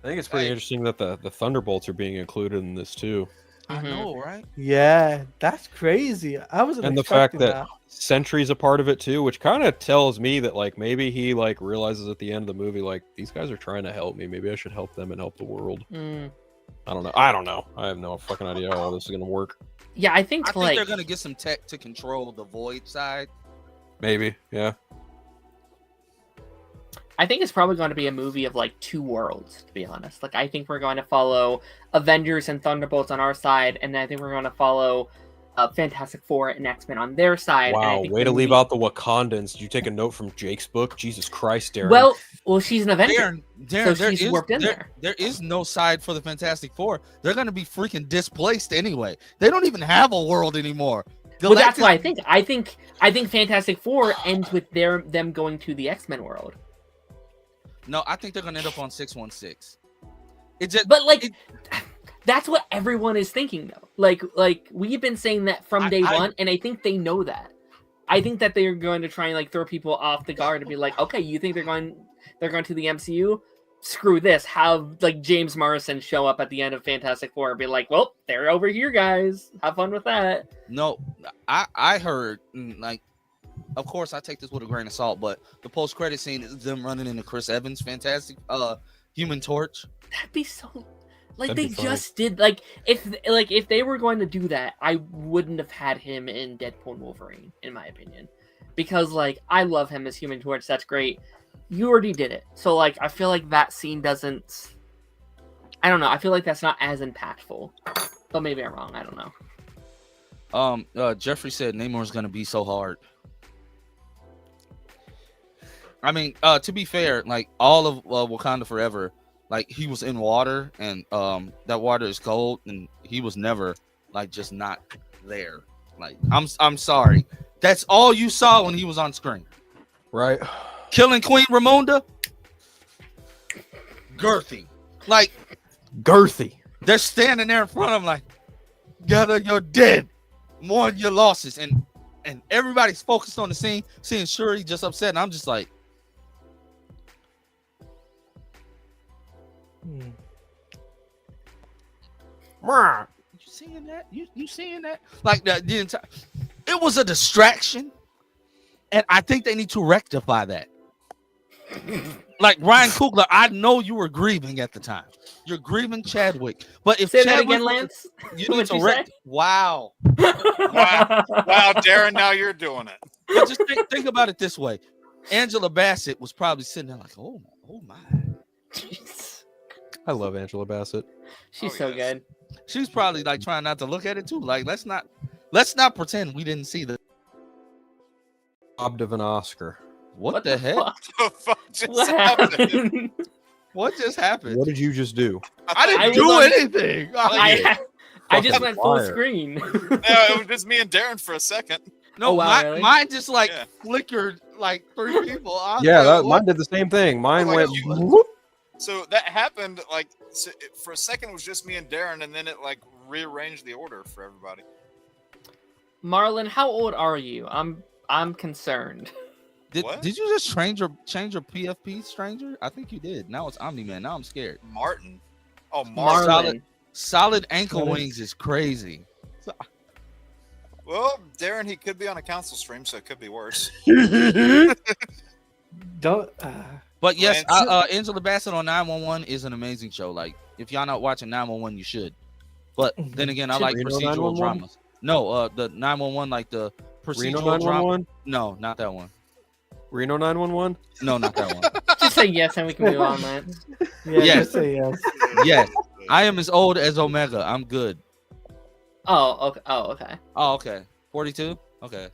Speaker 8: I think it's pretty interesting that the Thunderbolts are being included in this too.
Speaker 1: I know, right?
Speaker 9: Yeah, that's crazy. I wasn't
Speaker 8: And the fact
Speaker 9: expecting
Speaker 8: that Sentry's a part of it too, which kind of tells me that like maybe he like realizes at the end of the movie like these guys are trying to help me. Maybe I should help them and help the world. I don't know. I have no fucking idea how all this is gonna work.
Speaker 11: Yeah, I think
Speaker 1: they're gonna get some tech to control the void side.
Speaker 8: Maybe, yeah.
Speaker 11: I think it's probably going to be a movie of like 2 worlds, to be honest. Like I think we're going to follow Avengers and Thunderbolts on our side, and I think we're going to follow Fantastic Four and X-Men on their side. And I
Speaker 8: Wow,
Speaker 11: think
Speaker 8: way to leave out the Wakandans. Did you take a note from Jake's book? Jesus Christ, Darren.
Speaker 11: Well, she's an Avenger.
Speaker 1: Darren,
Speaker 11: so she's warped in there.
Speaker 1: There is no side for the Fantastic Four. They're gonna be freaking displaced anyway. They don't even have a world anymore.
Speaker 11: Well, that's why I think Fantastic Four ends with them going to the X-Men world.
Speaker 1: No, I think they're gonna end up on 616.
Speaker 11: That's what everyone is thinking though. Like we've been saying that from day one, and I think they know that. I think that they're going to try and like throw people off the guard and be like, okay, you think they're going to the MCU? Screw this. Have like James Morrison show up at the end of Fantastic Four and be like, well, they're over here, guys. Have fun with that.
Speaker 1: No, I heard like, of course I take this with a grain of salt, but the post-credit scene is them running into Chris Evans, Fantastic Human Torch.
Speaker 11: That'd be so like they just did like if they were going to do that, I wouldn't have had him in Deadpool and Wolverine, in my opinion. Because like I love him as Human Torch, that's great. You already did it. So like I feel like that scene doesn't I don't know, I feel like that's not as impactful. But maybe I'm wrong, I don't know.
Speaker 1: Jeffrey said Namor's gonna be so hard. I mean, to be fair, like all of Wakanda Forever, like he was in water, and that water is cold, and he was never like just not there. Like I'm sorry, that's all you saw when he was on screen,
Speaker 8: right?
Speaker 1: Killing Queen Ramonda, girthy, like
Speaker 8: girthy.
Speaker 1: They're standing there in front of him, like, gather your dead, mourn your losses, and everybody's focused on the scene, seeing Shuri just upset, and I'm just like. You seeing that? You seeing that? Like the entire, it was a distraction, and I think they need to rectify that. Like Ryan Coogler, I know you were grieving at the time. You're grieving Chadwick, but if
Speaker 11: Say
Speaker 1: Chadwick,
Speaker 11: that again, Lance.
Speaker 1: you need to Wow,
Speaker 10: wow, Darren, now you're doing it.
Speaker 1: But just think about it this way: Angela Bassett was probably sitting there like, "Oh my."
Speaker 11: Jeez.
Speaker 8: I love Angela Bassett.
Speaker 11: She's so good.
Speaker 1: She's probably like trying not to look at it too. Like, let's not pretend we didn't see the
Speaker 8: robbed of an Oscar.
Speaker 1: What the heck?
Speaker 10: What the fuck just happened?
Speaker 1: What just happened?
Speaker 8: What did you just do?
Speaker 1: I didn't do anything.
Speaker 11: I just went full screen.
Speaker 10: No, it was just me and Darren for a second.
Speaker 1: No,
Speaker 11: really?
Speaker 1: mine just like flickered like 3 people.
Speaker 8: Mine did the same thing. Mine went.
Speaker 10: So that happened like for a second. It was just me and Darren, and then it like rearranged the order for everybody.
Speaker 11: Marlon, how old are you? I'm concerned.
Speaker 1: Did you just change your PFP, stranger? I think you did. Now it's Omni-Man. Now I'm scared.
Speaker 10: Martin. Oh, Marlon.
Speaker 1: Solid ankle wings is crazy.
Speaker 10: Well, Darren, he could be on a council stream, so it could be worse.
Speaker 9: Don't.
Speaker 1: But yes,
Speaker 10: Lance?
Speaker 1: Angela Bassett on 911 is an amazing show. Like, if y'all not watching 911, you should. But then again, I like
Speaker 8: Reno
Speaker 1: procedural
Speaker 8: 911?
Speaker 1: dramas. No, the 911, like the
Speaker 8: Reno
Speaker 1: procedural drama.
Speaker 8: 911?
Speaker 1: No, not that one.
Speaker 8: Reno 911?
Speaker 1: No, not that one.
Speaker 11: Just say yes and we can move on, Lance.
Speaker 9: Yeah,
Speaker 1: Yes.
Speaker 9: just say yes.
Speaker 1: Yes, I am as old as Omega. I'm good.
Speaker 11: Oh, okay. Oh, okay.
Speaker 1: Oh, okay. 42. Okay.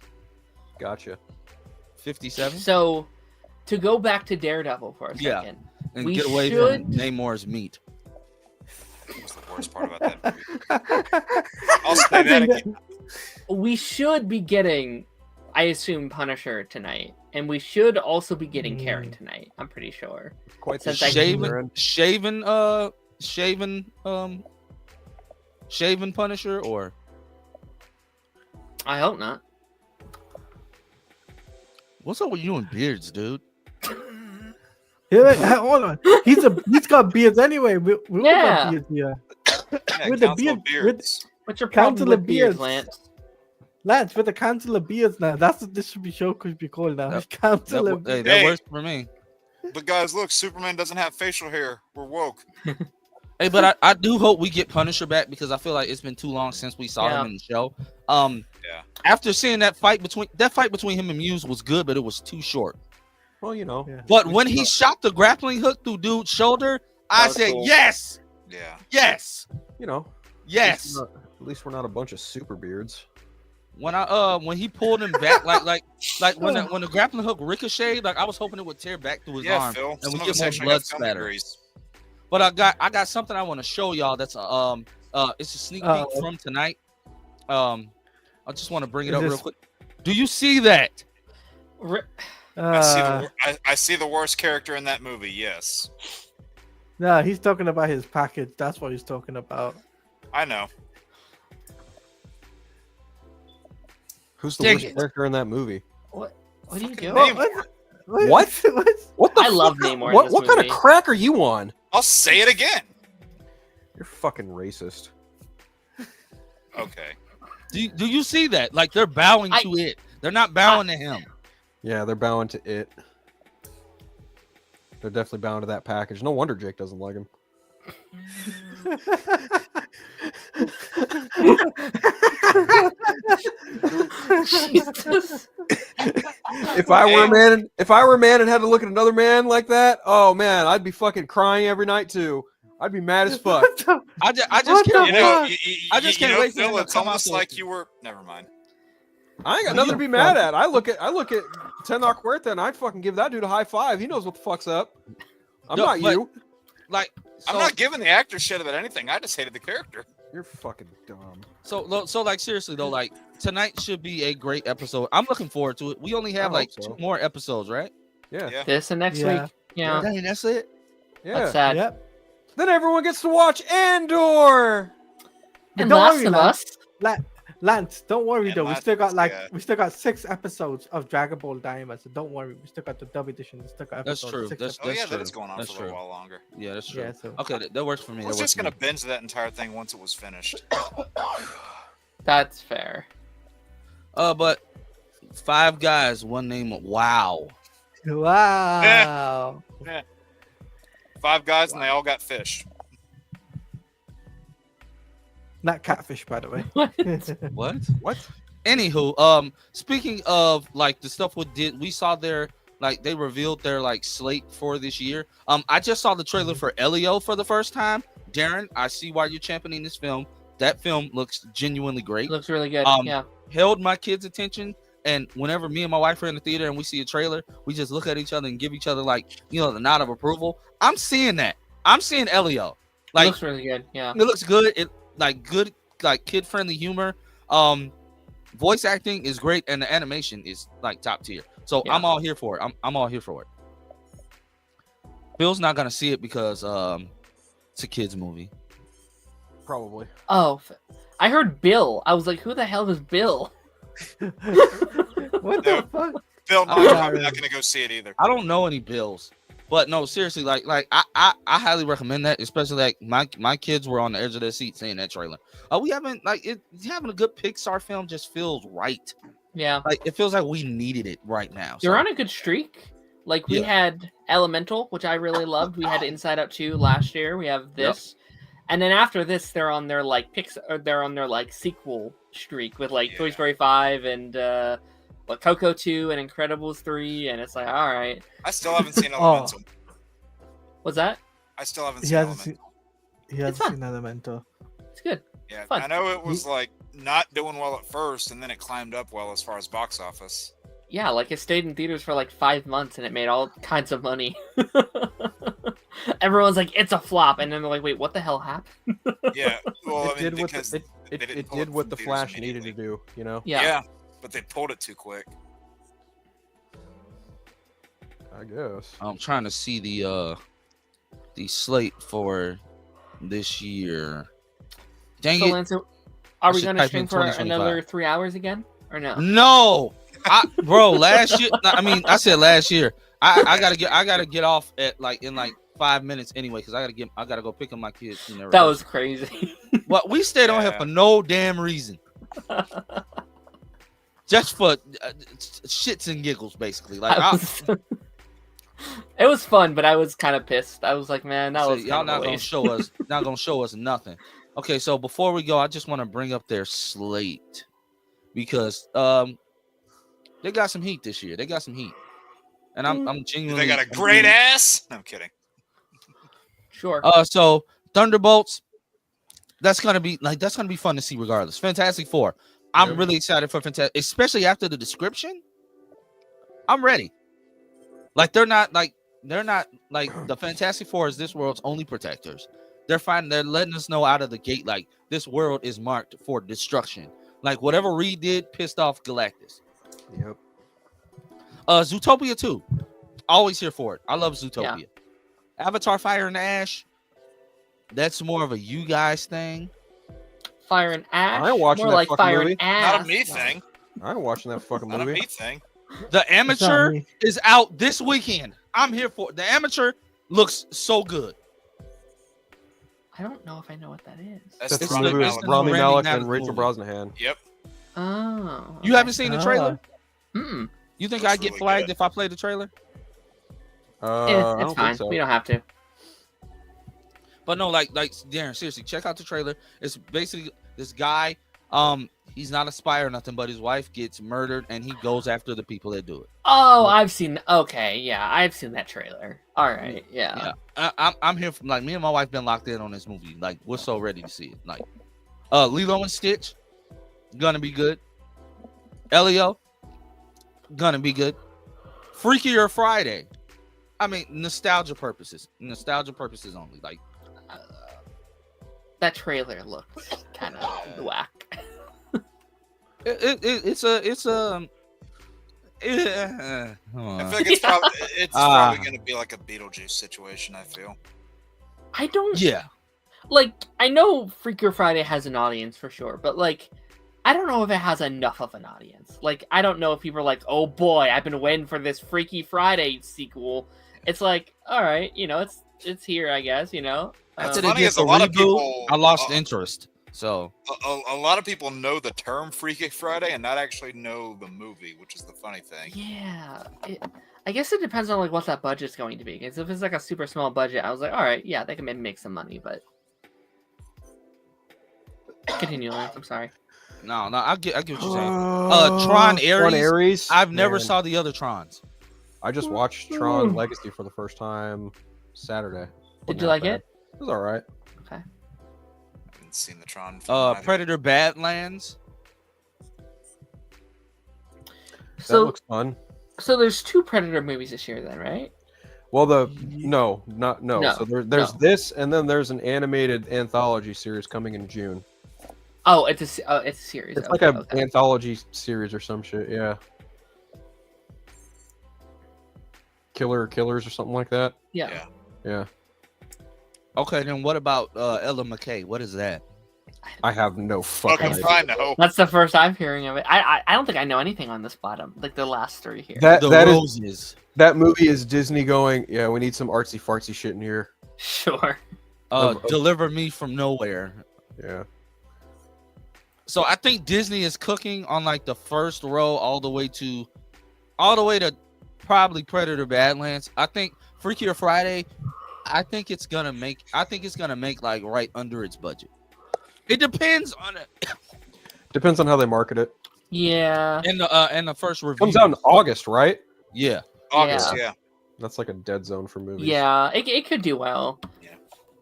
Speaker 8: Gotcha.
Speaker 1: 57.
Speaker 11: So, to go back to Daredevil for a
Speaker 1: Yeah.
Speaker 11: second,
Speaker 1: And
Speaker 11: we
Speaker 1: get away
Speaker 11: should-
Speaker 1: from Namor's meat.
Speaker 10: What's the worst part about that movie? I'll say that again.
Speaker 11: we should be getting, I assume, Punisher tonight, and we should also be getting Karen tonight. I'm pretty sure.
Speaker 8: Quite the
Speaker 11: Since I-
Speaker 1: shaven Punisher, or
Speaker 11: I hope not.
Speaker 1: what's up with you and beards, dude?
Speaker 9: Yeah, hold on. He's got beards anyway. We all
Speaker 11: Yeah.
Speaker 9: got beards here.
Speaker 10: Yeah,
Speaker 9: With the
Speaker 10: Council of
Speaker 9: beard- with-
Speaker 10: Beards.
Speaker 11: What's your problem
Speaker 9: Council of
Speaker 11: with beards,
Speaker 9: Beards.
Speaker 11: Lance?
Speaker 9: Lance, with the Council of Beards now. That's what this should be show could be called now.
Speaker 1: That-
Speaker 9: Council
Speaker 1: That,
Speaker 9: of
Speaker 1: hey,
Speaker 9: Beards.
Speaker 1: that
Speaker 10: Hey.
Speaker 1: works for me.
Speaker 10: But guys, look, Superman doesn't have facial hair. We're woke.
Speaker 1: Hey, but I do hope we get Punisher back, because I feel like it's been too long since we saw
Speaker 11: Yeah.
Speaker 1: him in the show.
Speaker 10: Yeah.
Speaker 1: After seeing that fight between him and Muse was good, but it was too short.
Speaker 8: Well, you know.
Speaker 9: Yeah.
Speaker 1: But when he shot the grappling hook through dude's shoulder, I
Speaker 6: was
Speaker 1: said,
Speaker 6: cool.
Speaker 1: yes,
Speaker 10: Yeah.
Speaker 1: yes,
Speaker 8: You know.
Speaker 1: yes.
Speaker 8: At least we're not a bunch of super beards.
Speaker 1: When he pulled him back, like when the grappling hook ricocheted, like I was hoping it would tear back through his
Speaker 10: Yeah,
Speaker 1: arm,
Speaker 10: Phil.
Speaker 1: and
Speaker 10: Some
Speaker 1: we
Speaker 10: of
Speaker 1: get
Speaker 10: us
Speaker 1: more
Speaker 10: actually
Speaker 1: blood
Speaker 10: have film
Speaker 1: splatter.
Speaker 10: degrees.
Speaker 1: But I got something I want to show y'all. That's it's a sneak peek from tonight. I just want to bring it up real quick. Do you see that?
Speaker 10: I see the worst character in that movie. Yes,
Speaker 9: No, he's talking about his package. That's what he's talking about.
Speaker 10: I know.
Speaker 8: Who's the
Speaker 1: Dang
Speaker 8: worst
Speaker 1: it.
Speaker 8: character in that movie?
Speaker 11: What are you doing?
Speaker 10: Namor.
Speaker 8: What? What the
Speaker 11: I love
Speaker 8: fuck?
Speaker 11: Namor in
Speaker 8: What,
Speaker 11: this
Speaker 8: what kind of
Speaker 11: movie.
Speaker 8: crack are you on?
Speaker 10: I'll say it again.
Speaker 8: You're fucking racist.
Speaker 10: Okay.
Speaker 1: Do you see that? Like they're bowing to it. They're not bowing to him.
Speaker 8: Yeah, they're bowing to it. They're definitely bowing to that package. No wonder Jake doesn't like him.
Speaker 11: Jesus.
Speaker 8: If I were a man and had to look at another man like that, oh man, I'd be fucking crying every night too. I'd be mad as fuck.
Speaker 1: I just
Speaker 9: What
Speaker 1: can't
Speaker 9: the
Speaker 10: You know,
Speaker 1: wait.
Speaker 9: fuck?
Speaker 1: I just can't wait for him
Speaker 10: Phil,
Speaker 1: to
Speaker 10: it's
Speaker 1: come out
Speaker 10: almost
Speaker 1: to-
Speaker 10: like you were. Never mind.
Speaker 8: I ain't got nothing to be mad at. I look at Tenoch Huerta and I'd fucking give that dude a high five. He knows what the fuck's up. I'm
Speaker 1: No,
Speaker 8: not
Speaker 1: but-
Speaker 8: you.
Speaker 1: Like
Speaker 10: I'm not giving the actor shit about anything. I just hated the character.
Speaker 8: You're fucking dumb.
Speaker 1: so like seriously though, like tonight should be a great episode. I'm looking forward to it. We only have
Speaker 8: I
Speaker 1: like
Speaker 8: hope so.
Speaker 1: 2 more episodes, right?
Speaker 8: Yeah.
Speaker 10: Yeah.
Speaker 11: This and next
Speaker 9: Yeah.
Speaker 11: week. Yeah.
Speaker 1: Dang, that's it.
Speaker 8: Yeah.
Speaker 11: That's sad.
Speaker 9: Yep.
Speaker 8: Then everyone gets to watch Andor.
Speaker 11: And
Speaker 9: Don't
Speaker 11: Last
Speaker 9: worry,
Speaker 11: of
Speaker 9: Lance.
Speaker 11: Us.
Speaker 9: Lance, don't worry
Speaker 10: And
Speaker 9: though. We
Speaker 10: Last
Speaker 9: still
Speaker 10: of Us,
Speaker 9: got
Speaker 10: yeah.
Speaker 9: we still got 6 episodes of Dragon Ball Daima, so don't worry. We still got the dub edition. We still got
Speaker 1: That's
Speaker 9: episodes,
Speaker 1: true.
Speaker 9: 6
Speaker 1: That's
Speaker 10: Oh yeah,
Speaker 1: true.
Speaker 10: that is going on
Speaker 1: That's
Speaker 10: for a little
Speaker 1: true.
Speaker 10: while longer.
Speaker 1: Yeah, that's true.
Speaker 9: Yeah, so
Speaker 1: Okay, that works for me.
Speaker 10: I
Speaker 1: That
Speaker 10: was
Speaker 1: works
Speaker 10: just
Speaker 1: for
Speaker 10: gonna
Speaker 1: me.
Speaker 10: binge that entire thing once it was finished.
Speaker 11: That's fair.
Speaker 1: But 5 guys, one name. Wow.
Speaker 9: wow.
Speaker 10: 5 guys and they all got fish.
Speaker 9: Not catfish, by the way.
Speaker 1: What? What? Anywho, speaking of like the stuff we saw there, like they revealed their like slate for this year. I just saw the trailer for Elio for the first time. Darren, I see why you're championing this film. That film looks genuinely great.
Speaker 11: It looks really good. Yeah.
Speaker 1: Held my kids' attention, and whenever me and my wife are in the theater and we see a trailer, we just look at each other and give each other like, you know, the nod of approval. I'm seeing that. I'm seeing Elio.
Speaker 11: It
Speaker 1: Like
Speaker 11: looks really good. Yeah.
Speaker 1: it looks good. It like good, like kid-friendly humor. Voice acting is great, and the animation is like top tier. So
Speaker 11: Yeah.
Speaker 1: I'm all here for it. I'm all here for it. Bill's not gonna see it because it's a kids movie.
Speaker 8: Probably.
Speaker 11: Oh, I heard Bill. I was like, who the hell is Bill?
Speaker 9: What the fuck?
Speaker 10: Phil,
Speaker 1: I'm
Speaker 10: I'm
Speaker 1: not
Speaker 10: probably not gonna go see it either.
Speaker 1: I don't know any Bills, but no, seriously, like I highly recommend that, especially like my kids were on the edge of their seat seeing that trailer. We haven't like it having a good Pixar film just feels right.
Speaker 11: Yeah.
Speaker 1: Like it feels like we needed it right now.
Speaker 11: You're
Speaker 1: So,
Speaker 11: on a good streak. Like we had Elemental, which I really loved. We had Inside Out 2 last year. We have this. And then after this, they're on their like they're on their like sequel streak with like Toy Story 5 and Coco 2 and Incredibles 3, and it's like, all right.
Speaker 10: I still haven't seen Elemental.
Speaker 11: What's that?
Speaker 10: I still haven't seen Elemental.
Speaker 9: He hasn't seen Elemental.
Speaker 11: It's good.
Speaker 10: Yeah,
Speaker 11: Fun.
Speaker 10: I know it was like not doing well at first, and then it climbed up well as far as box office.
Speaker 11: Yeah, like it stayed in theaters for like 5 months and it made all kinds of money. Everyone's like, it's a flop, and then they're like, wait, what the hell happened?
Speaker 10: Yeah, well,
Speaker 12: it did what the Flash needed to do, you know?
Speaker 10: Yeah, but they pulled it too quick.
Speaker 12: I guess.
Speaker 1: I'm trying to see the slate for this year. Dang
Speaker 11: So,
Speaker 1: it!
Speaker 11: Lance, are we
Speaker 1: should
Speaker 11: going to
Speaker 1: type
Speaker 11: stream
Speaker 1: in
Speaker 11: for
Speaker 1: 2025.
Speaker 11: another 3 hours again, or no?
Speaker 1: No, bro. Last year, I said last year. I gotta get off at like in like 5 minutes anyway, because I gotta go pick up my kids.
Speaker 11: That was crazy.
Speaker 1: Well, we stayed on here for no damn reason, just for shits and giggles, basically. Like
Speaker 11: it was fun, but I was kind of pissed. I was like, man, that was
Speaker 1: y'all not
Speaker 11: a
Speaker 1: gonna
Speaker 11: waste.
Speaker 1: show us, not gonna show us nothing. Okay, so before we go, I just want to bring up their slate because they got some heat this year. They got some heat, and I'm genuinely.
Speaker 10: They got a great ass. No, I'm kidding.
Speaker 11: Sure.
Speaker 1: So Thunderbolts, that's gonna be fun to see regardless. Fantastic Four, I'm really excited for Fantastic, especially after the description. I'm ready. Like they're not like the Fantastic Four is this world's only protectors. They're letting us know out of the gate like this world is marked for destruction. Like whatever Reed did pissed off Galactus.
Speaker 12: Yep.
Speaker 1: Zootopia 2. Always here for it. I love Zootopia. Yeah. Avatar Fire and Ash. That's more of a you guys thing.
Speaker 11: Fire and Ash.
Speaker 12: I ain't watching
Speaker 11: more
Speaker 12: that
Speaker 11: like
Speaker 12: fucking
Speaker 11: Fire
Speaker 12: movie.
Speaker 11: and Ash.
Speaker 10: Not a me thing.
Speaker 12: I ain't watching that fucking movie.
Speaker 10: Not a me thing.
Speaker 1: The Amateur is out this weekend. I'm here for it. The Amateur looks so good.
Speaker 11: I don't know if I know what that is.
Speaker 10: That's
Speaker 12: the
Speaker 10: Rami
Speaker 12: movie with
Speaker 10: Malek.
Speaker 12: Rami
Speaker 1: Randy
Speaker 12: Malek
Speaker 1: Malek
Speaker 12: and Rachel
Speaker 1: movie.
Speaker 12: Brosnahan.
Speaker 10: Yep.
Speaker 11: Oh.
Speaker 1: You haven't seen the trailer?
Speaker 11: Mm.
Speaker 1: You think
Speaker 10: Looks
Speaker 1: I get
Speaker 10: really
Speaker 1: flagged
Speaker 10: good.
Speaker 1: if I play the trailer?
Speaker 12: I
Speaker 11: It's
Speaker 12: don't
Speaker 11: fine.
Speaker 12: think so.
Speaker 11: We don't have to.
Speaker 1: But no, like Darren, seriously, check out the trailer. It's basically this guy. He's not a spy or nothing, but his wife gets murdered, and he goes after the people that do it.
Speaker 11: Oh, I've seen. Okay, yeah, I've seen that trailer. All right, yeah.
Speaker 1: I'm here from like me and my wife been locked in on this movie. Like we're so ready to see it. Like, Lilo and Stitch, gonna be good. Elio, gonna be good. Freakier Friday. I mean, nostalgia purposes only. Like,
Speaker 11: That trailer looks kind of whack.
Speaker 1: it's
Speaker 10: I feel like it's probably going to be like a Beetlejuice situation. I feel.
Speaker 11: I don't.
Speaker 1: Yeah.
Speaker 11: Like, I know Freakier Friday has an audience for sure, but like, I don't know if it has enough of an audience. Like, I don't know if people are like, oh boy, I've been waiting for this Freaky Friday sequel. It's like, all right, it's here, I guess,
Speaker 10: It's funny is a lot of people.
Speaker 1: I lost interest. So
Speaker 10: a lot of people know the term Freaky Friday and not actually know the movie, which is the funny thing.
Speaker 11: Yeah, I guess it depends on like what that budget's going to be. Because if it's like a super small budget, I was like, all right, yeah, they can maybe make some money, but continue, Lance. I'm sorry.
Speaker 1: No, I get what you're saying. Tron Ares. I've never saw the other Trons.
Speaker 12: I just watched Tron Legacy for the first time Saturday.
Speaker 11: Did you like it?
Speaker 12: It was all right.
Speaker 11: Okay.
Speaker 10: I haven't seen the Tron film either.
Speaker 1: Predator Badlands.
Speaker 12: That looks fun.
Speaker 11: So there's 2 Predator movies this year, then, right?
Speaker 12: Well, no. So there's this, and then there's an animated anthology series coming in June.
Speaker 11: Oh, it's a series.
Speaker 12: It's like an anthology series or some shit. Yeah. Killers or something like that.
Speaker 11: Yeah.
Speaker 1: Okay, then what about Ella McKay? What is that?
Speaker 12: I have no fucking idea.
Speaker 10: I know.
Speaker 11: That's the first I'm hearing of it. I don't think I know anything on this bottom. Like the last 3 here.
Speaker 12: That movie is Disney going, yeah, we need some artsy fartsy shit in here.
Speaker 11: Sure.
Speaker 1: Deliver Me from Nowhere.
Speaker 12: Yeah.
Speaker 1: So I think Disney is cooking on like the first row all the way to probably Predator Badlands. I think Freakier Friday. I think it's gonna make like right under its budget. It depends on it.
Speaker 12: Depends on how they market it.
Speaker 11: Yeah.
Speaker 1: And the first review
Speaker 12: Comes out in August, right?
Speaker 1: Yeah.
Speaker 10: August, yeah.
Speaker 12: That's like a dead zone for movies.
Speaker 11: Yeah, it could do well.
Speaker 10: Yeah,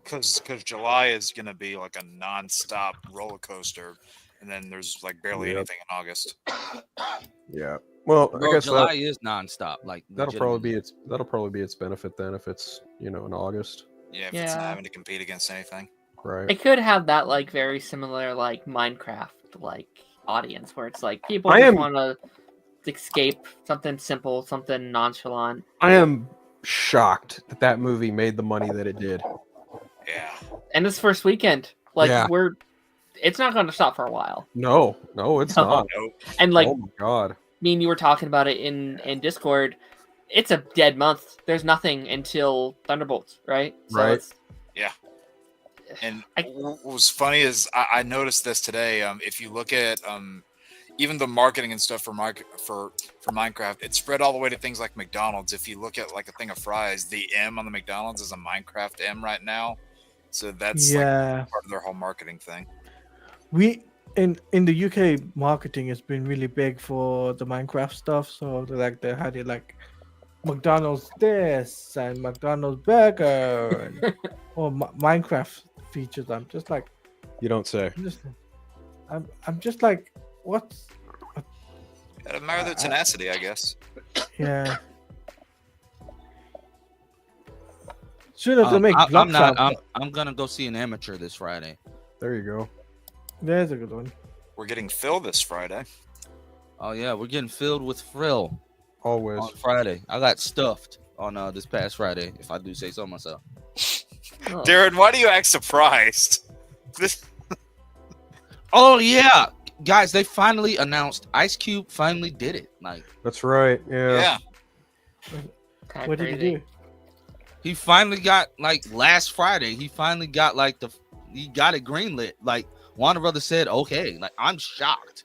Speaker 10: because July is gonna be like a non-stop roller coaster, and then there's like barely anything in August.
Speaker 12: Yeah. Well, I guess
Speaker 1: July is nonstop. Like
Speaker 12: that'll probably be its benefit then if it's in August.
Speaker 10: Yeah, if it's not having to compete against anything.
Speaker 12: Right.
Speaker 11: It could have that like very similar like Minecraft like audience where it's like people
Speaker 12: I
Speaker 11: just
Speaker 12: am-
Speaker 11: want to escape something simple, something nonchalant.
Speaker 12: I am shocked that movie made the money that it did.
Speaker 10: Yeah.
Speaker 11: And this first weekend, like
Speaker 12: Yeah.
Speaker 11: it's not going to stop for a while.
Speaker 12: No, it's not.
Speaker 11: And like,
Speaker 12: oh my god.
Speaker 11: me and you were talking about it in Discord. It's a dead month. There's nothing until Thunderbolts, right? So
Speaker 12: Right.
Speaker 10: Yeah. And what was funny is I noticed this today. If you look at even the marketing and stuff for Minecraft, it's spread all the way to things like McDonald's. If you look at like a thing of fries, the M on the McDonald's is a Minecraft M right now. So that's like part of their whole marketing thing.
Speaker 9: We in the UK marketing has been really big for the Minecraft stuff. So they had it like McDonald's this and McDonald's burger and or Minecraft features. I'm just like,
Speaker 12: you don't say.
Speaker 9: I'm just like, what's?
Speaker 10: Gotta admire their tenacity, I guess.
Speaker 9: Yeah. Soon as they make
Speaker 1: I'm gonna go see an amateur this Friday.
Speaker 12: There you go.
Speaker 9: There's a good one.
Speaker 10: We're getting Phil this Friday.
Speaker 1: Oh yeah, we're getting filled with Frill.
Speaker 12: Always.
Speaker 1: On Friday. I got stuffed on this past Friday, if I do say so myself.
Speaker 10: Darren, why do you act surprised?
Speaker 1: Oh yeah, guys, they finally announced Ice Cube finally did it. Like
Speaker 12: that's right. Yeah.
Speaker 9: What did he do?
Speaker 1: He finally got like last Friday. He finally got like he got it greenlit. Like Warner Brothers said, okay. Like I'm shocked.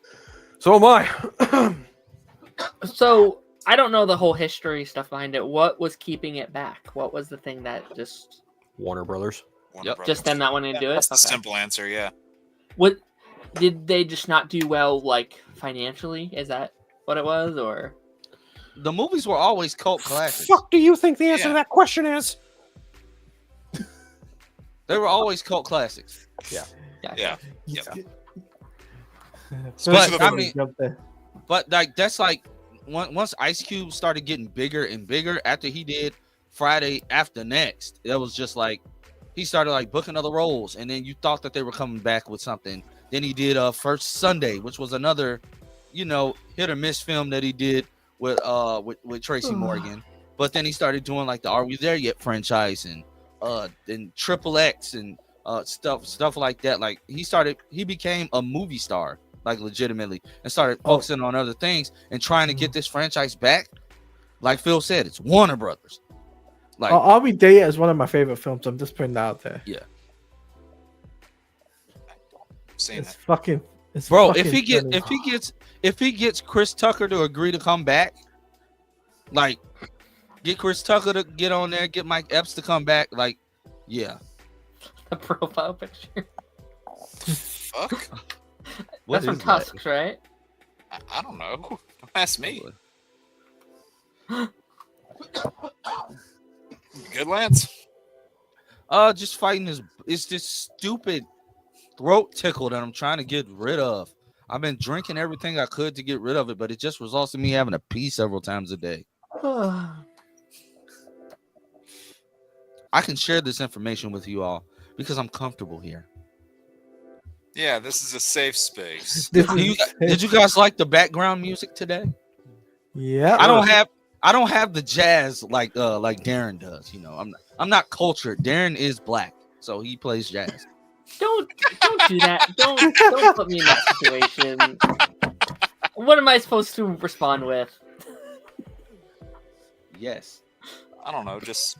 Speaker 12: So am I.
Speaker 11: So I don't know the whole history stuff behind it. What was keeping it back? What was the thing that just
Speaker 12: Warner Brothers?
Speaker 11: Just them not wanting to do it?
Speaker 10: That's the simple answer. Yeah.
Speaker 11: What did they just not do well, like financially? Is that what it was, or
Speaker 1: the movies were always cult classics?
Speaker 12: Fuck, do you think the answer to that question is?
Speaker 1: They were always cult classics.
Speaker 12: Yeah.
Speaker 10: Yeah.
Speaker 1: But I mean, but like that's like once Ice Cube started getting bigger and bigger after he did Friday After Next, it was just like he started like booking other roles, and then you thought that they were coming back with something. Then he did First Sunday, which was another, hit or miss film that he did with Tracy Morgan. But then he started doing like the Are We There Yet franchise and Triple X and stuff like that. Like he became a movie star, like legitimately, and started focusing on other things and trying to get this franchise back. Like Phil said, it's Warner Brothers. Like
Speaker 9: Are We There Yet is one of my favorite films. I'm just putting that out there.
Speaker 1: Yeah.
Speaker 9: It's fucking. It's
Speaker 1: bro.
Speaker 9: fucking
Speaker 1: If he gets Chris Tucker to agree to come back, like get Chris Tucker to get on there, get Mike Epps to come back, like yeah.
Speaker 11: the profile picture?
Speaker 10: Fuck.
Speaker 11: That's from Tusks, right?
Speaker 10: I don't know. Don't ask me. Good, Lance?
Speaker 1: Just fighting this stupid throat tickle that I'm trying to get rid of. I've been drinking everything I could to get rid of it, but it just results in me having to pee several times a day. I can share this information with you all because I'm comfortable here.
Speaker 10: Yeah, this is a safe space.
Speaker 1: Did you guys like the background music today?
Speaker 9: Yeah.
Speaker 1: I don't have the jazz like Darren does. I'm not cultured. Darren is black, so he plays jazz.
Speaker 11: Don't do that. Don't put me in that situation. What am I supposed to respond with?
Speaker 1: Yes.
Speaker 10: I don't know, just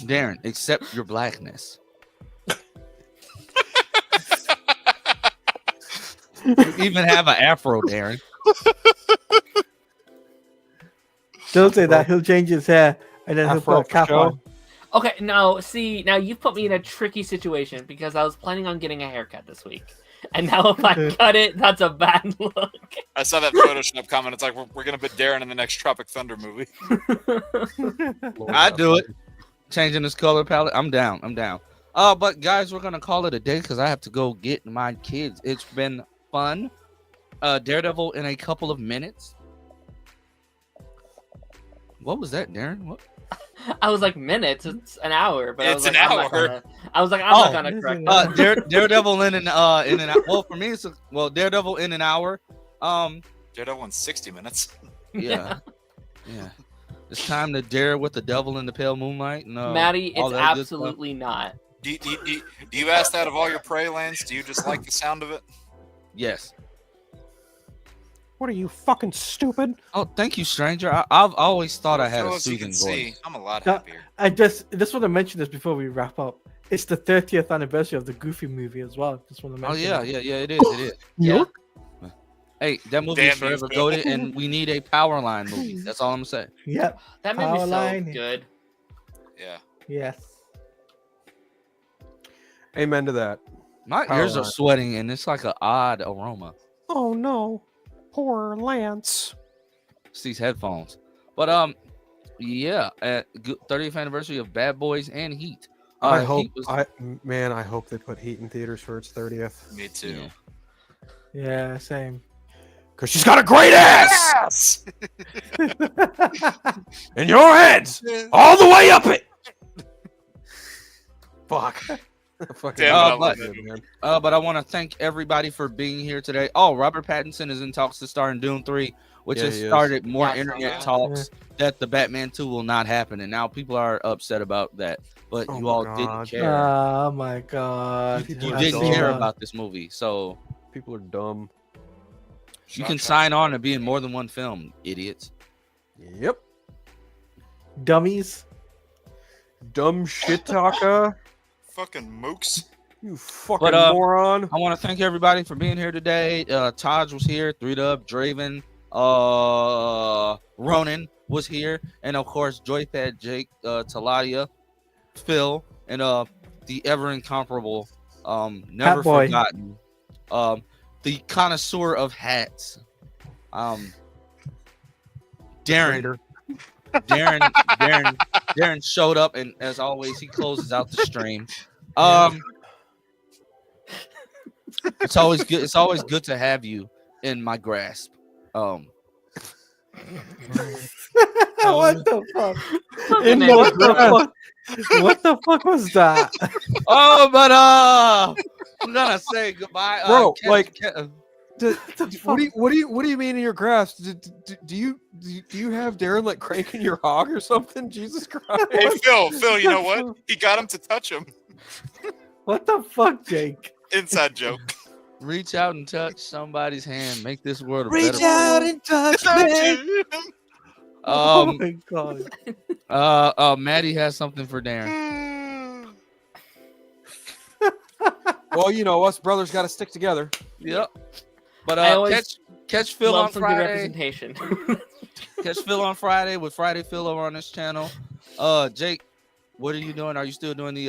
Speaker 1: Darren, accept your blackness. You even have an afro, Darren.
Speaker 9: Don't say that. He'll change his hair and then he'll
Speaker 12: Afro
Speaker 9: put a cap
Speaker 12: for show.
Speaker 9: on.
Speaker 11: Okay, now you put me in a tricky situation because I was planning on getting a haircut this week, and now if I cut it, that's a bad look.
Speaker 10: I saw that Photoshop comment. It's like we're gonna put Darren in the next Tropic Thunder movie.
Speaker 1: I do it. Changing his color palette. I'm down. But guys, we're gonna call it a day because I have to go get my kids. It's been fun. Daredevil in a couple of minutes. What was that, Darren? What?
Speaker 11: I was like minutes. It's an hour, but
Speaker 10: It's
Speaker 11: I'm
Speaker 10: an
Speaker 11: not
Speaker 10: hour.
Speaker 11: gonna correct that.
Speaker 1: Daredevil in an hour. Well, for me, it's Daredevil in an hour.
Speaker 10: Daredevil in 60 minutes.
Speaker 1: Yeah. It's time to dare with the devil in the pale moonlight. No,
Speaker 11: Maddie, it's absolutely not.
Speaker 10: Do you ask that of all your prey lands? Do you just like the sound of it?
Speaker 1: Yes.
Speaker 12: What are you, fucking stupid?
Speaker 1: Oh, thank you, stranger. I've always thought I had a soothing voice.
Speaker 10: I'm a lot happier.
Speaker 9: I just want to mention this before we wrap up. It's the 30th anniversary of the Goofy movie as well. Just want to mention.
Speaker 1: Oh yeah, it is.
Speaker 9: Yeah.
Speaker 1: Hey, that movie is forever goated, and we need a power line movie. That's all I'm saying.
Speaker 9: Yep.
Speaker 11: That movie's so
Speaker 9: Powerline.
Speaker 11: good.
Speaker 10: Yeah.
Speaker 9: Yes.
Speaker 12: Amen to that.
Speaker 1: My ears are sweating, and it's like an odd aroma.
Speaker 12: Oh no, poor Lance.
Speaker 1: It's these headphones. But 30th anniversary of Bad Boys and Heat.
Speaker 12: I hope.
Speaker 1: Heat was-
Speaker 12: I hope they put Heat in theaters for its 30th.
Speaker 10: Me too.
Speaker 9: Yeah, same.
Speaker 12: Because she's got a great ass. In your heads, all the way up it. Fuck.
Speaker 1: But I want to thank everybody for being here today. Oh, Robert Pattinson is in talks to star in Dune 3, which has started more internet talks that the Batman 2 will not happen. And now people are upset about that. But you all didn't care.
Speaker 9: Oh my god.
Speaker 1: You didn't care about this movie. So
Speaker 12: people are dumb.
Speaker 1: You can sign on to be in more than one film, idiots.
Speaker 12: Yep.
Speaker 9: Dummies.
Speaker 12: Dumb shit talker.
Speaker 10: Fucking mooks.
Speaker 12: You fucking moron.
Speaker 1: I want to thank everybody for being here today. Taj was here, 3Dub, Draven, Ronan was here, and of course Joypad, Jake, Taladia, Phil, and the ever incomparable, never forgotten, the connoisseur of hats, Darren. Darren showed up, and as always, he closes out the stream. It's always good. It's always good to have you in my grasp.
Speaker 9: What the fuck? What the fuck was that?
Speaker 1: But I'm gonna say goodbye,
Speaker 12: bro. What do you mean in your grasp? Do you have Darren like cranking your hog or something? Jesus Christ!
Speaker 10: Hey Phil, you know what? He got him to touch him.
Speaker 9: What the fuck, Jake?
Speaker 10: Inside joke.
Speaker 1: Reach out and touch somebody's hand. Make this world a
Speaker 7: Reach
Speaker 1: better
Speaker 7: out
Speaker 1: world.
Speaker 7: and touch me.
Speaker 9: Oh my god.
Speaker 1: Maddie has something for Darren.
Speaker 12: Well, you know, us brothers got to stick together.
Speaker 1: Yep. But catch Phil on
Speaker 11: some good
Speaker 1: Friday.
Speaker 11: representation.
Speaker 1: Catch Phil on Friday with Friday Phil over on this channel. Jake, what are you doing? Are you still doing the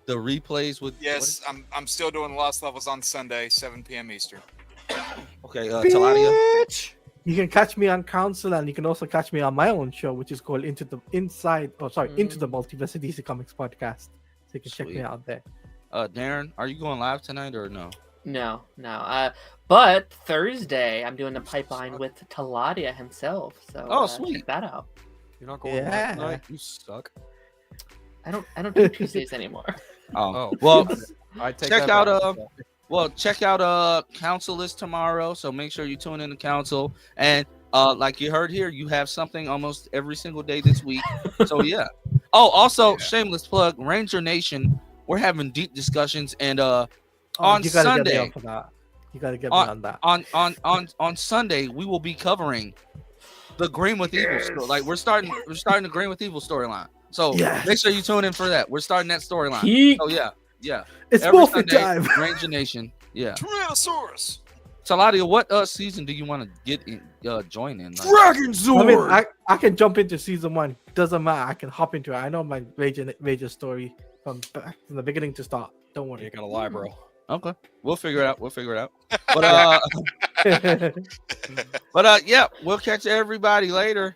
Speaker 1: replays with?
Speaker 10: Yes, I'm still doing Lost Levels on Sunday, 7 p.m. Eastern.
Speaker 1: Okay, Taladia.
Speaker 9: You can catch me on Council, and you can also catch me on my own show, which is called Into the Multiverse of DC Comics podcast. So you can check me out there.
Speaker 1: Darren, are you going live tonight or no?
Speaker 11: No. But Thursday, I'm doing a pipeline with Taladia himself. So
Speaker 1: sweet.
Speaker 11: Check that out.
Speaker 12: You're not going live tonight? You suck.
Speaker 11: I don't do Tuesdays anymore.
Speaker 1: Oh well,
Speaker 12: I take
Speaker 1: check
Speaker 12: that
Speaker 1: out
Speaker 12: back.
Speaker 1: check out Council is tomorrow, so make sure you tune in to Council. And like you heard here, you have something almost every single day this week. So yeah. Oh, also shameless plug, Ranger Nation. We're having deep discussions, and on
Speaker 9: you gotta
Speaker 1: Sunday,
Speaker 9: get me on for that. You gotta get me on that.
Speaker 1: On Sunday, we will be covering the Green with Evil story. Like we're starting the Green with Evil storyline. So make sure you tune in for that. We're starting that storyline. Oh yeah.
Speaker 9: It's
Speaker 1: every
Speaker 9: morphin'
Speaker 1: Sunday,
Speaker 9: time.
Speaker 1: Ranger Nation. Yeah.
Speaker 10: Tyrannosaurus.
Speaker 1: Saladia, what season do you want to get in, join in? Like,
Speaker 12: Dragon
Speaker 9: I
Speaker 12: Sword.
Speaker 9: mean, I can jump into season 1. Doesn't matter. I can hop into it. I know my Ranger story from the beginning to start. Don't
Speaker 12: You
Speaker 9: worry.
Speaker 12: ain't gonna lie, bro.
Speaker 1: okay, we'll figure it out. But yeah, we'll catch everybody later.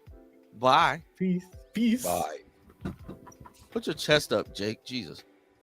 Speaker 1: Bye.
Speaker 9: Peace.
Speaker 12: Bye.
Speaker 1: Put your chest up, Jake. Jesus.